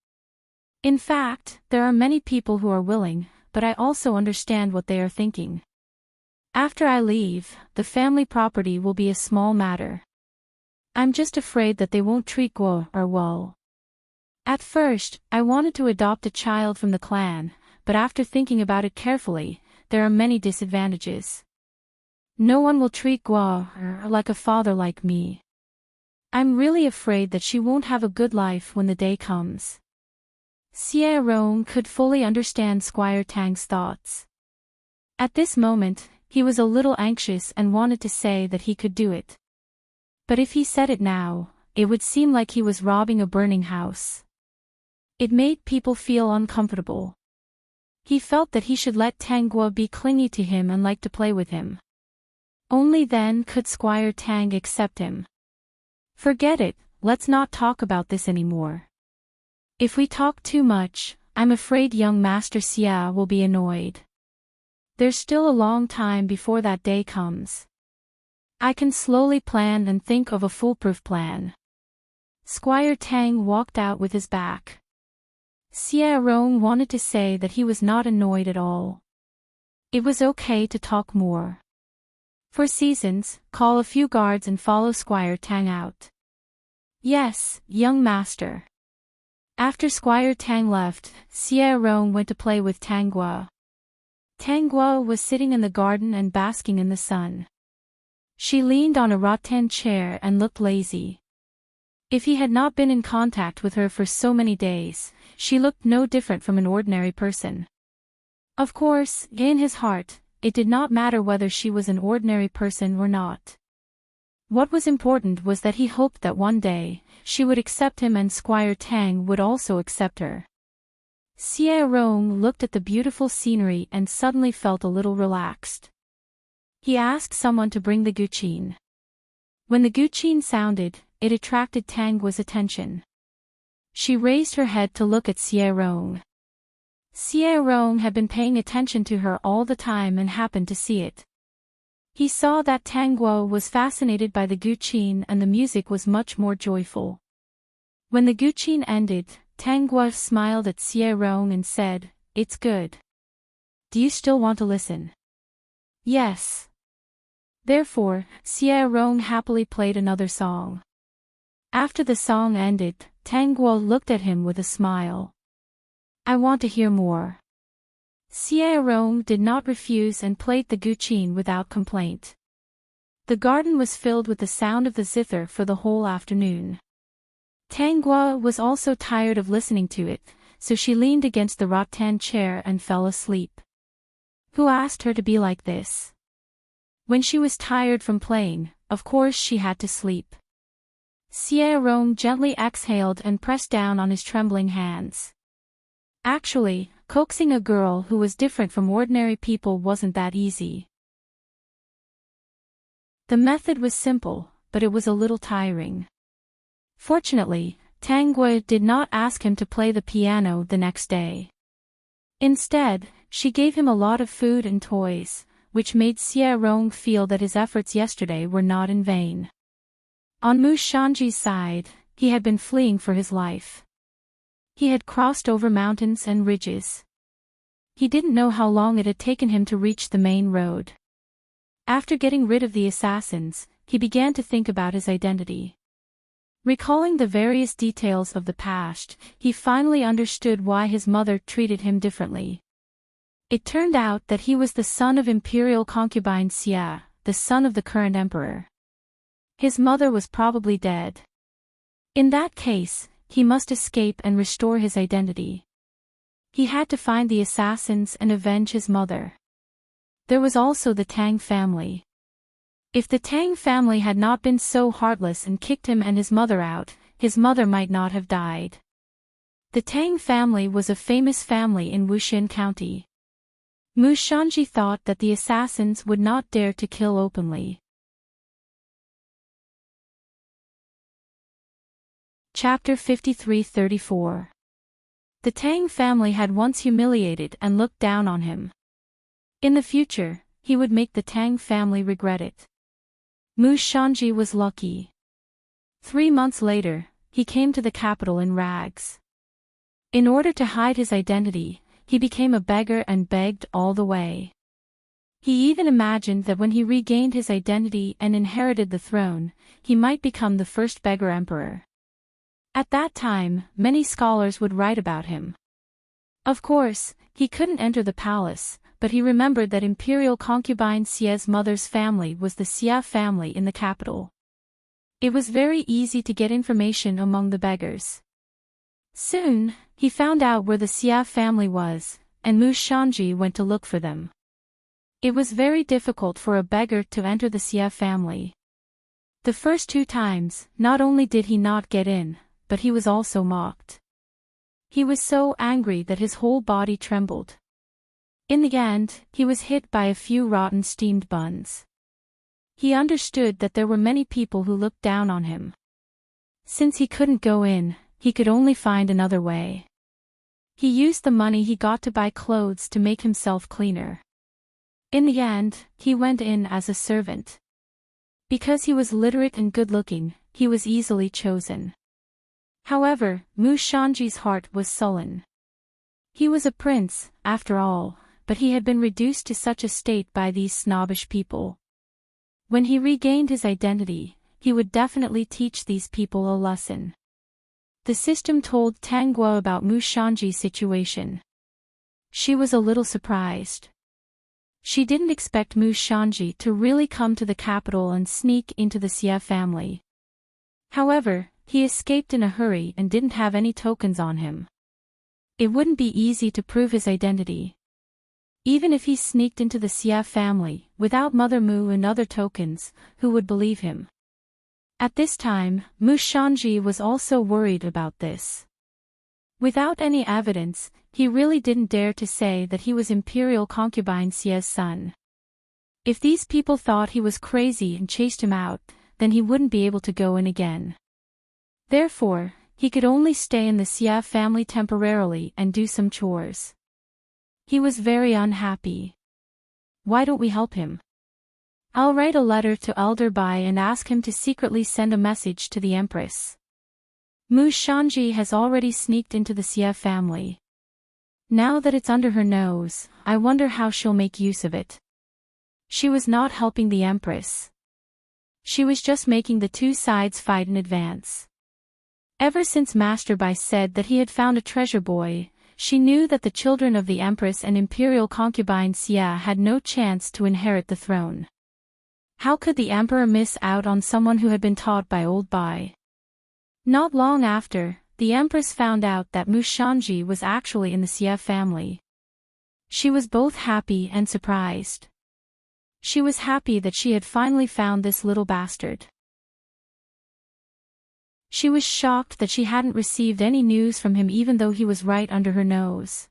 In fact, there are many people who are willing, but I also understand what they are thinking. After I leave, the family property will be a small matter. I'm just afraid that they won't treat Guo well. At first, I wanted to adopt a child from the clan, but after thinking about it carefully, there are many disadvantages. No one will treat Guo like a father like me. I'm really afraid that she won't have a good life when the day comes. Xie Rong could fully understand Squire Tang's thoughts. At this moment, he was a little anxious and wanted to say that he could do it. But if he said it now, it would seem like he was robbing a burning house. It made people feel uncomfortable. He felt that he should let Tang Guo be clingy to him and like to play with him. Only then could Squire Tang accept him. Forget it, let's not talk about this anymore. If we talk too much, I'm afraid young Master Xia will be annoyed. There's still a long time before that day comes. I can slowly plan and think of a foolproof plan. Squire Tang walked out with his back. Xie Rong wanted to say that he was not annoyed at all. It was okay to talk more. For seasons, call a few guards and follow Squire Tang out. Yes, young master. After Squire Tang left, Xie Rong went to play with Tang Guo. Tang Guo was sitting in the garden and basking in the sun. She leaned on a rattan chair and looked lazy. If he had not been in contact with her for so many days, she looked no different from an ordinary person. Of course, in his heart, it did not matter whether she was an ordinary person or not. What was important was that he hoped that one day, she would accept him and Squire Tang would also accept her. Xie Rong looked at the beautiful scenery and suddenly felt a little relaxed. He asked someone to bring the guqin. When the guqin sounded, it attracted Tang Guo's attention. She raised her head to look at Xie Rong. Xie Rong had been paying attention to her all the time and happened to see it. He saw that Tang Guo was fascinated by the guqin and the music was much more joyful. When the guqin ended, Tang Guo smiled at Xie Rong and said, "It's good. Do you still want to listen?" "Yes." Therefore, Xie Rong happily played another song. After the song ended, Tang Guo looked at him with a smile. "I want to hear more." Xie Rong did not refuse and played the guqin without complaint. The garden was filled with the sound of the zither for the whole afternoon. Tang Guo was also tired of listening to it, so she leaned against the rattan chair and fell asleep. Who asked her to be like this? When she was tired from playing, of course she had to sleep. Xie Rong gently exhaled and pressed down on his trembling hands. Actually, coaxing a girl who was different from ordinary people wasn't that easy. The method was simple, but it was a little tiring. Fortunately, Tang Guo did not ask him to play the piano the next day. Instead, she gave him a lot of food and toys, which made Xie Rong feel that his efforts yesterday were not in vain. On Mu Shanji's side, he had been fleeing for his life. He had crossed over mountains and ridges. He didn't know how long it had taken him to reach the main road. After getting rid of the assassins, he began to think about his identity. Recalling the various details of the past, he finally understood why his mother treated him differently. It turned out that he was the son of imperial concubine Xia, the son of the current emperor. His mother was probably dead. In that case, he must escape and restore his identity. He had to find the assassins and avenge his mother. There was also the Tang family. If the Tang family had not been so heartless and kicked him and his mother out, his mother might not have died. The Tang family was a famous family in Wuxin County. Mu Shanji thought that the assassins would not dare to kill openly. Chapter 53-34. The Tang family had once humiliated and looked down on him. In the future, he would make the Tang family regret it. Mu Shanji was lucky. 3 months later, he came to the capital in rags. In order to hide his identity, he became a beggar and begged all the way. He even imagined that when he regained his identity and inherited the throne, he might become the first beggar emperor. At that time, many scholars would write about him. Of course, he couldn't enter the palace, but he remembered that imperial concubine Xia's mother's family was the Xia family in the capital. It was very easy to get information among the beggars. Soon, he found out where the Xia family was, and Mu Shanji went to look for them. It was very difficult for a beggar to enter the Xia family. The first 2 times, not only did he not get in, but he was also mocked. He was so angry that his whole body trembled. In the end, he was hit by a few rotten steamed buns. He understood that there were many people who looked down on him. Since he couldn't go in, he could only find another way. He used the money he got to buy clothes to make himself cleaner. In the end, he went in as a servant. Because he was literate and good-looking, he was easily chosen. However, Mu Shanji's heart was sullen. He was a prince, after all, but he had been reduced to such a state by these snobbish people. When he regained his identity, he would definitely teach these people a lesson. The system told Tang Guo about Mu Shanji's situation. She was a little surprised. She didn't expect Mu Shanji to really come to the capital and sneak into the Xie family. However, he escaped in a hurry and didn't have any tokens on him. It wouldn't be easy to prove his identity. Even if he sneaked into the Xie family, without Mother Mu and other tokens, who would believe him? At this time, Mu Shanji was also worried about this. Without any evidence, he really didn't dare to say that he was Imperial Concubine Xie's son. If these people thought he was crazy and chased him out, then he wouldn't be able to go in again. Therefore, he could only stay in the Xie family temporarily and do some chores. He was very unhappy. Why don't we help him? I'll write a letter to Elder Bai and ask him to secretly send a message to the Empress. Mu Shanji has already sneaked into the Xie family. Now that it's under her nose, I wonder how she'll make use of it. She was not helping the Empress. She was just making the two sides fight in advance. Ever since Master Bai said that he had found a treasure boy, she knew that the children of the Empress and Imperial Concubine Xie had no chance to inherit the throne. How could the Emperor miss out on someone who had been taught by old Bai? Not long after, the Empress found out that Mu Shanji was actually in the Xie family. She was both happy and surprised. She was happy that she had finally found this little bastard. She was shocked that she hadn't received any news from him even though he was right under her nose.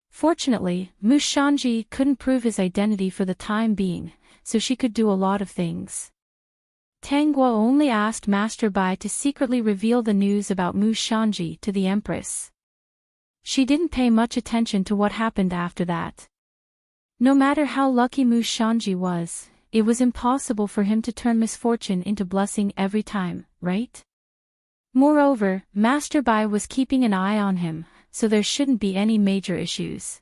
Fortunately, Mu Shanji couldn't prove his identity for the time being, so she could do a lot of things. Tang Guo only asked Master Bai to secretly reveal the news about Mu Shanji to the Empress. She didn't pay much attention to what happened after that. No matter how lucky Mu Shanji was, it was impossible for him to turn misfortune into blessing every time, right? Moreover, Master Bai was keeping an eye on him, so there shouldn't be any major issues.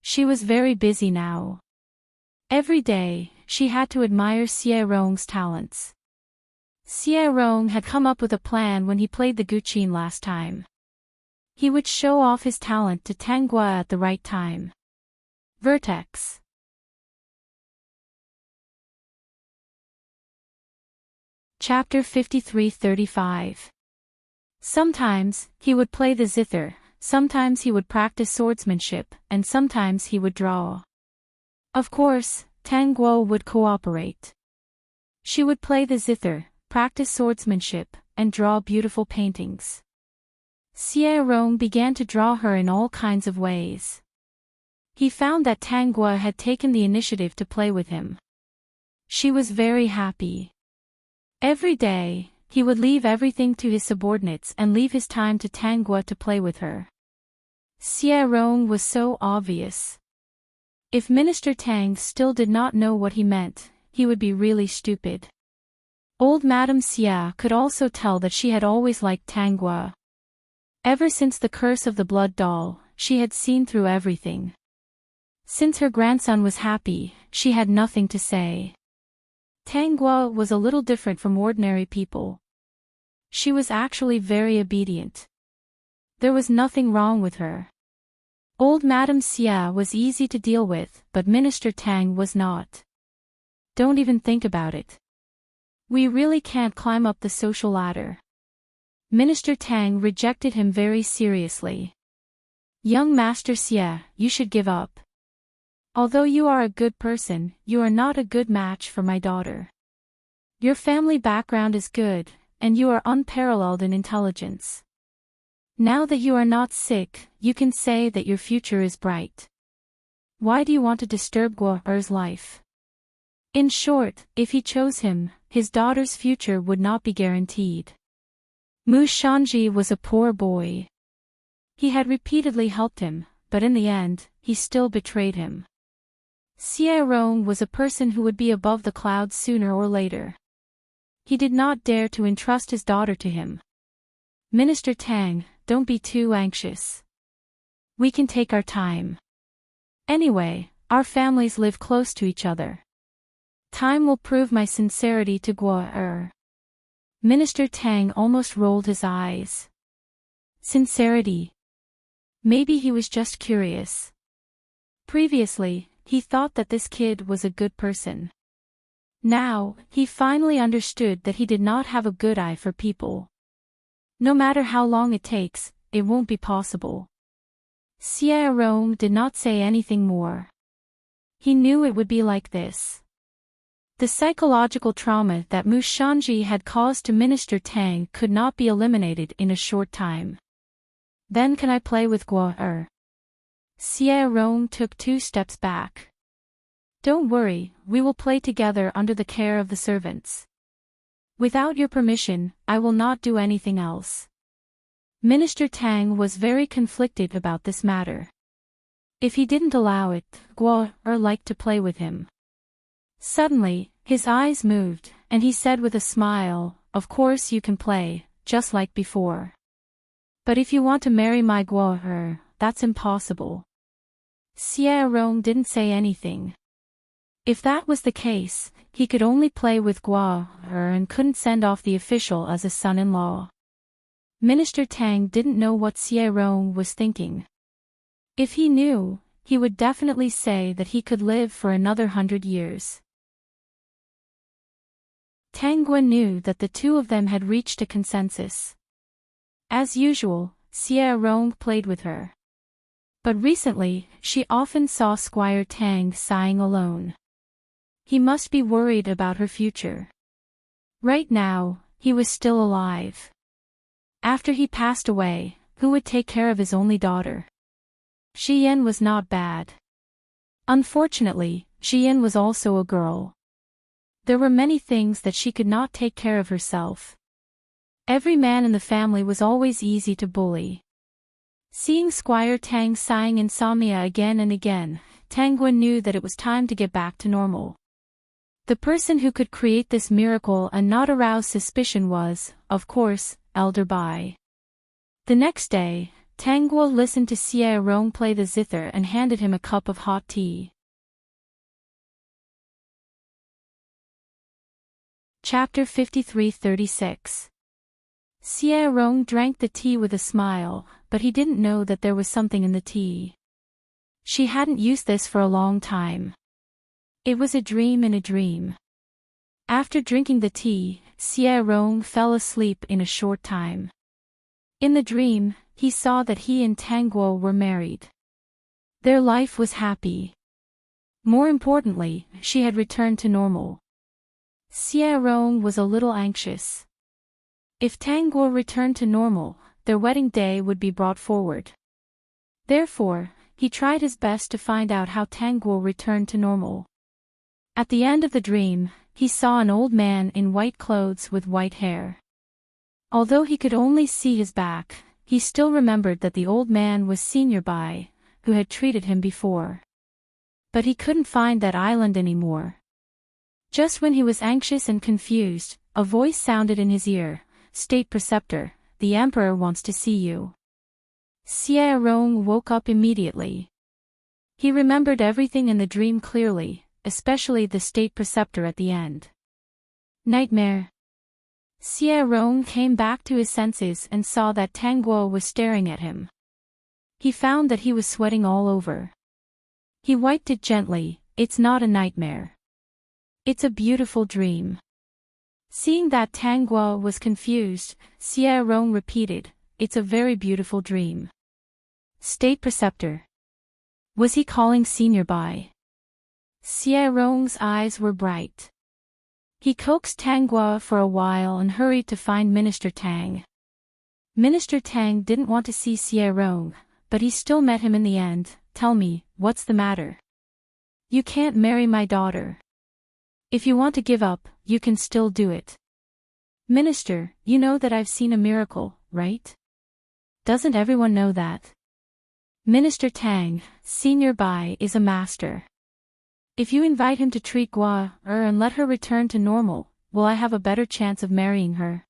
She was very busy now. Every day, she had to admire Xie Rong's talents. Xie Rong had come up with a plan when he played the Guqin last time. He would show off his talent to Tang Guo at the right time. Vertex. Chapter 53-35. Sometimes, he would play the zither, sometimes he would practice swordsmanship, and sometimes he would draw. Of course, Tang Guo would cooperate. She would play the zither, practice swordsmanship, and draw beautiful paintings. Xie Rong began to draw her in all kinds of ways. He found that Tang Guo had taken the initiative to play with him. She was very happy. Every day, he would leave everything to his subordinates and leave his time to Tang Guo to play with her. Xie Rong was so obvious. If Minister Tang still did not know what he meant, he would be really stupid. Old Madame Xia could also tell that she had always liked Tang Guo. Ever since the curse of the blood doll, she had seen through everything. Since her grandson was happy, she had nothing to say. Tang Guo was a little different from ordinary people. She was actually very obedient. There was nothing wrong with her. Old Madame Xia was easy to deal with, but Minister Tang was not. Don't even think about it. We really can't climb up the social ladder. Minister Tang rejected him very seriously. Young Master Xia, you should give up. Although you are a good person, you are not a good match for my daughter. Your family background is good, and you are unparalleled in intelligence. Now that you are not sick, you can say that your future is bright. Why do you want to disturb Guo Er's life? In short, if he chose him, his daughter's future would not be guaranteed. Mu Shanji was a poor boy. He had repeatedly helped him, but in the end, he still betrayed him. Xie Rong was a person who would be above the clouds sooner or later. He did not dare to entrust his daughter to him. Minister Tang, don't be too anxious. We can take our time. Anyway, our families live close to each other. Time will prove my sincerity to Guo Er. Minister Tang almost rolled his eyes. Sincerity. Maybe he was just curious. Previously, he thought that this kid was a good person. Now, he finally understood that he did not have a good eye for people. No matter how long it takes, it won't be possible. Rome did not say anything more. He knew it would be like this. The psychological trauma that Mushanji had caused to Minister Tang could not be eliminated in a short time. Then can I play with Guo-er? Rome took 2 steps back. Don't worry, we will play together under the care of the servants. Without your permission, I will not do anything else. Minister Tang was very conflicted about this matter. If he didn't allow it, Guo-er liked to play with him. Suddenly, his eyes moved, and he said with a smile, "Of course you can play, just like before. But if you want to marry my Guo-er, that's impossible." Rome didn't say anything. If that was the case, he could only play with Guo-er and couldn't send off the official as a son-in-law. Minister Tang didn't know what Rome was thinking. If he knew, he would definitely say that he could live for another 100 years. Tang Guo knew that the two of them had reached a consensus. As usual, Rome played with her. But recently, she often saw Squire Tang sighing alone. He must be worried about her future. Right now, he was still alive. After he passed away, who would take care of his only daughter? Xian was not bad. Unfortunately, Xian was also a girl. There were many things that she could not take care of herself. Every man in the family was always easy to bully. Seeing Squire Tang sighing insomnia again and again, Tang Guo knew that it was time to get back to normal. The person who could create this miracle and not arouse suspicion was, of course, Elder Bai. The next day, Tang Guo listened to Rome play the zither and handed him a cup of hot tea. Chapter 53-36. Rome drank the tea with a smile, but he didn't know that there was something in the tea. She hadn't used this for a long time. It was a dream in a dream. After drinking the tea, Rome fell asleep in a short time. In the dream, he saw that he and Tang Guo were married. Their life was happy. More importantly, she had returned to normal. Rome was a little anxious. If Tang Guo returned to normal, their wedding day would be brought forward. Therefore, he tried his best to find out how Tang Guo returned to normal. At the end of the dream, he saw an old man in white clothes with white hair. Although he could only see his back, he still remembered that the old man was Senior Bai, who had treated him before. But he couldn't find that island anymore. Just when he was anxious and confused, a voice sounded in his ear, "State Preceptor, the Emperor wants to see you." Rome woke up immediately. He remembered everything in the dream clearly, especially the State Preceptor at the end. Nightmare. Rome came back to his senses and saw that Tang Guo was staring at him. He found that he was sweating all over. He wiped it gently. "It's not a nightmare. It's a beautiful dream." Seeing that Tang Guo was confused, Rome repeated, "It's a very beautiful dream." State Preceptor. Was he calling Senior Bai? Rome's eyes were bright. He coaxed Tang Guo for a while and hurried to find Minister Tang. Minister Tang didn't want to see Rome, but he still met him in the end. "Tell me, what's the matter? You can't marry my daughter. If you want to give up, you can still do it." "Minister, you know that I've seen a miracle, right? Doesn't everyone know that?" "Minister Tang, Senior Bai is a master. If you invite him to treat Guo-er and let her return to normal, will I have a better chance of marrying her?"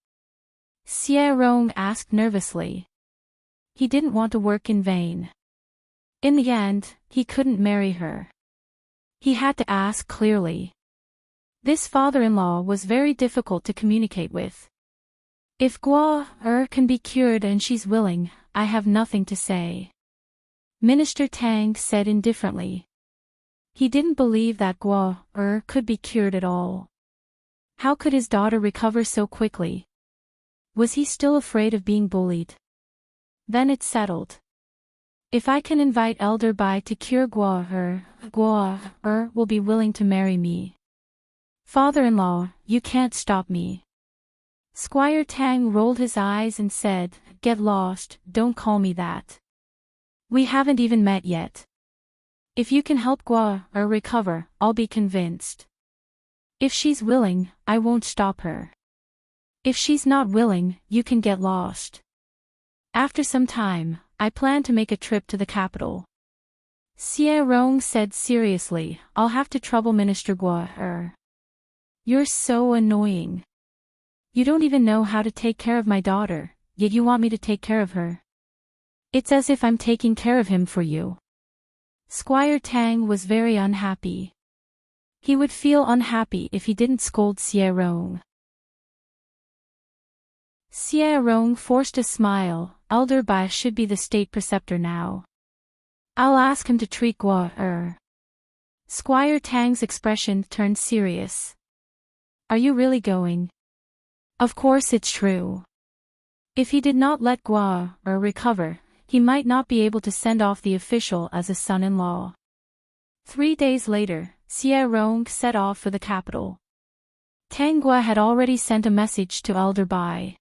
Rome asked nervously. He didn't want to work in vain. In the end, he couldn't marry her. He had to ask clearly. This father-in-law was very difficult to communicate with. If Gua can be cured and she's willing, I have nothing to say. Minister Tang said indifferently. He didn't believe that Gua could be cured at all. How could his daughter recover so quickly? Was he still afraid of being bullied? Then it's settled. If I can invite Elder Bai to cure Gua will be willing to marry me. Father-in-law, you can't stop me. Squire Tang rolled his eyes and said, Get lost, don't call me that. We haven't even met yet. If you can help Gua recover, I'll be convinced. If she's willing, I won't stop her. If she's not willing, you can get lost. After some time, I plan to make a trip to the capital. Xie Rong said seriously, I'll have to trouble Minister Gua. You're so annoying. You don't even know how to take care of my daughter, yet you want me to take care of her. It's as if I'm taking care of him for you. Squire Tang was very unhappy. He would feel unhappy if he didn't scold Xie Rong. Xie Rong forced a smile. Elder Bai should be the state preceptor now. I'll ask him to treat Gua. Squire Tang's expression turned serious. Are you really going? Of course it's true. If he did not let Gua recover, he might not be able to send off the official as a son-in-law. 3 days later, Xie Rong set off for the capital. Tang Gua had already sent a message to Elder Bai.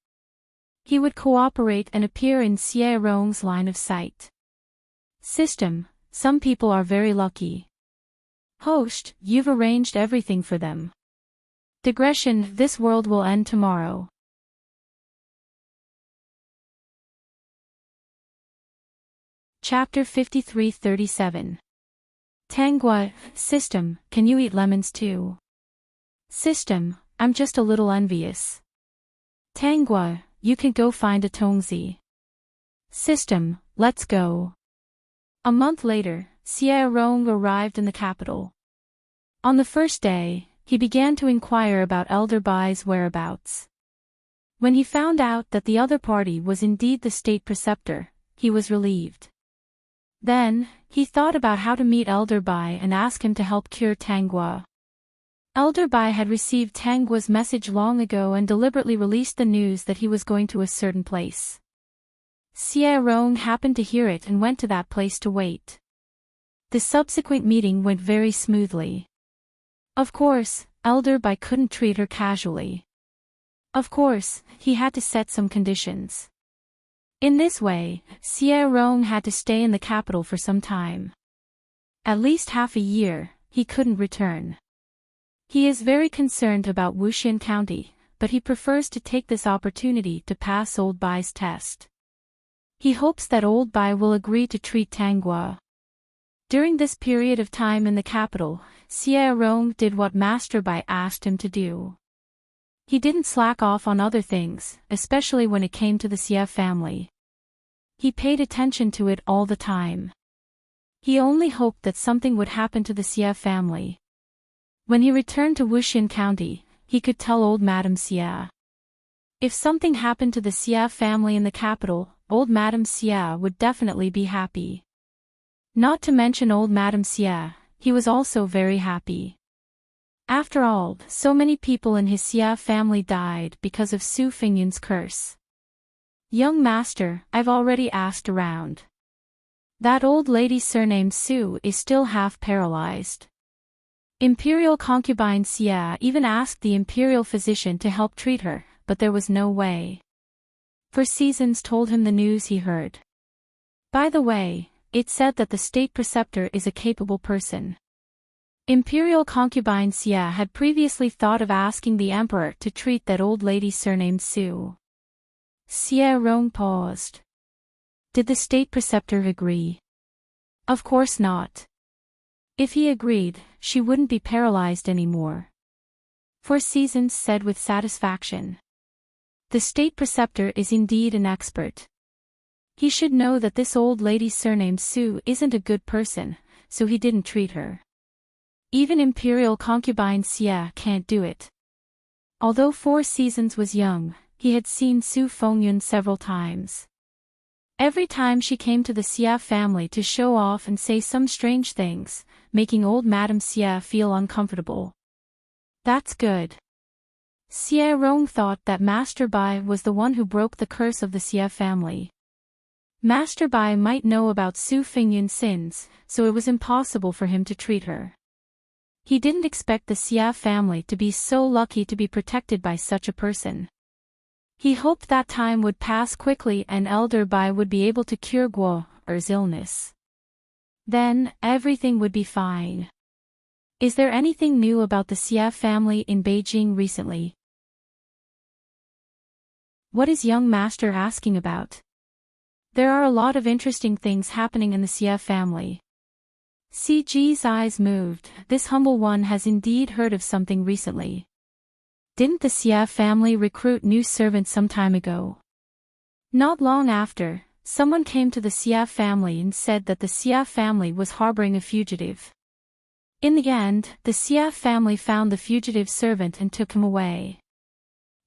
He would cooperate and appear in Xie Rong's line of sight. System, some people are very lucky. Host, you've arranged everything for them. Digression, this world will end tomorrow. Chapter 53-37. Tangua, System, can you eat lemons too? System, I'm just a little envious. Tangua, you can go find a Tongzi. System, let's go. A month later, Xie Rong arrived in the capital. On the first day, he began to inquire about Elder Bai's whereabouts. When he found out that the other party was indeed the state preceptor, he was relieved. Then, he thought about how to meet Elder Bai and ask him to help cure Tangua. Elder Bai had received Tangua's message long ago and deliberately released the news that he was going to a certain place. Xie Rong happened to hear it and went to that place to wait. The subsequent meeting went very smoothly. Of course, Elder Bai couldn't treat her casually. Of course, he had to set some conditions. In this way, Xie Rong had to stay in the capital for some time. At least half a year, he couldn't return. He is very concerned about Wuxian County, but he prefers to take this opportunity to pass Old Bai's test. He hopes that Old Bai will agree to treat Tangua. During this period of time in the capital, Xie Rong did what Master Bai asked him to do. He didn't slack off on other things, especially when it came to the Xie family. He paid attention to it all the time. He only hoped that something would happen to the Xie family. When he returned to Wuxian County, he could tell old Madame Xie. If something happened to the Xie family in the capital, old Madame Xie would definitely be happy. Not to mention old Madame Xie, he was also very happy. After all, so many people in his Xie family died because of Su Fingyun's curse. Young master, I've already asked around. That old lady surnamed Su is still half paralyzed. Imperial concubine Xie even asked the imperial physician to help treat her, but there was no way. For Seasons told him the news he heard. By the way, it said that the state preceptor is a capable person. Imperial concubine Xie had previously thought of asking the emperor to treat that old lady surnamed Su. Xie Rong paused. Did the state preceptor agree? Of course not. If he agreed, she wouldn't be paralyzed anymore. For Seasons said with satisfaction. The state preceptor is indeed an expert. He should know that this old lady surnamed Su isn't a good person, so he didn't treat her. Even Imperial concubine Xie can't do it. Although 4 Seasons was young, he had seen Su Fengyun several times. Every time she came to the Xia family to show off and say some strange things, making old Madame Xia feel uncomfortable. That's good. Xie Rong thought that Master Bai was the one who broke the curse of the Xia family. Master Bai might know about Su Fengyun's sins, so it was impossible for him to treat her. He didn't expect the Xia family to be so lucky to be protected by such a person. He hoped that time would pass quickly and Elder Bai would be able to cure Guo's illness. Then, everything would be fine. Is there anything new about the Xia family in Beijing recently? What is young master asking about? There are a lot of interesting things happening in the Xia family. CG's eyes moved. This humble one has indeed heard of something recently. Didn't the Xia family recruit new servants some time ago? Not long after, someone came to the Xia family and said that the Xia family was harboring a fugitive. In the end, the Xia family found the fugitive servant and took him away.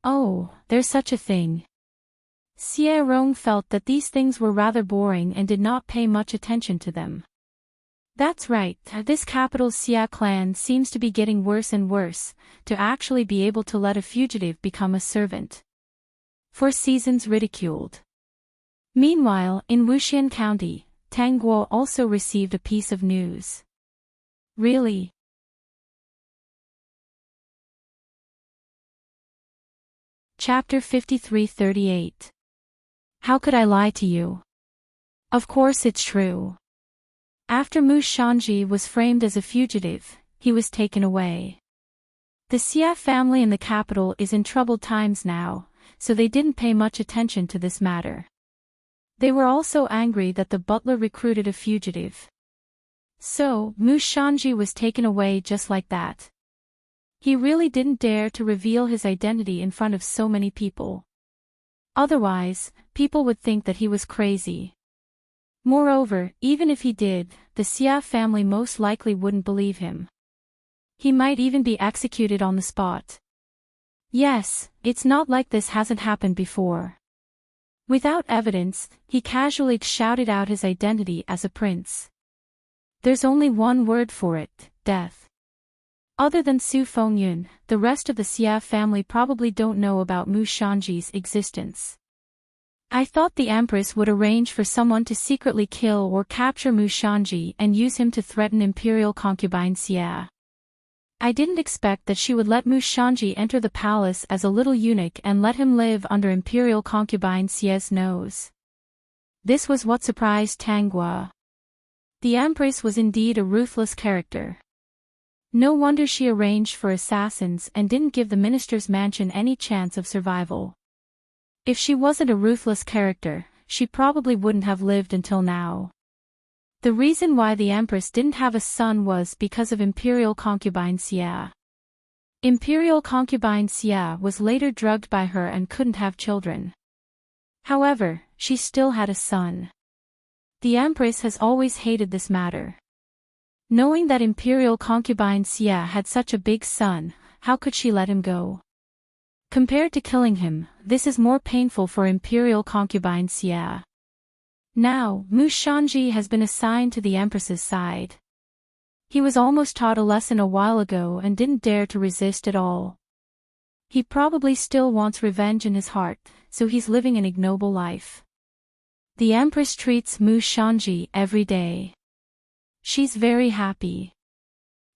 Oh, there's such a thing. Xie Rong felt that these things were rather boring and did not pay much attention to them. That's right, this capital's Xia clan seems to be getting worse and worse, to actually be able to let a fugitive become a servant. For seasons ridiculed. Meanwhile, in Wuxian County, Tang Guo also received a piece of news. Really? Chapter 53-38. How could I lie to you? Of course it's true. After Mu Shanji was framed as a fugitive, he was taken away. The Xia family in the capital is in troubled times now, so they didn't pay much attention to this matter. They were also angry that the butler recruited a fugitive. So, Mu Shanji was taken away just like that. He really didn't dare to reveal his identity in front of so many people. Otherwise, people would think that he was crazy. Moreover, even if he did, the Xia family most likely wouldn't believe him. He might even be executed on the spot. Yes, it's not like this hasn't happened before. Without evidence, he casually shouted out his identity as a prince. There's only one word for it, death. Other than Su Fengyun, the rest of the Xia family probably don't know about Mu Shanji's existence. I thought the Empress would arrange for someone to secretly kill or capture Mu Shanji and use him to threaten Imperial concubine Xia. I didn't expect that she would let Mu Shanji enter the palace as a little eunuch and let him live under Imperial concubine Xia's nose. This was what surprised Tang Guo. The Empress was indeed a ruthless character. No wonder she arranged for assassins and didn't give the minister's mansion any chance of survival. If she wasn't a ruthless character, she probably wouldn't have lived until now. The reason why the Empress didn't have a son was because of Imperial concubine Xia. Imperial concubine Xia was later drugged by her and couldn't have children. However, she still had a son. The Empress has always hated this matter. Knowing that Imperial concubine Xia had such a big son, how could she let him go? Compared to killing him, this is more painful for Imperial concubine Xia. Now, Mu Shanji has been assigned to the Empress's side. He was almost taught a lesson a while ago and didn't dare to resist at all. He probably still wants revenge in his heart, so he's living an ignoble life. The Empress treats Mu Shanji every day. She's very happy.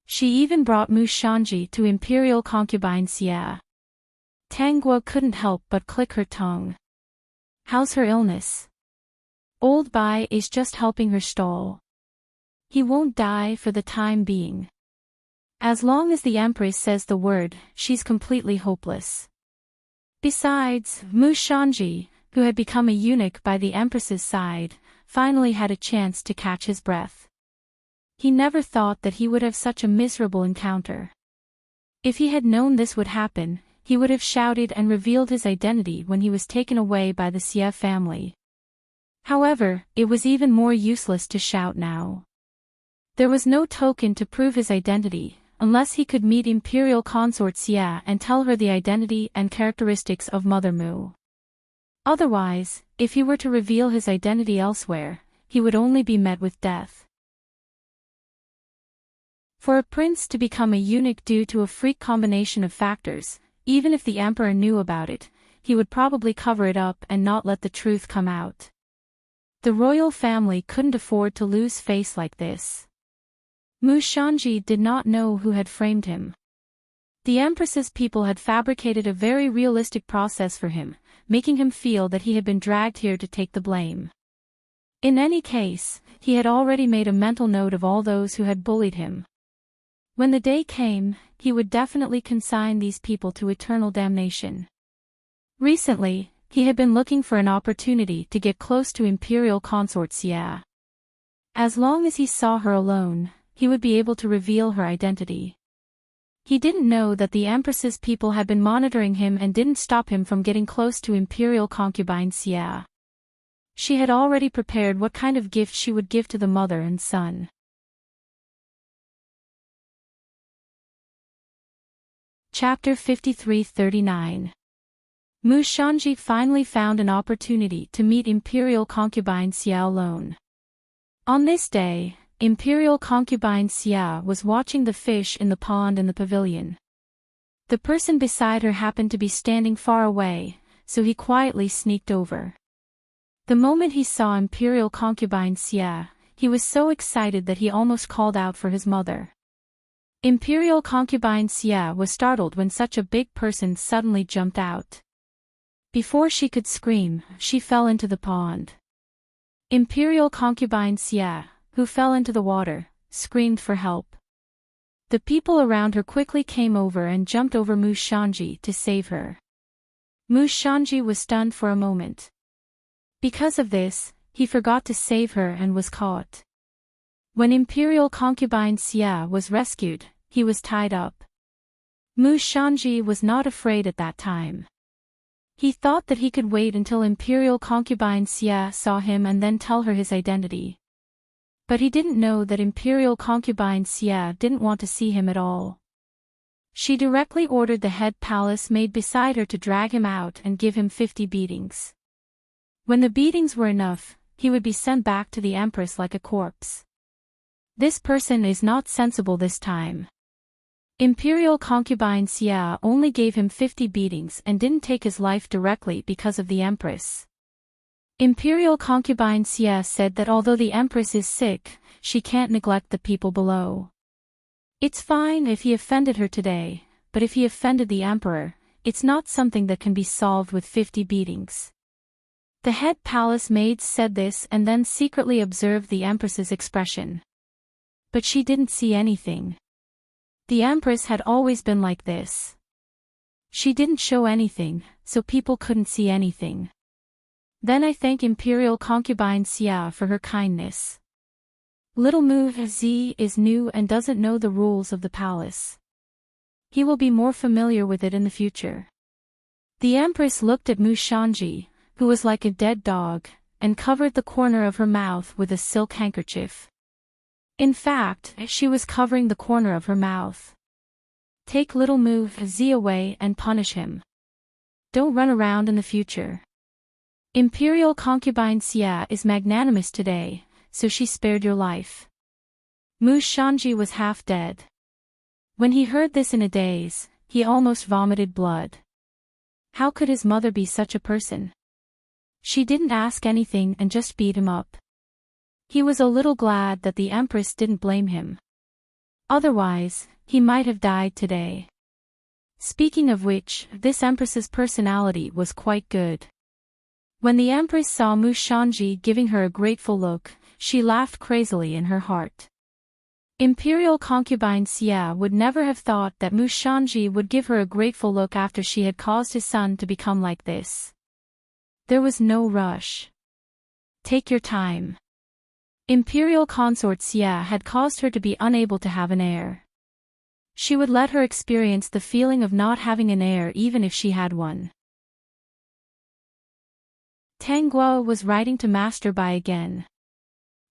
She even brought Mu Shanji to Imperial concubine Xia. Tang Guo couldn't help but click her tongue. How's her illness? Old Bai is just helping her stall. He won't die for the time being. As long as the Empress says the word, she's completely hopeless. Besides, Mu Shanji, who had become a eunuch by the Empress's side, finally had a chance to catch his breath. He never thought that he would have such a miserable encounter. If he had known this would happen, he would have shouted and revealed his identity when he was taken away by the Xia family. However, it was even more useless to shout now. There was no token to prove his identity, unless he could meet Imperial Consort Xia and tell her the identity and characteristics of Mother Mu. Otherwise, if he were to reveal his identity elsewhere, he would only be met with death. For a prince to become a eunuch due to a freak combination of factors, even if the emperor knew about it, he would probably cover it up and not let the truth come out. The royal family couldn't afford to lose face like this. Mu Shanji did not know who had framed him. The Empress's people had fabricated a very realistic process for him, making him feel that he had been dragged here to take the blame. In any case, he had already made a mental note of all those who had bullied him. When the day came, he would definitely consign these people to eternal damnation. Recently, he had been looking for an opportunity to get close to Imperial Consort Xia. As long as he saw her alone, he would be able to reveal her identity. He didn't know that the Empress's people had been monitoring him and didn't stop him from getting close to Imperial Concubine Xia. She had already prepared what kind of gift she would give to the mother and son. Chapter 53-39. Mu Shanji finally found an opportunity to meet Imperial Concubine Xia alone. On this day, Imperial Concubine Xia was watching the fish in the pond in the pavilion. The person beside her happened to be standing far away, so he quietly sneaked over. The moment he saw Imperial Concubine Xia, he was so excited that he almost called out for his mother. Imperial Concubine Xia was startled when such a big person suddenly jumped out. Before she could scream, she fell into the pond. Imperial Concubine Xia, who fell into the water, screamed for help. The people around her quickly came over and jumped over Mu Shanji to save her. Mu Shanji was stunned for a moment. Because of this, he forgot to save her and was caught. When Imperial Concubine Xia was rescued, he was tied up. Mu Shanji was not afraid at that time. He thought that he could wait until Imperial Concubine Xia saw him and then tell her his identity. But he didn't know that Imperial Concubine Xia didn't want to see him at all. She directly ordered the head palace maid beside her to drag him out and give him 50 beatings. When the beatings were enough, he would be sent back to the Empress like a corpse. This person is not sensible this time. Imperial Concubine Xia only gave him 50 beatings and didn't take his life directly because of the Empress. Imperial Concubine Xia said that although the Empress is sick, she can't neglect the people below. It's fine if he offended her today, but if he offended the Emperor, it's not something that can be solved with 50 beatings. The head palace maid said this and then secretly observed the Empress's expression. But she didn't see anything. The Empress had always been like this. She didn't show anything, so people couldn't see anything. Then I thank Imperial Concubine Xia for her kindness. Little Mu Z is new and doesn't know the rules of the palace. He will be more familiar with it in the future. The Empress looked at Mu Shanji, who was like a dead dog, and covered the corner of her mouth with a silk handkerchief. In fact, she was covering the corner of her mouth. Take little Mu Z away and punish him. Don't run around in the future. Imperial Concubine Xia is magnanimous today, so she spared your life. Mu Shanji was half dead. When he heard this in a daze, he almost vomited blood. How could his mother be such a person? She didn't ask anything and just beat him up. He was a little glad that the Empress didn't blame him. Otherwise, he might have died today. Speaking of which, this Empress's personality was quite good. When the Empress saw Mu Shanji giving her a grateful look, she laughed crazily in her heart. Imperial Concubine Xia would never have thought that Mu Shanji would give her a grateful look after she had caused his son to become like this. There was no rush. Take your time. Imperial Consort Xia had caused her to be unable to have an heir. She would let her experience the feeling of not having an heir even if she had one. Tang Guo was writing to Master Bai again.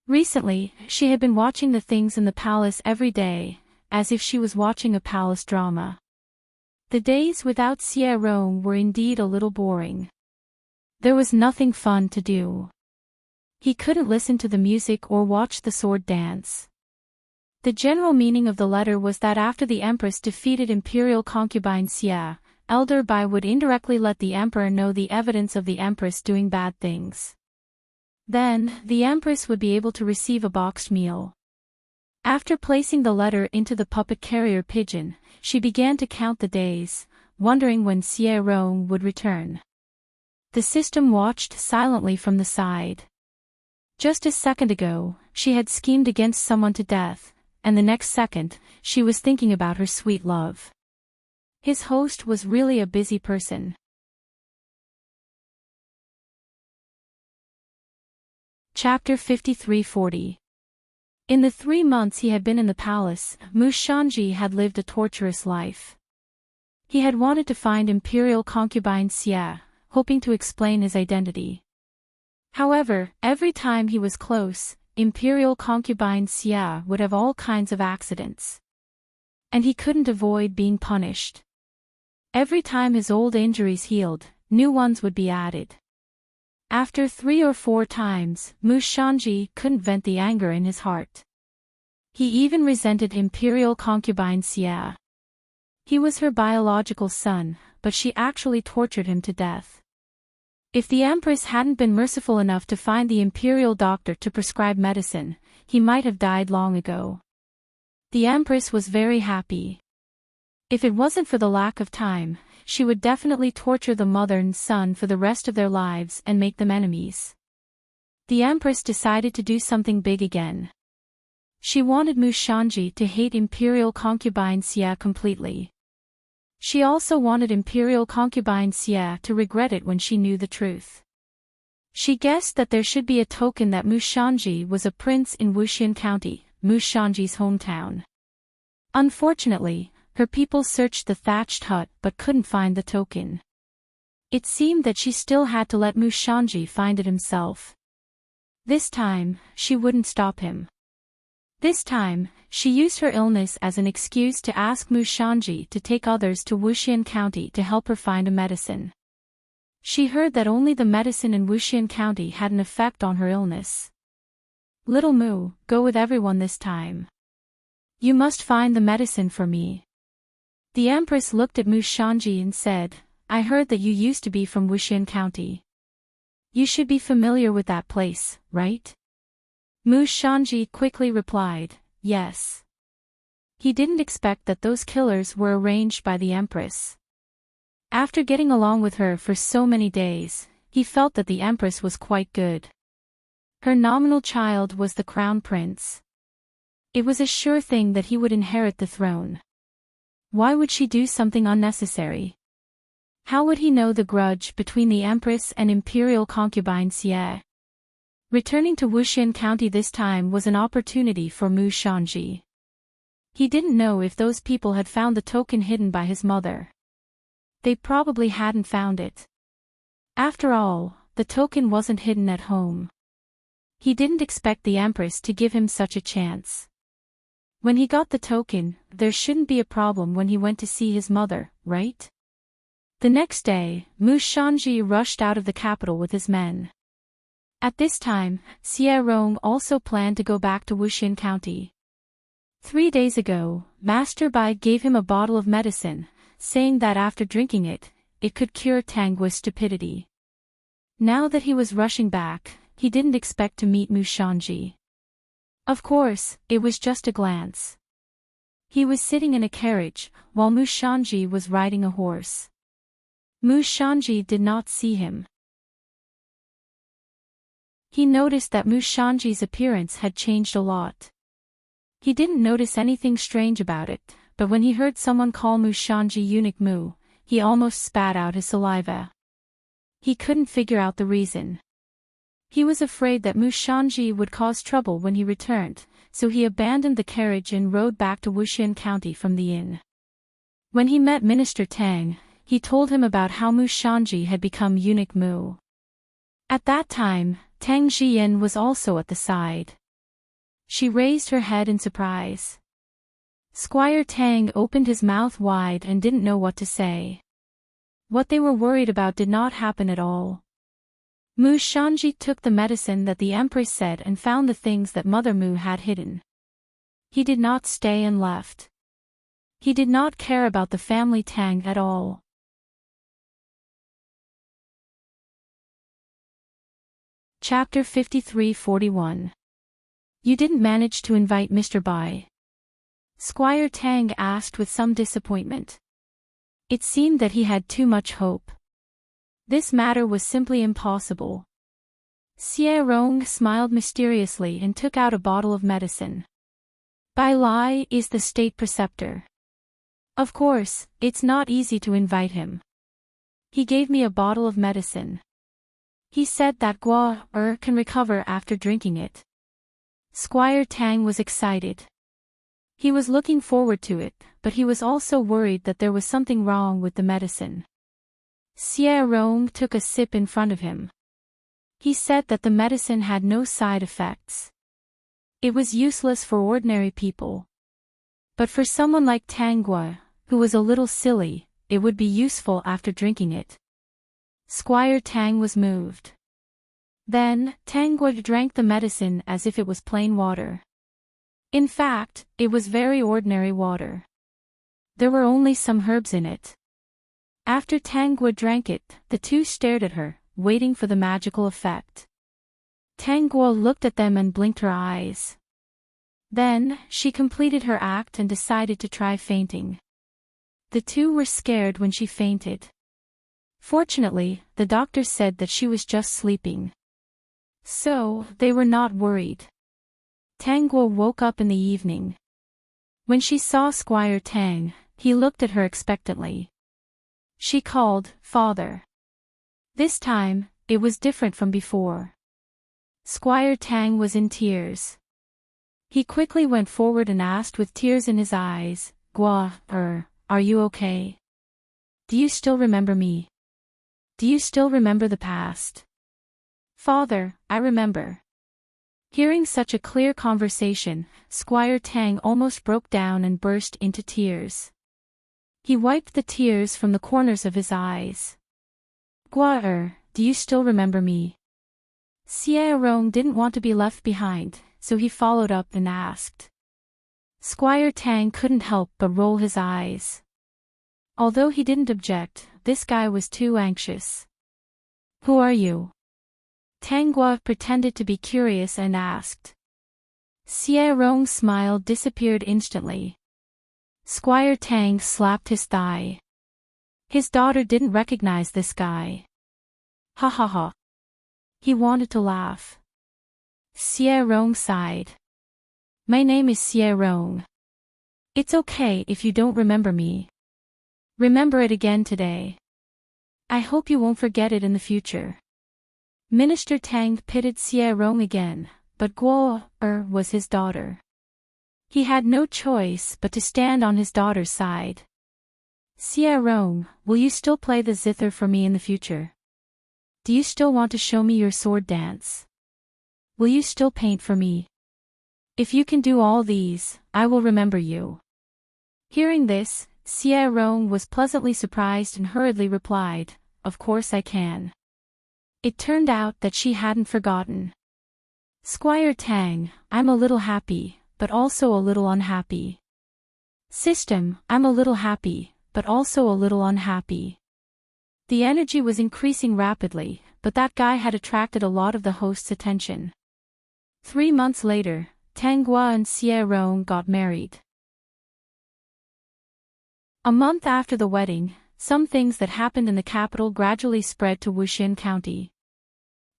Recently, she had been watching the things in the palace every day, as if she was watching a palace drama. The days without Xie Rong were indeed a little boring. There was nothing fun to do. He couldn't listen to the music or watch the sword dance. The general meaning of the letter was that after the Empress defeated imperial concubine Xie, Elder Bai would indirectly let the Emperor know the evidence of the Empress doing bad things. Then, the Empress would be able to receive a boxed meal. After placing the letter into the puppet carrier pigeon, she began to count the days, wondering when Xie Rong would return. The system watched silently from the side. Just a second ago, she had schemed against someone to death, and the next second, she was thinking about her sweet love. His host was really a busy person. Chapter 53-40. In the 3 months he had been in the palace, Mu Shanji had lived a torturous life. He had wanted to find imperial concubine Xie, hoping to explain his identity. However, every time he was close, imperial concubine Xie would have all kinds of accidents. And he couldn't avoid being punished. Every time his old injuries healed, new ones would be added. After 3 or 4 times, Mu Shanji couldn't vent the anger in his heart. He even resented imperial concubine Xie. He was her biological son, but she actually tortured him to death. If the Empress hadn't been merciful enough to find the imperial doctor to prescribe medicine, he might have died long ago. The Empress was very happy. If it wasn't for the lack of time, she would definitely torture the mother and son for the rest of their lives and make them enemies. The Empress decided to do something big again. She wanted Mu Shanji to hate imperial concubine Xie completely. She also wanted imperial concubine Xie to regret it when she knew the truth. She guessed that there should be a token that Mu Shanji was a prince in Wuxian County, Mu Shanji's hometown. Unfortunately, her people searched the thatched hut but couldn't find the token. It seemed that she still had to let Mu Shanji find it himself. This time, she wouldn't stop him. This time, she used her illness as an excuse to ask Mu Shanji to take others to Wuxian County to help her find a medicine. She heard that only the medicine in Wuxian County had an effect on her illness. "Little Mu, go with everyone this time. You must find the medicine for me." The Empress looked at Mu Shanji and said, "I heard that you used to be from Wuxian County. You should be familiar with that place, right?" Mu Shanji quickly replied, "Yes." He didn't expect that those killers were arranged by the Empress. After getting along with her for so many days, he felt that the Empress was quite good. Her nominal child was the crown prince. It was a sure thing that he would inherit the throne. Why would she do something unnecessary? How would he know the grudge between the Empress and imperial concubine Xie? Returning to Wuxian County this time was an opportunity for Mu Shanji. He didn't know if those people had found the token hidden by his mother. They probably hadn't found it. After all, the token wasn't hidden at home. He didn't expect the Empress to give him such a chance. When he got the token, there shouldn't be a problem when he went to see his mother, right? The next day, Mu Shanji rushed out of the capital with his men. At this time, Xie Rong also planned to go back to Wuxian County. 3 days ago, Master Bai gave him a bottle of medicine, saying that after drinking it, it could cure Tangua's stupidity. Now that he was rushing back, he didn't expect to meet Mu Shanji. Of course, it was just a glance. He was sitting in a carriage, while Mu Shanji was riding a horse. Mu Shanji did not see him. He noticed that Mu Shanji's appearance had changed a lot. He didn't notice anything strange about it, but when he heard someone call Mu Shanji eunuch Mu, he almost spat out his saliva. He couldn't figure out the reason. He was afraid that Mu Shanji would cause trouble when he returned, so he abandoned the carriage and rode back to Wuxian County from the inn. When he met Minister Tang, he told him about how Mu Shanji had become eunuch Mu. At that time, Tang Jian was also at the side. She raised her head in surprise. Squire Tang opened his mouth wide and didn't know what to say. What they were worried about did not happen at all. Mu Shanji took the medicine that the Empress said and found the things that Mother Mu had hidden. He did not stay and left. He did not care about the family Tang at all. Chapter 53-41. You didn't manage to invite Mr. Bai? Squire Tang asked with some disappointment. It seemed that he had too much hope. This matter was simply impossible. Xie Rong smiled mysteriously and took out a bottle of medicine. Bai Lai is the state preceptor. Of course, it's not easy to invite him. He gave me a bottle of medicine. He said that Guo can recover after drinking it. Squire Tang was excited. He was looking forward to it, but he was also worried that there was something wrong with the medicine. Xie Rong took a sip in front of him. He said that the medicine had no side effects. It was useless for ordinary people. But for someone like Tang Guo, who was a little silly, it would be useful after drinking it. Squire Tang was moved. Then, Tang Guo drank the medicine as if it was plain water. In fact, it was very ordinary water. There were only some herbs in it. After Tang Guo drank it, the two stared at her, waiting for the magical effect. Tang Guo looked at them and blinked her eyes. Then, she completed her act and decided to try fainting. The two were scared when she fainted. Fortunately, the doctor said that she was just sleeping. So, they were not worried. Tang Guo woke up in the evening. When she saw Squire Tang, he looked at her expectantly. She called, "Father." This time, it was different from before. Squire Tang was in tears. He quickly went forward and asked with tears in his eyes, "Guo, are you okay? Do you still remember me? Do you still remember the past?" "Father, I remember." Hearing such a clear conversation, Squire Tang almost broke down and burst into tears. He wiped the tears from the corners of his eyes. "Guo, do you still remember me?" Xie Rong didn't want to be left behind, so he followed up and asked. Squire Tang couldn't help but roll his eyes. Although he didn't object, this guy was too anxious. "Who are you?" Tang Guo pretended to be curious and asked. Xie Rong's smile disappeared instantly. Squire Tang slapped his thigh. His daughter didn't recognize this guy. Ha ha ha. He wanted to laugh. Xie Rong sighed. "My name is Xie Rong. It's okay if you don't remember me. Remember it again today. I hope you won't forget it in the future." Minister Tang pitied Xie Rong again, but Guo was his daughter. He had no choice but to stand on his daughter's side. "Xie Rong, will you still play the zither for me in the future? Do you still want to show me your sword dance? Will you still paint for me? If you can do all these, I will remember you." Hearing this, Xie Rong was pleasantly surprised and hurriedly replied, "Of course I can." It turned out that she hadn't forgotten. "Squire Tang, I'm a little happy, but also a little unhappy." "System, I'm a little happy, but also a little unhappy." The energy was increasing rapidly, but that guy had attracted a lot of the host's attention. 3 months later, Tang Guo and Xie Rong got married. A month after the wedding, some things that happened in the capital gradually spread to Wuxin County.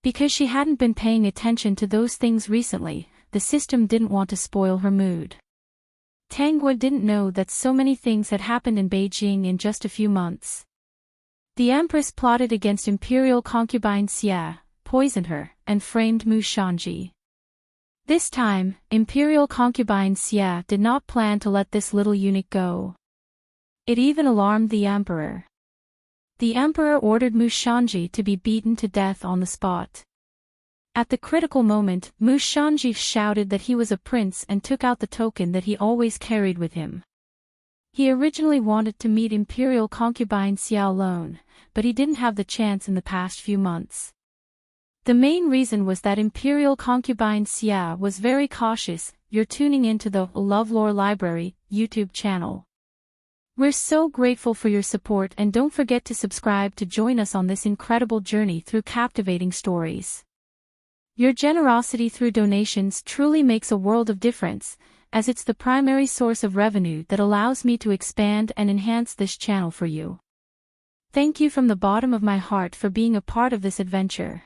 Because she hadn't been paying attention to those things recently, the system didn't want to spoil her mood. Tang Guo didn't know that so many things had happened in Beijing in just a few months. The Empress plotted against imperial concubine Xia, poisoned her, and framed Mu Shanji. This time, imperial concubine Xia did not plan to let this little eunuch go. It even alarmed the emperor. The emperor ordered Mu Shanji to be beaten to death on the spot. At the critical moment, Mushanji shouted that he was a prince and took out the token that he always carried with him. He originally wanted to meet Imperial concubine Xia alone, but he didn't have the chance in the past few months. The main reason was that Imperial concubine Xia was very cautious. You're tuning into the LoveLore Library YouTube channel. We're so grateful for your support, and don't forget to subscribe to join us on this incredible journey through captivating stories. Your generosity through donations truly makes a world of difference, as it's the primary source of revenue that allows me to expand and enhance this channel for you. Thank you from the bottom of my heart for being a part of this adventure.